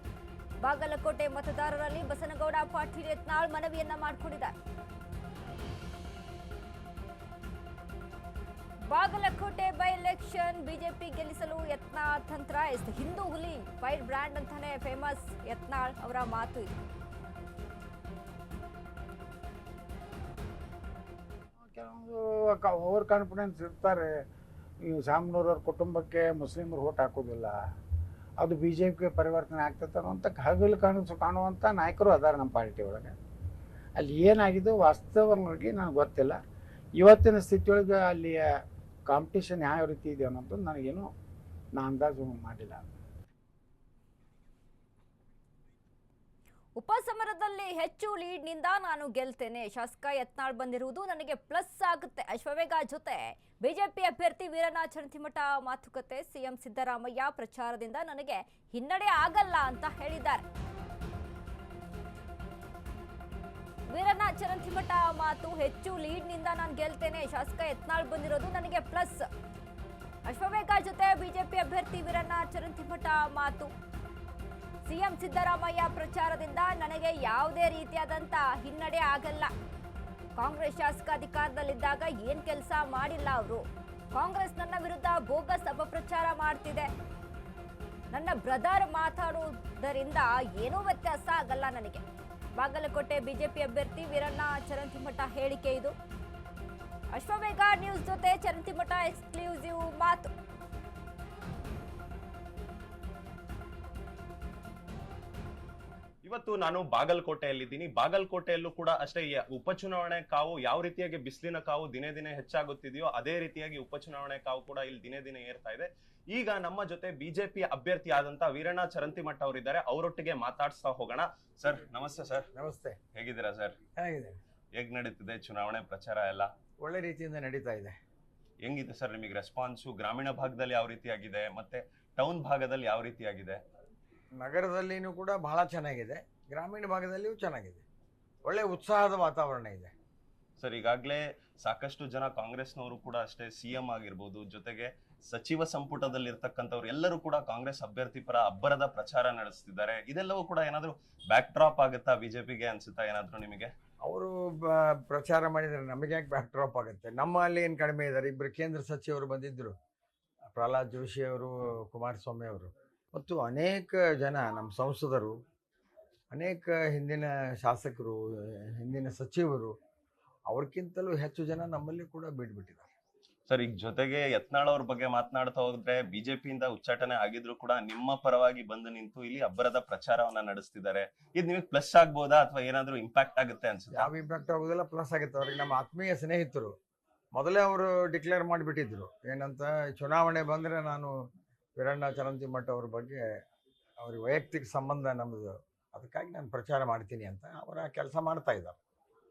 ಬಾಗಲಕೋಟೆ ಮತದಾರರಲ್ಲಿ ಬಸನಗೌಡ ಪಾಟೀಲ್ ಯತ್ನಾಳ್ ಮನವಿಯನ್ನ ಮಾಡಿಕೊಂಡಿದ್ದಾರೆ. ಬಾಗಲಕೋಟೆ ಬೈ ಎಲೆಕ್ಷನ್ ಬಿಜೆಪಿ ಗೆಲ್ಲಿಸಲು ಯತ್ನಾಳ್ ತಂತ್ರ. ಹಿಂದೂ ಹುಲಿ ಫೈರ್ ಬ್ರ್ಯಾಂಡ್ ಅಂತಾನೆ ಫೇಮಸ್ ಯತ್ನಾಳ್ ಅವರ ಮಾತು ಇದು. ಕೆಲವೊಂದು ಓವರ್ ಕಾನ್ಫಿಡೆನ್ಸ್ ಇರ್ತಾರೆ. ಈ ಶಾಮನೂರವ್ರ ಕುಟುಂಬಕ್ಕೆ ಮುಸ್ಲಿಮರು ಓಟ್ ಹಾಕೋದಿಲ್ಲ, ಅದು BJPಗೆ ಪರಿವರ್ತನೆ ಆಗ್ತೈತೆ ಅನ್ನುವಂಥ ಹಗಲು ಕಾಣುವಂಥ ನಾಯಕರು ಅದಾರ ನಮ್ಮ ಪಾರ್ಟಿ ಒಳಗೆ. ಅಲ್ಲಿ ಏನಾಗಿದ್ದು ವಾಸ್ತವವಾಗಿ ನನಗೆ ಗೊತ್ತಿಲ್ಲ. ಇವತ್ತಿನ ಸ್ಥಿತಿಯೊಳಗೆ ಅಲ್ಲಿಯ ಕಾಂಪಿಟೇಷನ್ ಯಾವ ರೀತಿ ಇದೆ ಅನ್ನೋದು ನನಗೇನು ಅಂದಾಜು ಮಾಡಿಲ್ಲ. ಉಪಸಮರದಲ್ಲಿ ಹೆಚ್ಚು ಲೀಡ್ನಿಂದ ನಾನು ಗೆಲ್ತೇನೆ. ಶಾಸಕ ಯತ್ನಾಳ್ ಬಂದಿರುವುದು ನನಗೆ ಪ್ಲಸ್ ಆಗುತ್ತೆ. ಅಶ್ವವೇಗ ಜೊತೆ ಬಿಜೆಪಿ ಅಭ್ಯರ್ಥಿ ವೀರಣ್ಣ ಚರಂತಿಮಠ ಮಾತುಕತೆ. ಸಿಎಂ ಸಿದ್ದರಾಮಯ್ಯ ಪ್ರಚಾರದಿಂದ ನನಗೆ ಹಿನ್ನಡೆ ಆಗಲ್ಲ ಅಂತ ಹೇಳಿದ್ದಾರೆ. ವೀರಣ್ಣ ಚರಂತಿಮಠ ಮಾತು, ಹೆಚ್ಚು ಲೀಡ್ನಿಂದ ನಾನು ಗೆಲ್ತೇನೆ. ಶಾಸಕ ಯತ್ನಾಳ್ ಬಂದಿರೋದು ನನಗೆ ಪ್ಲಸ್. ಅಶ್ವವೇಗ ಜೊತೆ ಬಿಜೆಪಿ ಅಭ್ಯರ್ಥಿ ವೀರಣ್ಣ ಚರಂತಿಮಠ ಮಾತು. ಸಿಎಂ ಸಿದ್ದರಾಮಯ್ಯ ಪ್ರಚಾರದಿಂದ ನನಗೆ ಯಾವುದೇ ರೀತಿಯಾದಂಥ ಹಿನ್ನಡೆ ಆಗಲ್ಲ. ಕಾಂಗ್ರೆಸ್ ಶಾಸಕ ಅಧಿಕಾರದಲ್ಲಿದ್ದಾಗ ಏನ್ ಕೆಲಸ ಮಾಡಿಲ್ಲ ಅವರು. ಕಾಂಗ್ರೆಸ್ ನನ್ನ ವಿರುದ್ಧ ಬೋಗಸ್ ಅಪಪ್ರಚಾರ ಮಾಡ್ತಿದೆ. ನನ್ನ ಬ್ರದರ್ ಮಾತಾಡುವುದರಿಂದ ಏನೂ ವ್ಯತ್ಯಾಸ ಆಗಲ್ಲ ನನಗೆ. ಬಾಗಲಕೋಟೆ ಬಿಜೆಪಿ ಅಭ್ಯರ್ಥಿ ವೀರಣ್ಣ ಚರಂತಿಮಠ ಹೇಳಿಕೆ ಇದು. ಅಶ್ವವೇಗ ನ್ಯೂಸ್ ಜೊತೆ ಚರಂತಿಮಠ ಎಕ್ಸ್ಕ್ಲೂಸಿವ್ ಮಾತು. ಇವತ್ತು ನಾನು ಬಾಗಲಕೋಟೆಯಲ್ಲಿದ್ದೀನಿ. ಬಾಗಲಕೋಟೆಯಲ್ಲೂ ಕೂಡ ಅಷ್ಟೇ ಉಪಚುನಾವಣೆ ಕಾವು ಯಾವ ರೀತಿಯಾಗಿ ಬಿಸಿಲಿನ ಕಾವು ದಿನೇ ದಿನೇ ಹೆಚ್ಚಾಗುತ್ತಿದೆಯೋ ಅದೇ ರೀತಿಯಾಗಿ ಉಪಚುನಾವಣೆ ಕಾವು ಕೂಡ ಇಲ್ಲಿ ದಿನೇ ದಿನೇ ಏರ್ತಾ ಇದೆ. ಈಗ ನಮ್ಮ ಜೊತೆ ಬಿಜೆಪಿ ಅಭ್ಯರ್ಥಿ ಆದಂತ ವೀರಣ್ಣ ಚರಂತಿಮಠ ಅವರಿದ್ದಾರೆ. ಅವರೊಟ್ಟಿಗೆ ಮಾತಾಡ್ಸ್ತಾ ಹೋಗೋಣ. ಸರ್ ನಮಸ್ತೆ. ಸರ್ ನಮಸ್ತೆ. ಹೇಗಿದ್ದೀರಾ ಸರ್? ಹೇಗಿದೆ? ಹೇಗ್ ನಡೀತಿದೆ ಚುನಾವಣೆ ಪ್ರಚಾರ ಎಲ್ಲ? ಒಳ್ಳೆ ರೀತಿಯಿಂದ ನಡೀತಾ ಇದೆ. ಹೆಂಗಿದೆ ಸರ್ ನಿಮಗೆ ರೆಸ್ಪಾನ್ಸು? ಗ್ರಾಮೀಣ ಭಾಗದಲ್ಲಿ ಯಾವ ರೀತಿಯಾಗಿದೆ, ಮತ್ತೆ ಟೌನ್ ಭಾಗದಲ್ಲಿ ಯಾವ ರೀತಿಯಾಗಿದೆ? ನಗರದಲ್ಲಿನೂ ಕೂಡ ಬಹಳ ಚೆನ್ನಾಗಿದೆ, ಗ್ರಾಮೀಣ ಭಾಗದಲ್ಲಿಯೂ ಚೆನ್ನಾಗಿದೆ. ಒಳ್ಳೆ ಉತ್ಸಾಹದ ವಾತಾವರಣ ಇದೆ. ಸರ್ ಈಗಾಗಲೇ ಸಾಕಷ್ಟು ಜನ ಕಾಂಗ್ರೆಸ್ನವರು ಕೂಡ ಅಷ್ಟೇ, ಸಿಎಂ ಆಗಿರ್ಬೋದು, ಜೊತೆಗೆ ಸಚಿವ ಸಂಪುಟದಲ್ಲಿ ಇರ್ತಕ್ಕಂಥವ್ರು ಎಲ್ಲರೂ ಕೂಡ ಕಾಂಗ್ರೆಸ್ ಅಭ್ಯರ್ಥಿ ಪರ ಅಬ್ಬರದ ಪ್ರಚಾರ ನಡೆಸ್ತಿದ್ದಾರೆ. ಇದೆಲ್ಲವೂ ಕೂಡ ಏನಾದ್ರು ಬ್ಯಾಕ್ ಡ್ರಾಪ್ ಆಗುತ್ತಾ ಬಿಜೆಪಿಗೆ ಅನ್ಸುತ್ತಾ ಏನಾದ್ರು ನಿಮಗೆ? ಅವರು ಪ್ರಚಾರ ಮಾಡಿದರೆ ನಮಗೆ ಯಾಕೆ ಬ್ಯಾಕ್ ಡ್ರಾಪ್ ಆಗುತ್ತೆ? ನಮ್ಮಲ್ಲಿ ಏನು ಕಡಿಮೆ ಇದ್ದಾರೆ. ಇಬ್ಬರು ಕೇಂದ್ರ ಸಚಿವರು ಬಂದಿದ್ದರು, ಪ್ರಹ್ಲಾದ್ ಜೋಶಿ ಅವರು, ಕುಮಾರಸ್ವಾಮಿ ಅವರು, ಮತ್ತು ಅನೇಕ ಜನ ನಮ್ಮ ಸಂಸದರು, ಅನೇಕ ಹಿಂದಿನ ಶಾಸಕರು, ಹಿಂದಿನ ಸಚಿವರು, ಅವ್ರಕ್ಕಿಂತಲೂ ಹೆಚ್ಚು ಜನ ನಮ್ಮಲ್ಲಿ ಕೂಡ ಬಿಟ್ಬಿಟ್ಟಿದ್ದಾರೆ. ಸರ್ ಈಗ ಜೊತೆಗೆ ಯತ್ನಾಳ್ ಅವ್ರ ಬಗ್ಗೆ ಮಾತನಾಡ್ತಾ ಹೋದ್ರೆ ಬಿಜೆಪಿಯಿಂದ ಉಚ್ಚಾಟನೆ ಆಗಿದ್ರು ಕೂಡ ನಿಮ್ಮ ಪರವಾಗಿ ಬಂದು ನಿಂತು ಇಲ್ಲಿ ಅಬ್ಬರದ ಪ್ರಚಾರವನ್ನ ನಡೆಸ್ತಿದ್ದಾರೆ. ಇದು ನಿಮಗೆ ಪ್ಲಸ್ ಆಗ್ಬೋದಾ ಅಥವಾ ಏನಾದ್ರು ಇಂಪ್ಯಾಕ್ಟ್ ಆಗುತ್ತೆ ಅನ್ಸುತ್ತೆ? ಯಾವ ಇಂಪ್ಯಾಕ್ಟ್ ಆಗೋದಿಲ್ಲ, ಪ್ಲಸ್ ಆಗುತ್ತೆ. ಅವ್ರಿಗೆ ನಮ್ಮ ಆತ್ಮೀಯ ಸ್ನೇಹಿತರು ಮೊದಲೇ ಅವರು ಡಿಕ್ಲೇರ್ ಮಾಡಿಬಿಟ್ಟಿದ್ರು ಏನಂತ, ಚುನಾವಣೆ ಬಂದರೆ ನಾನು ವೀರಣ್ಣ ಚರಂತಿಮಠ ಅವ್ರ ಬಗ್ಗೆ ಅವ್ರಿಗೆ ವೈಯಕ್ತಿಕ ಸಂಬಂಧ ನಮ್ಮದು, ಅದಕ್ಕಾಗಿ ನಾನು ಪ್ರಚಾರ ಮಾಡ್ತೀನಿ ಅಂತ ಅವರ ಕೆಲಸ ಮಾಡ್ತಾ ಇದ್ದಾರೆ.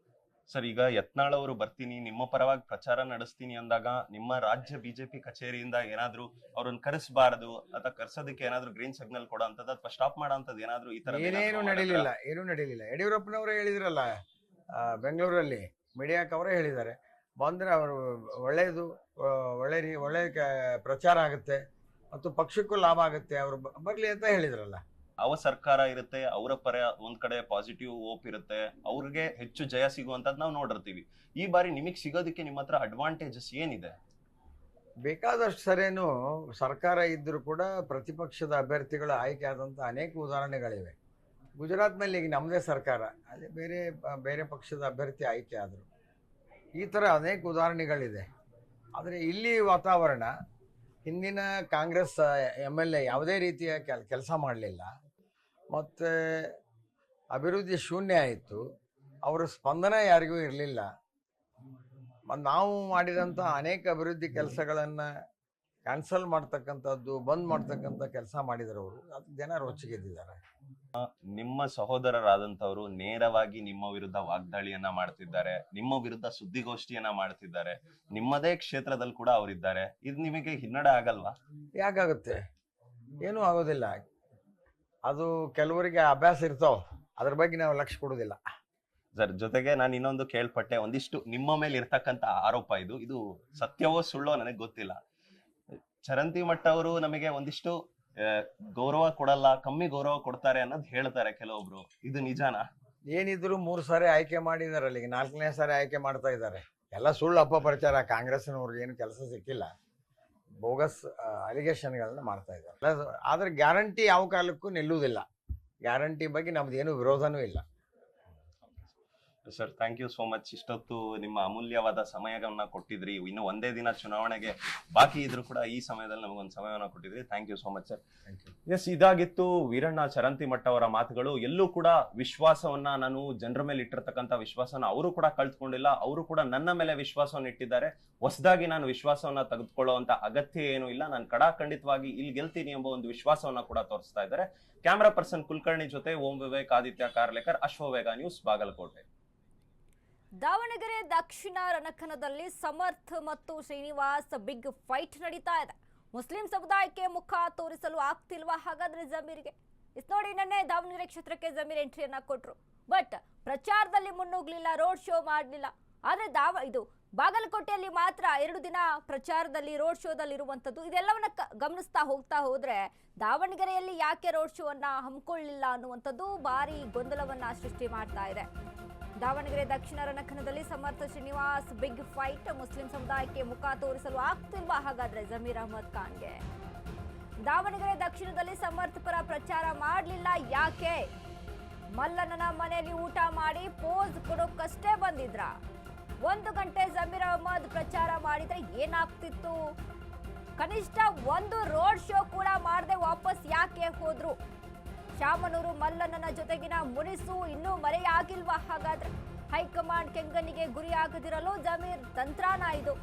ಸರ್ ಈಗ ಯತ್ನಾಳ್ ಅವರು ಬರ್ತೀನಿ ನಿಮ್ಮ ಪರವಾಗಿ ಪ್ರಚಾರ ನಡೆಸ್ತೀನಿ ಅಂದಾಗ ನಿಮ್ಮ ರಾಜ್ಯ ಬಿಜೆಪಿ ಕಚೇರಿಯಿಂದ ಏನಾದ್ರು ಅವ್ರನ್ನ ಕರೆಸಬಾರದು ಅಥವಾ ಕರ್ಸೋದಕ್ಕೆ ಏನಾದ್ರು ಗ್ರೀನ್ ಸಿಗ್ನಲ್ ಕೊಡೋ ಅಂತದ್ದು ಅಥವಾ ಸ್ಟಾಪ್ ಮಾಡೋ ಅಂತದ್ದು ಏನಾದ್ರು ಈ ತರ ಏನೂ ನಡೀಲಿಲ್ಲ. ಯಡಿಯೂರಪ್ಪನವರೇ ಹೇಳಿದ್ರಲ್ಲ ಬೆಂಗಳೂರಲ್ಲಿ ಮೀಡಿಯಾಕ್ಕೆ ಅವರೇ ಹೇಳಿದ್ದಾರೆ, ಬಂದರೆ ಅವರು ಒಳ್ಳೆಯದು, ಒಳ್ಳೆ ಪ್ರಚಾರ ಆಗುತ್ತೆ, ಮತ್ತು ಪಕ್ಷಕ್ಕೂ ಲಾಭ ಆಗುತ್ತೆ, ಅವರು ಬರಲಿ ಅಂತ ಹೇಳಿದ್ರಲ್ಲ. ಅವ ಸರ್ಕಾರ ಇರುತ್ತೆ, ಅವರ ಪರ ಒಂದ್ ಕಡೆ ಪಾಸಿಟಿವ್ ಹೋಪ್ ಇರುತ್ತೆ, ಅವ್ರಿಗೆ ಹೆಚ್ಚು ಜಯ ಸಿಗುವಂತದ್ ನಾವು ನೋಡಿರ್ತೀವಿ. ಈ ಬಾರಿ ನಿಮಗ್ ಸಿಗೋದಕ್ಕೆ ನಿಮ್ಮ ಹತ್ರ ಅಡ್ವಾಂಟೇಜಸ್ ಏನಿದೆ? ಬೇಕಾದಷ್ಟು ಸರಿನೂ ಸರ್ಕಾರ ಇದ್ದರೂ ಕೂಡ ಪ್ರತಿಪಕ್ಷದ ಅಭ್ಯರ್ಥಿಗಳ ಆಯ್ಕೆ ಆದಂಥ ಅನೇಕ ಉದಾಹರಣೆಗಳಿವೆ. ಗುಜರಾತ್ನಲ್ಲಿ ಈಗ ನಮ್ಮದೇ ಸರ್ಕಾರ, ಅಲ್ಲಿ ಬೇರೆ ಪಕ್ಷದ ಅಭ್ಯರ್ಥಿ ಆಯ್ಕೆ ಆದರು. ಈ ಥರ ಅನೇಕ ಉದಾಹರಣೆಗಳಿದೆ. ಆದರೆ ಇಲ್ಲಿ ವಾತಾವರಣ, ಹಿಂದಿನ ಕಾಂಗ್ರೆಸ್ MLA ಯಾವುದೇ ರೀತಿಯ ಕೆಲಸ ಮಾಡಲಿಲ್ಲ, ಮತ್ತು ಅಭಿವೃದ್ಧಿ ಶೂನ್ಯ ಆಯಿತು, ಅವರ ಸ್ಪಂದನೆ ಯಾರಿಗೂ ಇರಲಿಲ್ಲ. ನಾವು ಮಾಡಿದಂಥ ಅನೇಕ ಅಭಿವೃದ್ಧಿ ಕೆಲಸಗಳನ್ನು ಕ್ಯಾನ್ಸಲ್ ಮಾಡ್ತಕ್ಕಂಥದ್ದು, ಬಂದ್ ಮಾಡ್ತಕ್ಕಂಥ ಕೆಲಸ ಮಾಡಿದ್ರು ಅವರು. ಅದಕ್ಕೆ ಜನ ರೋಚಿಗೆದ್ದಿದ್ದಾರೆ. ನಿಮ್ಮ ಸಹೋದರರಾದಂಥವ್ರು ನೇರವಾಗಿ ನಿಮ್ಮ ವಿರುದ್ಧ ವಾಗ್ದಾಳಿಯನ್ನ ಮಾಡ್ತಿದ್ದಾರೆ, ನಿಮ್ಮ ವಿರುದ್ಧ ಸುದ್ದಿಗೋಷ್ಠಿಯನ್ನ ಮಾಡ್ತಿದ್ದಾರೆ, ನಿಮ್ಮದೇ ಕ್ಷೇತ್ರದಲ್ಲಿ ಕೂಡ ಅವರಿದ್ದಾರೆ. ಇದು ನಿಮಗೆ ಹಿನ್ನಡೆ ಆಗಲ್ವಾ? ಯಾಕಾಗುತ್ತೆ? ಏನೂ ಆಗೋದಿಲ್ಲ. ಅದು ಕೆಲವರಿಗೆ ಅಭ್ಯಾಸ ಇರ್ತಾವ, ಅದ್ರ ಬಗ್ಗೆ ನಾವು ಲಕ್ಷ್ಯ ಕೊಡೋದಿಲ್ಲ. ಸರ್, ಜೊತೆಗೆ ನಾನು ಇನ್ನೊಂದು ಕೇಳ್ಪಟ್ಟೆ, ಒಂದಿಷ್ಟು ನಿಮ್ಮ ಮೇಲೆ ಇರ್ತಕ್ಕಂಥ ಆರೋಪ, ಇದು ಸತ್ಯವೋ ಸುಳ್ಳೋ ನನಗೆ ಗೊತ್ತಿಲ್ಲ. ಚರಂತಿ ಮಠ ಅವರು ನಮಗೆ ಒಂದಿಷ್ಟು ಗೌರವ ಕೊಡಲ್ಲ, ಕಮ್ಮಿ ಗೌರವ ಕೊಡ್ತಾರೆ ಅನ್ನೋದು ಹೇಳ್ತಾರೆ ಕೆಲವೊಬ್ರು. ಇದು ನಿಜಾನಾ? ಏನಿದ್ರು 3 ಸಾರಿ ಆಯ್ಕೆ ಮಾಡಿದಾರಲ್ಲ, ಈಗ 4ನೇ ಸಾರಿ ಆಯ್ಕೆ ಮಾಡ್ತಾ ಇದ್ದಾರೆ. ಎಲ್ಲ ಸುಳ್ಳು ಅಪಪ್ರಚಾರ. ಕಾಂಗ್ರೆಸ್ನವ್ರಿಗೆ ಏನು ಕೆಲಸ ಸಿಕ್ಕಿಲ್ಲ, ಬೋಗಸ್ ಅಲಿಗೇಷನ್ಗಳನ್ನ ಮಾಡ್ತಾ ಇದ್ದಾರೆ. ಆದ್ರೆ ಗ್ಯಾರಂಟಿ ಯಾವ ಕಾಲಕ್ಕೂ ನಿಲ್ಲುವುದಿಲ್ಲ. ಗ್ಯಾರಂಟಿ ಬಗ್ಗೆ ನಮ್ದೇನು ವಿರೋಧನೂ ಇಲ್ಲ. Sir, thank you so much. ಇಷ್ಟೊತ್ತು ನಿಮ್ಮ ಅಮೂಲ್ಯವಾದ ಸಮಯಗಳನ್ನ ಕೊಟ್ಟಿದ್ರಿ. ಇನ್ನು ಒಂದೇ ದಿನ ಚುನಾವಣೆಗೆ ಬಾಕಿ ಇದ್ರು ಕೂಡ ಈ ಸಮಯದಲ್ಲಿ ನಮಗೊಂದು ಸಮಯವನ್ನ ಕೊಟ್ಟಿದ್ರಿ. Thank you so much sir. Yes, ಇದಾಗಿತ್ತು ವೀರಣ್ಣ ಚರಂತಿಮಠ ಅವರ ಮಾತುಗಳು. ಎಲ್ಲೂ ಕೂಡ ವಿಶ್ವಾಸವನ್ನ, ನಾನು ಜನರ ಮೇಲೆ ಇಟ್ಟಿರ್ತಕ್ಕಂಥ ವಿಶ್ವಾಸನ ಅವರು ಕೂಡ ಕಳ್ತ್ಕೊಂಡಿಲ್ಲ. ಅವರು ಕೂಡ ನನ್ನ ಮೇಲೆ ವಿಶ್ವಾಸವನ್ನು ಇಟ್ಟಿದ್ದಾರೆ. ಹೊಸದಾಗಿ ನಾನು ವಿಶ್ವಾಸವನ್ನ ತೆಗೆದುಕೊಳ್ಳುವಂತ ಅಗತ್ಯ ಏನೂ ಇಲ್ಲ. ನಾನು ಖಂಡಿತವಾಗಿ ಇಲ್ಲಿ ಗೆಲ್ತೀನಿ ಎಂಬ ಒಂದು ವಿಶ್ವಾಸವನ್ನ ಕೂಡ ತೋರಿಸ್ತಾ ಇದ್ದಾರೆ. ಕ್ಯಾಮರಾ ಪರ್ಸನ್ ಕುಲಕರ್ಣಿ ಜೊತೆ ಓಂ ವಿವೇಕ್, ಆದಿತ್ಯ ಕಾರ್ಲೇಕರ್, ಅಶ್ವವೇಗ ನ್ಯೂಸ್, ಬಾಗಲಕೋಟೆ. ದಾವಣಗೆರೆ ದಕ್ಷಿಣ ರಣಕಣದಲ್ಲಿ ಸಮರ್ಥ್ ಮತ್ತು ಶ್ರೀನಿವಾಸ್ ಬಿಗ್ ಫೈಟ್ ನಡೀತಾ ಇದೆ. ಮುಸ್ಲಿಂ ಸಮುದಾಯಕ್ಕೆ ಮುಖ ತೋರಿಸಲು ಆಗ್ತಿಲ್ವಾ ಹಾಗಾದ್ರೆ ಜಮೀರ್ಗೆ? ನೋಡಿ, ನೆನ್ನೆ ದಾವಣಗೆರೆ ಕ್ಷೇತ್ರಕ್ಕೆ ಜಮೀರ್ ಎಂಟ್ರಿಯನ್ನ ಕೊಟ್ರು, ಬಟ್ ಪ್ರಚಾರದಲ್ಲಿ ಮುನ್ನುಗ್ಲಿಲ್ಲ, ರೋಡ್ ಶೋ ಮಾಡಲಿಲ್ಲ. ಆದ್ರೆ ಇದು ಬಾಗಲಕೋಟೆಯಲ್ಲಿ ಮಾತ್ರ 2 ದಿನ ಪ್ರಚಾರದಲ್ಲಿ, ರೋಡ್ ಶೋದಲ್ಲಿ ಇರುವಂತದ್ದು. ಇದೆಲ್ಲವನ್ನ ಗಮನಿಸ್ತಾ ಹೋಗ್ತಾ ಹೋದ್ರೆ ದಾವಣಗೆರೆಯಲ್ಲಿ ಯಾಕೆ ರೋಡ್ ಶೋ ಅನ್ನ ಹಮ್ಮಿಕೊಳ್ಳಲಿಲ್ಲ ಅನ್ನುವಂಥದ್ದು ಭಾರಿ ಗೊಂದಲವನ್ನ ಸೃಷ್ಟಿ ಮಾಡ್ತಾ ಇದೆ. ದಾವಣಗೆರೆ ದಕ್ಷಿಣ ರಣಕಣದಲ್ಲಿ ಸಮರ್ಥ ಶ್ರೀನಿವಾಸ್ ಬಿಗ್ ಫೈಟ್. ಮುಸ್ಲಿಂ ಸಮುದಾಯಕ್ಕೆ ಮುಖ ತೋರಿಸಲು ಆಗ್ತಿಲ್ವಾ ಹಾಗಾದ್ರೆ ಜಮೀರ್ ಅಹಮದ್ ಖಾನ್ಗೆ? ದಾವಣಗೆರೆ ದಕ್ಷಿಣದಲ್ಲಿ ಸಮರ್ಥ ಪರ ಪ್ರಚಾರ ಮಾಡಲಿಲ್ಲ, ಯಾಕೆ? ಮಲ್ಲಣ್ಣನ ಮನೆಯಲ್ಲಿ ಊಟ ಮಾಡಿ ಪೋಸ್ ಕೊಡೋಕಷ್ಟೇ ಬಂದಿದ್ರ? 1 ಗಂಟೆ ಜಮೀರ್ ಅಹಮದ್ ಪ್ರಚಾರ ಮಾಡಿದ್ರೆ ಏನಾಗ್ತಿತ್ತು? ಕನಿಷ್ಠ ಒಂದು ರೋಡ್ ಶೋ ಕೂಡ ಮಾಡದೆ ವಾಪಸ್ ಯಾಕೆ ಹೋದ್ರು? ಶಾಮನೂರು ಮಲ್ಲಣ್ಣನ ಜೊತೆಗಿನ ಮುನಿಸು ಇನ್ನೂ ಮರೆಯಾಗಿಲ್ವಾ ಹಾಗಾದ್ರೆ? ಹೈಕಮಾಂಡ್ ಕೆಂಗಣ್ಣಿಗೆ ಗುರಿಯಾಗದಿರಲು ಜಮೀರ್ ತಂತ್ರಾನ ಇದು.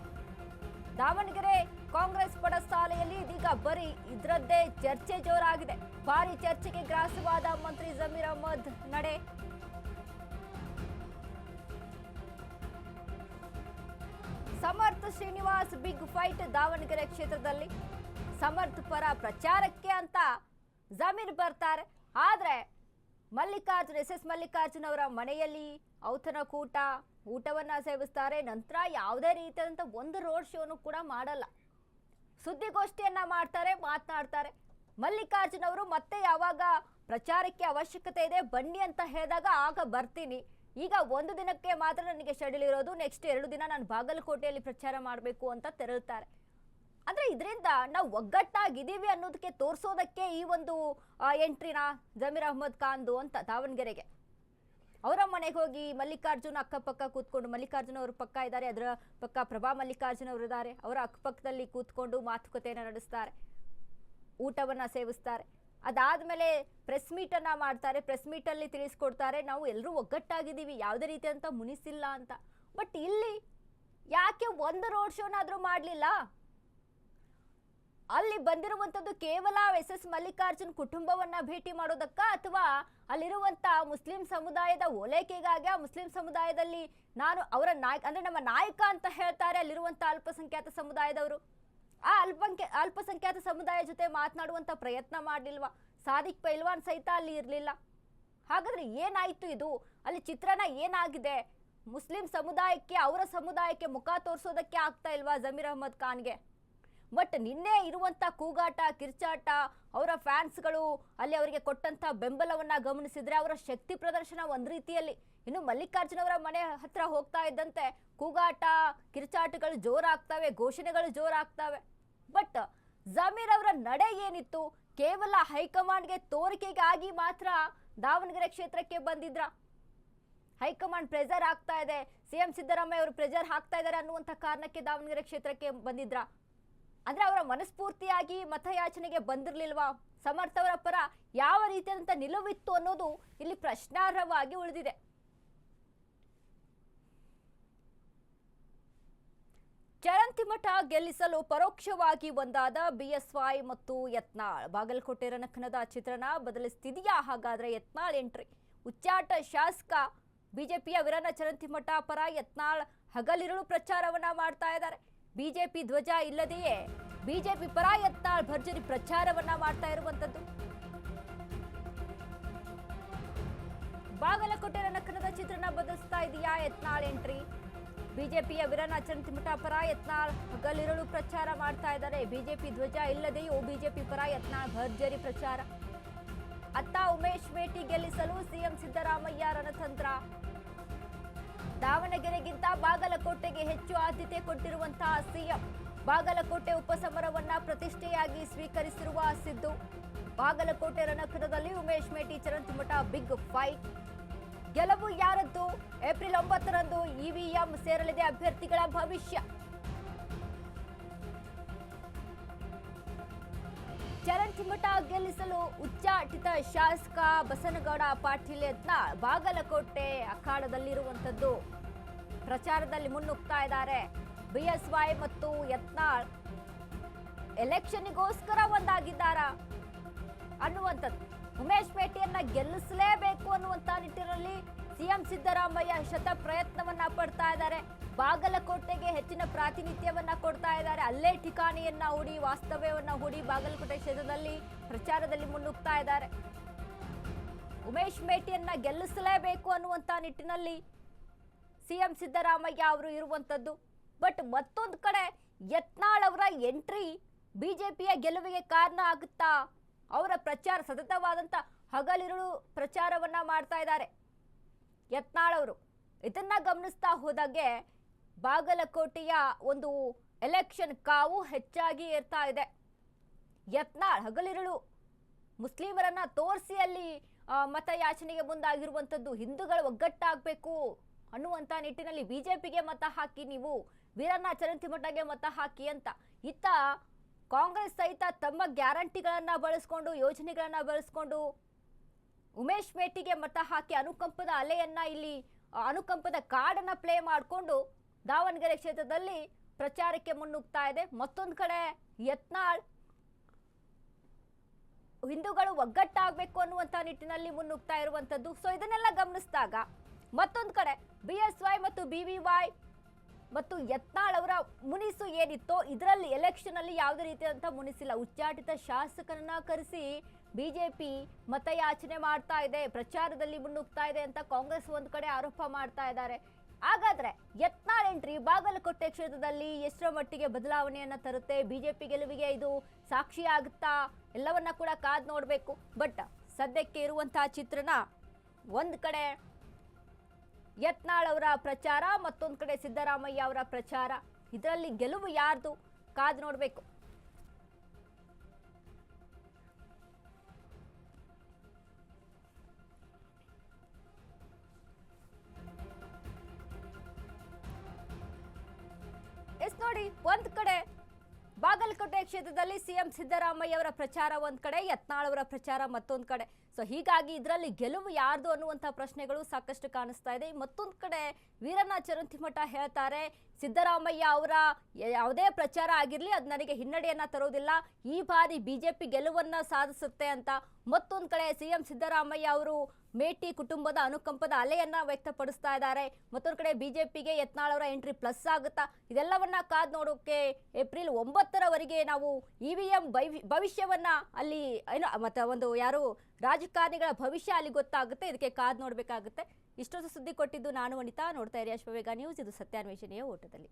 ದಾವಣಗೆರೆ ಕಾಂಗ್ರೆಸ್ ಪಡಸಾಲೆಯಲ್ಲಿ ಇದೀಗ ಬರೀ ಇದರದ್ದೇ ಚರ್ಚೆ ಜೋರಾಗಿದೆ. ಭಾರಿ ಚರ್ಚೆಗೆ ಗ್ರಾಸವಾದ ಮಂತ್ರಿ ಜಮೀರ್ ಅಹಮದ್ ನಡೆ. ಸಮರ್ಥ ಶ್ರೀನಿವಾಸ್ ಬಿಗ್ ಫೈಟ್ ದಾವಣಗೆರೆ ಕ್ಷೇತ್ರದಲ್ಲಿ. ಸಮರ್ಥ ಪರ ಪ್ರಚಾರಕ್ಕೆ ಅಂತ ಜಮೀರ್ ಬರ್ತಾರೆ, ಆದ್ರೆ SS ಮಲ್ಲಿಕಾರ್ಜುನ್ ಅವರ ಮನೆಯಲ್ಲಿ ಔತಣಕೂಟ, ಊಟವನ್ನ ಸೇವಿಸ್ತಾರೆ. ನಂತರ ಯಾವುದೇ ರೀತಿಯಾದಂಥ ಒಂದು ರೋಡ್ ಶೋನು ಕೂಡ ಮಾಡಲ್ಲ. ಸುದ್ದಿಗೋಷ್ಠಿಯನ್ನ ಮಾಡ್ತಾರೆ, ಮಾತನಾಡ್ತಾರೆ. ಮಲ್ಲಿಕಾರ್ಜುನ್ ಅವರು ಮತ್ತೆ ಯಾವಾಗ ಪ್ರಚಾರಕ್ಕೆ ಅವಶ್ಯಕತೆ ಇದೆ ಬನ್ನಿ ಅಂತ ಹೇಳಿದಾಗ ಆಗ ಬರ್ತೀನಿ, ಈಗ 1 ದಿನಕ್ಕೆ ಮಾತ್ರ ನನಗೆ ಶೆಡ್ಯೂಲ್ ಇರೋದು, ನೆಕ್ಸ್ಟ್ 2 ದಿನ ನಾನು ಬಾಗಲಕೋಟೆಯಲ್ಲಿ ಪ್ರಚಾರ ಮಾಡಬೇಕು ಅಂತ ತೆರಳುತ್ತಾರೆ. ಅಂದ್ರೆ ಇದರಿಂದ ನಾವು ಒಗ್ಗಟ್ಟಾಗಿದ್ದೀವಿ ಅನ್ನೋದಕ್ಕೆ ತೋರಿಸೋದಕ್ಕೆ ಈ ಒಂದು ಎಂಟ್ರಿನ ಜಮೀರ್ ಅಹಮದ್ ಖಾನ್ದು ಅಂತ ದಾವಣಗೆರೆಗೆ. ಅವರ ಮನೆಗೆ ಹೋಗಿ ಮಲ್ಲಿಕಾರ್ಜುನ್ ಅಕ್ಕಪಕ್ಕ ಕೂತ್ಕೊಂಡು, ಮಲ್ಲಿಕಾರ್ಜುನ್ ಅವರು ಪಕ್ಕ ಇದ್ದಾರೆ, ಅದರ ಪಕ್ಕ ಪ್ರಭಾ ಮಲ್ಲಿಕಾರ್ಜುನ್ ಅವರು ಇದ್ದಾರೆ, ಅವರ ಅಕ್ಕಪಕ್ಕದಲ್ಲಿ ಕೂತ್ಕೊಂಡು ಮಾತುಕತೆಯನ್ನು ನಡೆಸ್ತಾರೆ, ಊಟವನ್ನ ಸೇವಿಸ್ತಾರೆ. ಅದಾದ್ಮೇಲೆ ಪ್ರೆಸ್ ಮೀಟನ್ನು ಮಾಡ್ತಾರೆ. ಪ್ರೆಸ್ ಮೀಟಲ್ಲಿ ತಿಳಿಸ್ಕೊಡ್ತಾರೆ, ನಾವು ಎಲ್ಲರೂ ಒಗ್ಗಟ್ಟಾಗಿದ್ದೀವಿ, ಯಾವುದೇ ರೀತಿಯಂತ ಮುನಿಸಿಲ್ಲ ಅಂತ. ಬಟ್ ಇಲ್ಲಿ ಯಾಕೆ ಒಂದು ರೋಡ್ ಶೋನಾದರೂ ಮಾಡಲಿಲ್ಲ? ಅಲ್ಲಿ ಬಂದಿರುವಂಥದ್ದು ಕೇವಲ SS ಮಲ್ಲಿಕಾರ್ಜುನ್ ಕುಟುಂಬವನ್ನ ಭೇಟಿ ಮಾಡೋದಕ್ಕ, ಅಥವಾ ಅಲ್ಲಿರುವಂಥ ಮುಸ್ಲಿಂ ಸಮುದಾಯದ ಓಲೈಕೆಗಾಗಿ, ಆ ಮುಸ್ಲಿಂ ಸಮುದಾಯದಲ್ಲಿ ನಾನು ಅವರ ಅಂದ್ರೆ ನಮ್ಮ ನಾಯಕ ಅಂತ ಹೇಳ್ತಾರೆ ಅಲ್ಲಿರುವಂಥ ಅಲ್ಪಸಂಖ್ಯಾತ ಸಮುದಾಯದವರು, ಆ ಅಲ್ಪಸಂಖ್ಯಾತ ಸಮುದಾಯ ಜೊತೆ ಮಾತನಾಡುವಂಥ ಪ್ರಯತ್ನ ಮಾಡಲಿಲ್ವಾ? ಸಾದಿಕ್ ಪೈಲ್ವಾನ್ ಸಹಿತ ಅಲ್ಲಿ ಇರಲಿಲ್ಲ. ಹಾಗಾದ್ರೆ ಏನಾಯ್ತು ಇದು? ಅಲ್ಲಿ ಚಿತ್ರಣ ಏನಾಗಿದೆ? ಮುಸ್ಲಿಂ ಸಮುದಾಯಕ್ಕೆ, ಅವರ ಸಮುದಾಯಕ್ಕೆ ಮುಖ ತೋರಿಸೋದಕ್ಕೆ ಆಗ್ತಾ ಇಲ್ವಾ ಜಮೀರ್ ಅಹಮದ್ ಖಾನ್ಗೆ? ಬಟ್ ನಿನ್ನೆ ಇರುವಂಥ ಕೂಗಾಟ ಕಿರ್ಚಾಟ, ಅವರ ಫ್ಯಾನ್ಸ್ಗಳು ಅಲ್ಲಿ ಅವರಿಗೆ ಕೊಟ್ಟಂಥ ಬೆಂಬಲವನ್ನು ಗಮನಿಸಿದರೆ ಅವರ ಶಕ್ತಿ ಪ್ರದರ್ಶನ ಒಂದು ರೀತಿಯಲ್ಲಿ. ಇನ್ನು ಮಲ್ಲಿಕಾರ್ಜುನ್ ಅವರ ಮನೆ ಹತ್ರ ಹೋಗ್ತಾ ಇದ್ದಂತೆ ಕೂಗಾಟ ಕಿರ್ಚಾಟಗಳು ಜೋರಾಗ್ತವೆ, ಘೋಷಣೆಗಳು ಜೋರಾಗ್ತವೆ. ಬಟ್ ಜಮೀರ್ ಅವರ ನಡೆ ಏನಿತ್ತು? ಕೇವಲ ಹೈಕಮಾಂಡ್ಗೆ ತೋರಿಕೆಗಾಗಿ ಮಾತ್ರ ದಾವಣಗೆರೆ ಕ್ಷೇತ್ರಕ್ಕೆ ಬಂದಿದ್ರ? ಹೈಕಮಾಂಡ್ ಪ್ರೆಷರ್ ಆಗ್ತಾ ಇದೆ, ಸಿಎಂ ಸಿದ್ದರಾಮಯ್ಯ ಅವರು ಪ್ರೆಷರ್ ಹಾಕ್ತಾ ಇದ್ದಾರೆ ಅನ್ನುವಂಥ ಕಾರಣಕ್ಕೆ ದಾವಣಗೆರೆ ಕ್ಷೇತ್ರಕ್ಕೆ ಬಂದಿದ್ರ? ಅಂದ್ರೆ ಅವರ ಮನಸ್ಫೂರ್ತಿಯಾಗಿ ಮತಯಾಚನೆಗೆ ಬಂದಿರಲಿಲ್ವಾ? ಸಮರ್ಥ ಅವರ ಪರ ಯಾವ ರೀತಿಯಾದಂಥ ನಿಲುವಿತ್ತು ಅನ್ನೋದು ಇಲ್ಲಿ ಪ್ರಶ್ನಾರ್ಹವಾಗಿ ಉಳಿದಿದೆ. ಚರಂತಿಮಠ ಗೆಲ್ಲಿಸಲು ಪರೋಕ್ಷವಾಗಿ ಒಂದಾದ ಬಿಎಸ್ವೈ ಮತ್ತು ಯತ್ನಾಳ್. ಬಾಗಲಕೋಟೆ ರಣಕಣದ ಚಿತ್ರಣ ಬದಲಿಸ್ತಿದೆಯಾ ಹಾಗಾದ್ರೆ ಯತ್ನಾಳ್ ಎಂಟ್ರಿ? ಉಚ್ಚಾಟ ಶಾಸಕ ಬಿಜೆಪಿಯ ವೀರಣ್ಣ ಚರಂತಿಮಠ ಪರ ಯತ್ನಾಳ್ ಹಗಲಿರುಳು ಪ್ರಚಾರವನ್ನ ಮಾಡ್ತಾ ಇದ್ದಾರೆ. ಬಿಜೆಪಿ ಧ್ವಜ ಇಲ್ಲದೆಯೇ ಬಿಜೆಪಿ ಪರ ಯತ್ನಾಳ್ ಭರ್ಜರಿ ಪ್ರಚಾರವನ್ನ ಮಾಡ್ತಾ ಇರುವಂತದ್ದು. ಬಾಗಲಕೋಟೆ ರಣಕಣದ ಚಿತ್ರಣ ಬದಲಿಸ್ತಾ ಇದೆಯಾ ಯತ್ನಾಳ್ ಎಂಟ್ರಿ? ಬಿಜೆಪಿಯ ವೀರಣ್ಣ ಚರಂತಿಮಠ ಪರ ಯತ್ನಾಳ್ ಹಗಲಿರುಳು ಪ್ರಚಾರ ಮಾಡ್ತಾ ಇದ್ದಾರೆ. ಬಿಜೆಪಿ ಧ್ವಜ ಇಲ್ಲದೆಯೂ ಬಿಜೆಪಿ ಪರ ಯತ್ನಾಳ್ ಭರ್ಜರಿ ಪ್ರಚಾರ. ಅತ್ತ ಉಮೇಶ್ ಮೇಟಿ ಗೆಲ್ಲಿಸಲು ಸಿಎಂ ಸಿದ್ದರಾಮಯ್ಯ ರಣತಂತ್ರ. ದಾವಣಗೆರೆಗಿಂತ ಬಾಗಲಕೋಟೆಗೆ ಹೆಚ್ಚು ಆದ್ಯತೆ ಕೊಟ್ಟಿರುವಂತಹ ಸಿಎಂ. ಬಾಗಲಕೋಟೆ ಉಪಸಮರವನ್ನ ಪ್ರತಿಷ್ಠೆಯಾಗಿ ಸ್ವೀಕರಿಸಿರುವ ಸಿದ್ದು. ಬಾಗಲಕೋಟೆ ರಣಕಣದಲ್ಲಿ ಉಮೇಶ್ ಮೇಟಿ ಚರಂತಿಮಠ ಬಿಗ್ ಫೈಟ್. ಗೆಲುವು ಯಾರದ್ದು? ಏಪ್ರಿಲ್ 9ರಂದು ಇವಿಎಂ ಸೇರಲಿದೆ ಅಭ್ಯರ್ಥಿಗಳ ಭವಿಷ್ಯ. ಚರಂತಿಮಠ ಗೆಲ್ಲಿಸಲು ಉಚ್ಚಾಟಿತ ಶಾಸಕ ಬಸನಗೌಡ ಪಾಟೀಲ್ ಯತ್ನಾಳ್ ಬಾಗಲಕೋಟೆ ಅಖಾಡದಲ್ಲಿರುವಂತದ್ದು. ಪ್ರಚಾರದಲ್ಲಿ ಮುನ್ನುಗ್ತಾ ಇದ್ದಾರೆ. ಬಿಎಸ್ವೈ ಮತ್ತು ಯತ್ನಾಳ್ ಎಲೆಕ್ಷನ್ಗೋಸ್ಕರ ಒಂದಾಗಿದ್ದಾರ ಅನ್ನುವಂಥದ್ದು. ಉಮೇಶ್ ಮೇಟಿಯನ್ನ ಗೆಲ್ಲಿಸಲೇಬೇಕು ಅನ್ನುವಂತ ನಿಟ್ಟಿನಲ್ಲಿ ಸಿಎಂ ಸಿದ್ದರಾಮಯ್ಯ ಶತ ಪ್ರಯತ್ನವನ್ನ ಪಡ್ತಾ ಇದ್ದಾರೆ. ಬಾಗಲಕೋಟೆಗೆ ಹೆಚ್ಚಿನ ಪ್ರಾತಿನಿಧ್ಯವನ್ನ ಕೊಡ್ತಾ ಇದ್ದಾರೆ. ಅಲ್ಲೇ ಠಿಕಾಣಿಯನ್ನ ಹೂಡಿ, ವಾಸ್ತವ್ಯವನ್ನ ಹೂಡಿ ಬಾಗಲಕೋಟೆ ಕ್ಷೇತ್ರದಲ್ಲಿ ಪ್ರಚಾರದಲ್ಲಿ ಮುನ್ನುಗ್ತಾ ಇದ್ದಾರೆ. ಉಮೇಶ್ ಮೇಟಿಯನ್ನ ಗೆಲ್ಲಿಸಲೇಬೇಕು ಅನ್ನುವಂತ ನಿಟ್ಟಿನಲ್ಲಿ ಸಿಎಂ ಸಿದ್ದರಾಮಯ್ಯ ಅವರು ಇರುವಂತದ್ದು. ಬಟ್ ಮತ್ತೊಂದು ಕಡೆ ಯತ್ನಾಳ್ ಅವರ ಎಂಟ್ರಿ ಬಿಜೆಪಿಯ ಗೆಲುವಿಗೆ ಕಾರಣ ಆಗುತ್ತಾ? ಅವರ ಪ್ರಚಾರ ಸತತವಾದಂಥ ಹಗಲಿರುಳು ಪ್ರಚಾರವನ್ನ ಮಾಡ್ತಾ ಇದ್ದಾರೆ ಯತ್ನಾಳ್ ಅವರು. ಇದನ್ನ ಗಮನಿಸ್ತಾ ಹೋದಾಗೆ ಬಾಗಲಕೋಟೆಯ ಒಂದು ಎಲೆಕ್ಷನ್ ಕಾವು ಹೆಚ್ಚಾಗಿ ಏರ್ತಾ ಇದೆ. ಯತ್ನಾಳ್ ಹಗಲಿರುಳು ಮುಸ್ಲಿಮರನ್ನ ತೋರಿಸಿ ಅಲ್ಲಿ ಮತಯಾಚನೆಗೆ ಮುಂದಾಗಿರುವಂಥದ್ದು. ಹಿಂದೂಗಳು ಒಗ್ಗಟ್ಟಾಗಬೇಕು ಅನ್ನುವಂಥ ನಿಟ್ಟಿನಲ್ಲಿ ಬಿಜೆಪಿಗೆ ಮತ ಹಾಕಿ, ನೀವು ವೀರಣ್ಣ ಚರಂತಿಮಠಗೆ ಮತ ಹಾಕಿ ಅಂತ. ಇತ್ತ ಕಾಂಗ್ರೆಸ್ ಸಹಿತ ತಮ್ಮ ಗ್ಯಾರಂಟಿಗಳನ್ನ ಬಳಸ್ಕೊಂಡು, ಯೋಜನೆಗಳನ್ನ ಬಳಸ್ಕೊಂಡು ಉಮೇಶ್ ಮೇಟಿಗೆ ಮತ ಹಾಕಿ ಅನುಕಂಪದ ಅಲೆಯನ್ನ ಇಲ್ಲಿ ಅನುಕಂಪದ ಕಾರ್ಡನ್ನ ಪ್ಲೇ ಮಾಡಿಕೊಂಡು ದಾವಣಗೆರೆ ಕ್ಷೇತ್ರದಲ್ಲಿ ಪ್ರಚಾರಕ್ಕೆ ಮುನ್ನುಗ್ತಾ ಇದೆ. ಮತ್ತೊಂದು ಕಡೆ ಯತ್ನಾಳ್ ಹಿಂದೂಗಳು ಒಗ್ಗಟ್ಟಾಗಬೇಕು ಅನ್ನುವಂಥ ನಿಟ್ಟಿನಲ್ಲಿ ಮುನ್ನುಗ್ತಾ ಇರುವಂಥದ್ದು. ಸೊ ಇದನ್ನೆಲ್ಲ ಗಮನಿಸಿದಾಗ ಮತ್ತೊಂದು ಕಡೆ ಬಿಎಸ್ವೈ ಮತ್ತು ಬಿವಿವೈ ಮತ್ತು ಯತ್ನಾಳ್ ಅವರ ಮುನಿಸು ಏನಿತ್ತೋ ಇದರಲ್ಲಿ ಎಲೆಕ್ಷನ್ ಅಲ್ಲಿ ಯಾವುದೇ ರೀತಿಯಾದಂಥ ಮುನಿಸಿಲ್ಲ. ಉಚ್ಚಾಟಿತ ಶಾಸಕರನ್ನ ಕರೆಸಿ ಬಿಜೆಪಿ ಮತಯಾಚನೆ ಮಾಡ್ತಾ ಇದೆ, ಪ್ರಚಾರದಲ್ಲಿ ಮುನ್ನುಗ್ತಾ ಇದೆ ಅಂತ ಕಾಂಗ್ರೆಸ್ ಒಂದು ಕಡೆ ಆರೋಪ ಮಾಡ್ತಾ ಇದ್ದಾರೆ. ಹಾಗಾದ್ರೆ ಯತ್ನಾಳ್ ಎಂಟ್ರಿ ಬಾಗಲಕೋಟೆ ಕ್ಷೇತ್ರದಲ್ಲಿ ಎಷ್ಟರ ಮಟ್ಟಿಗೆ ಬದಲಾವಣೆಯನ್ನ ತರುತ್ತೆ? ಬಿಜೆಪಿ ಗೆಲುವಿಗೆ ಇದು ಸಾಕ್ಷಿ ಆಗುತ್ತಾ? ಎಲ್ಲವನ್ನ ಕೂಡ ಕಾದ್ ನೋಡಬೇಕು. ಬಟ್ ಸದ್ಯಕ್ಕೆ ಇರುವಂತಹ ಚಿತ್ರಣ ಒಂದು ಕಡೆ ಯತ್ನಾಳ್ ಅವರ ಪ್ರಚಾರ, ಮತ್ತೊಂದು ಕಡೆ ಸಿದ್ದರಾಮಯ್ಯ ಅವರ ಪ್ರಚಾರ. ಇದರಲ್ಲಿ ಗೆಲುವು ಯಾರ್ದು ಕಾದು ನೋಡಬೇಕು. ಎಸ್ ನೋಡಿ, ಒಂದ್ ಕಡೆ ಬಾಗಲಕೋಟೆ ಕ್ಷೇತ್ರದಲ್ಲಿ ಸಿಎಂ ಸಿದ್ದರಾಮಯ್ಯ ಅವರ ಪ್ರಚಾರ ಒಂದ್ ಕಡೆ, ಯತ್ನಾಳ್ ಅವರ ಪ್ರಚಾರ ಮತ್ತೊಂದು ಕಡೆ. ಸೊ ಹೀಗಾಗಿ ಇದರಲ್ಲಿ ಗೆಲುವು ಯಾರ್ದು ಅನ್ನುವಂಥ ಪ್ರಶ್ನೆಗಳು ಸಾಕಷ್ಟು ಕಾಣಿಸ್ತಾ ಇದೆ. ಮತ್ತೊಂದು ಕಡೆ ವೀರಣ್ಣ ಚರಂತಿಮಠ ಹೇಳ್ತಾರೆ, ಸಿದ್ದರಾಮಯ್ಯ ಅವರ ಯಾವುದೇ ಪ್ರಚಾರ ಆಗಿರಲಿ ಅದು ನನಗೆ ಹಿನ್ನಡೆಯನ್ನ ತರೋದಿಲ್ಲ, ಈ ಬಾರಿ ಬಿಜೆಪಿ ಗೆಲುವನ್ನ ಸಾಧಿಸುತ್ತೆ ಅಂತ. ಮತ್ತೊಂದು ಕಡೆ ಸಿಎಂ ಸಿದ್ದರಾಮಯ್ಯ ಅವರು ಮೇಟಿ ಕುಟುಂಬದ ಅನುಕಂಪದ ಅಲೆಯನ್ನ ವ್ಯಕ್ತಪಡಿಸ್ತಾ ಇದ್ದಾರೆ. ಮತ್ತೊಂದು ಕಡೆ ಬಿಜೆಪಿಗೆ ಯತ್ನಾಳ್ ಅವರ ಎಂಟ್ರಿ ಪ್ಲಸ್ ಆಗುತ್ತಾ? ಇದೆಲ್ಲವನ್ನ ಕಾದ್ ನೋಡೋಕೆ ಏಪ್ರಿಲ್ 9ರವರೆಗೆ ನಾವು ಇವಿಎಂ ಭವಿಷ್ಯವನ್ನ ಅಲ್ಲಿ ಏನು ಮತ್ತೆ ಒಂದು ಯಾರು ರಾಜಕಾರಣಿಗಳ ಭವಿಷ್ಯ ಅಲ್ಲಿ ಗೊತ್ತಾಗುತ್ತೆ. ಇದಕ್ಕೆ ಕಾದ್ ನೋಡಬೇಕಾಗುತ್ತೆ. ಇಷ್ಟೊಂದು ಸುದ್ದಿ ಕೊಟ್ಟಿದ್ದು ನಾನು ವನಿತಾ. ನೋಡ್ತಾ ಇರಿ ಅಶ್ವವೇಗ ನ್ಯೂಸ್. ಇದು ಸತ್ಯಾನ್ವೇಷಣೆಯ ಓಟದಲ್ಲಿ.